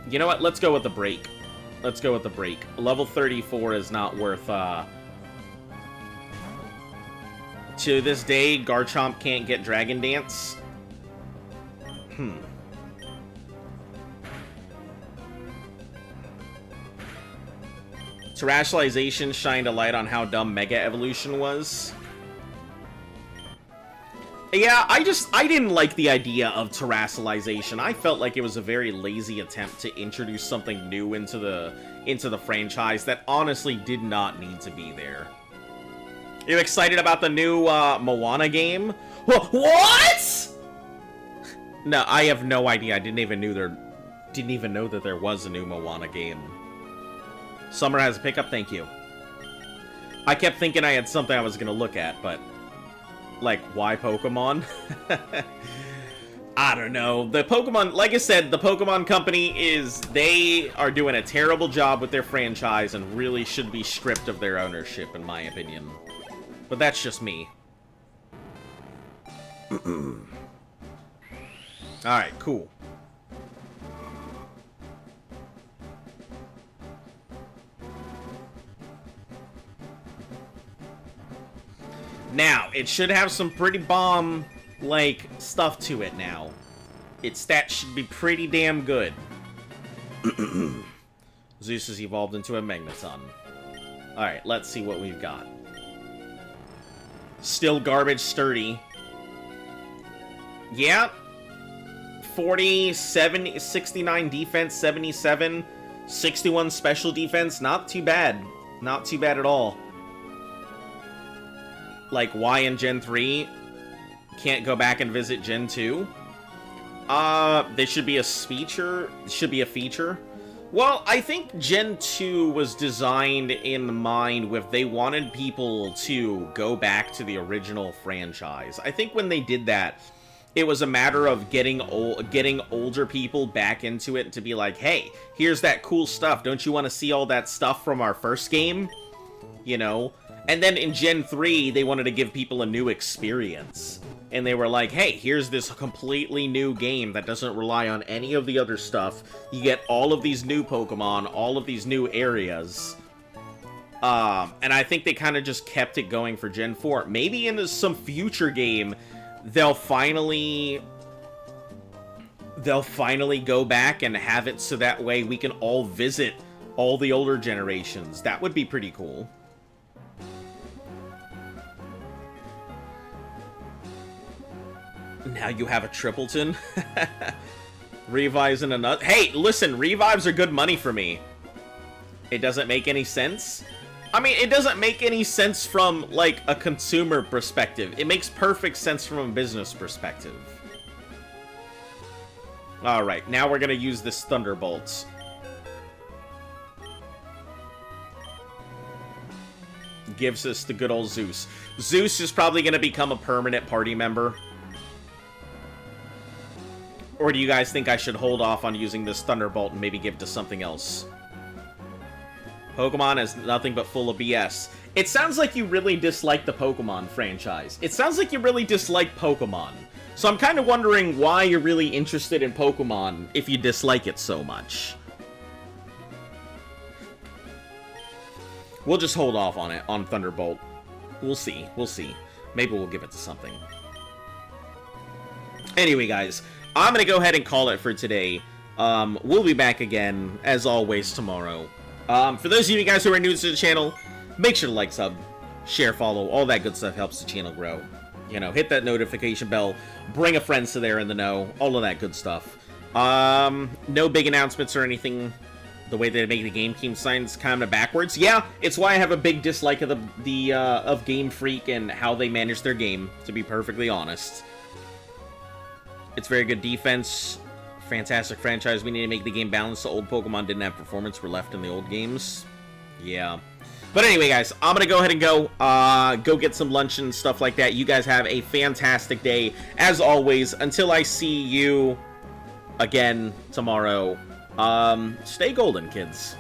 You know what? Let's go with the break. Let's go with the break. Level 34 is not worth, To this day, Garchomp can't get Dragon Dance. Terastallization shined a light on how dumb Mega Evolution was. Yeah, I didn't like the idea of Terastallization. I felt like it was a very lazy attempt to introduce something new into the franchise that honestly did not need to be there. You excited about the new Moana game? What? No, I have no idea. I didn't even know that there was a new Moana game. Summer has a pickup, thank you. I kept thinking I had something I was gonna look at, but like, why Pokemon? I don't know. The Pokemon, like I said, the Pokemon Company they are doing a terrible job with their franchise and really should be stripped of their ownership, in my opinion. But that's just me. Alright, cool. Now, it should have some pretty bomb, like, stuff to it now. Its stats should be pretty damn good. Zeus has evolved into a Magneton. Alright, let's see what we've got. Still garbage sturdy. Yeah. 40, 70, 69 defense, 77, 61 special defense. Not too bad. Not too bad at all. Like, why in Gen 3 can't go back and visit Gen 2? There should be a feature. Well, I think Gen 2 was designed in mind with they wanted people to go back to the original franchise. I think when they did that, it was a matter of getting older people back into it to be like, hey, here's that cool stuff. Don't you want to see all that stuff from our first game? You know? And then in Gen 3, they wanted to give people a new experience. And they were like, hey, here's this completely new game that doesn't rely on any of the other stuff. You get all of these new Pokemon, all of these new areas. And I think they kind of just kept it going for Gen 4. Maybe in some future game, they'll finally go back and have it so that way we can all visit all the older generations. That would be pretty cool. Now you have a Tripleton. Revives and another. Hey, listen, revives are good money for me. It doesn't make any sense. I mean, it doesn't make any sense from, like, a consumer perspective. It makes perfect sense from a business perspective. Alright, now we're gonna use this Thunderbolt. Gives us the good old Zeus. Zeus is probably gonna become a permanent party member. Or do you guys think I should hold off on using this Thunderbolt and maybe give it to something else? Pokemon is nothing but full of BS. It sounds like you really dislike the Pokemon franchise. It sounds like you really dislike Pokemon. So I'm kind of wondering why you're really interested in Pokemon if you dislike it so much. We'll just hold off on it, on Thunderbolt. We'll see. We'll see. Maybe we'll give it to something. Anyway, guys, I'm going to go ahead and call it for today. We'll be back again, as always, tomorrow. For those of you guys who are new to the channel, make sure to like, sub, share, follow. All that good stuff helps the channel grow. You know, hit that notification bell. Bring a friend so they're in the know. All of that good stuff. No big announcements or anything. The way they make the game team signs kind of backwards. Yeah, it's why I have a big dislike of of Game Freak and how they manage their game, to be perfectly honest. It's very good defense. Fantastic franchise. We need to make the game balanced. The old Pokemon didn't have performance. Were left in the old games. Yeah. But anyway, guys, I'm going to go ahead and go get some lunch and stuff like that. You guys have a fantastic day. As always, until I see you again tomorrow, stay golden, kids.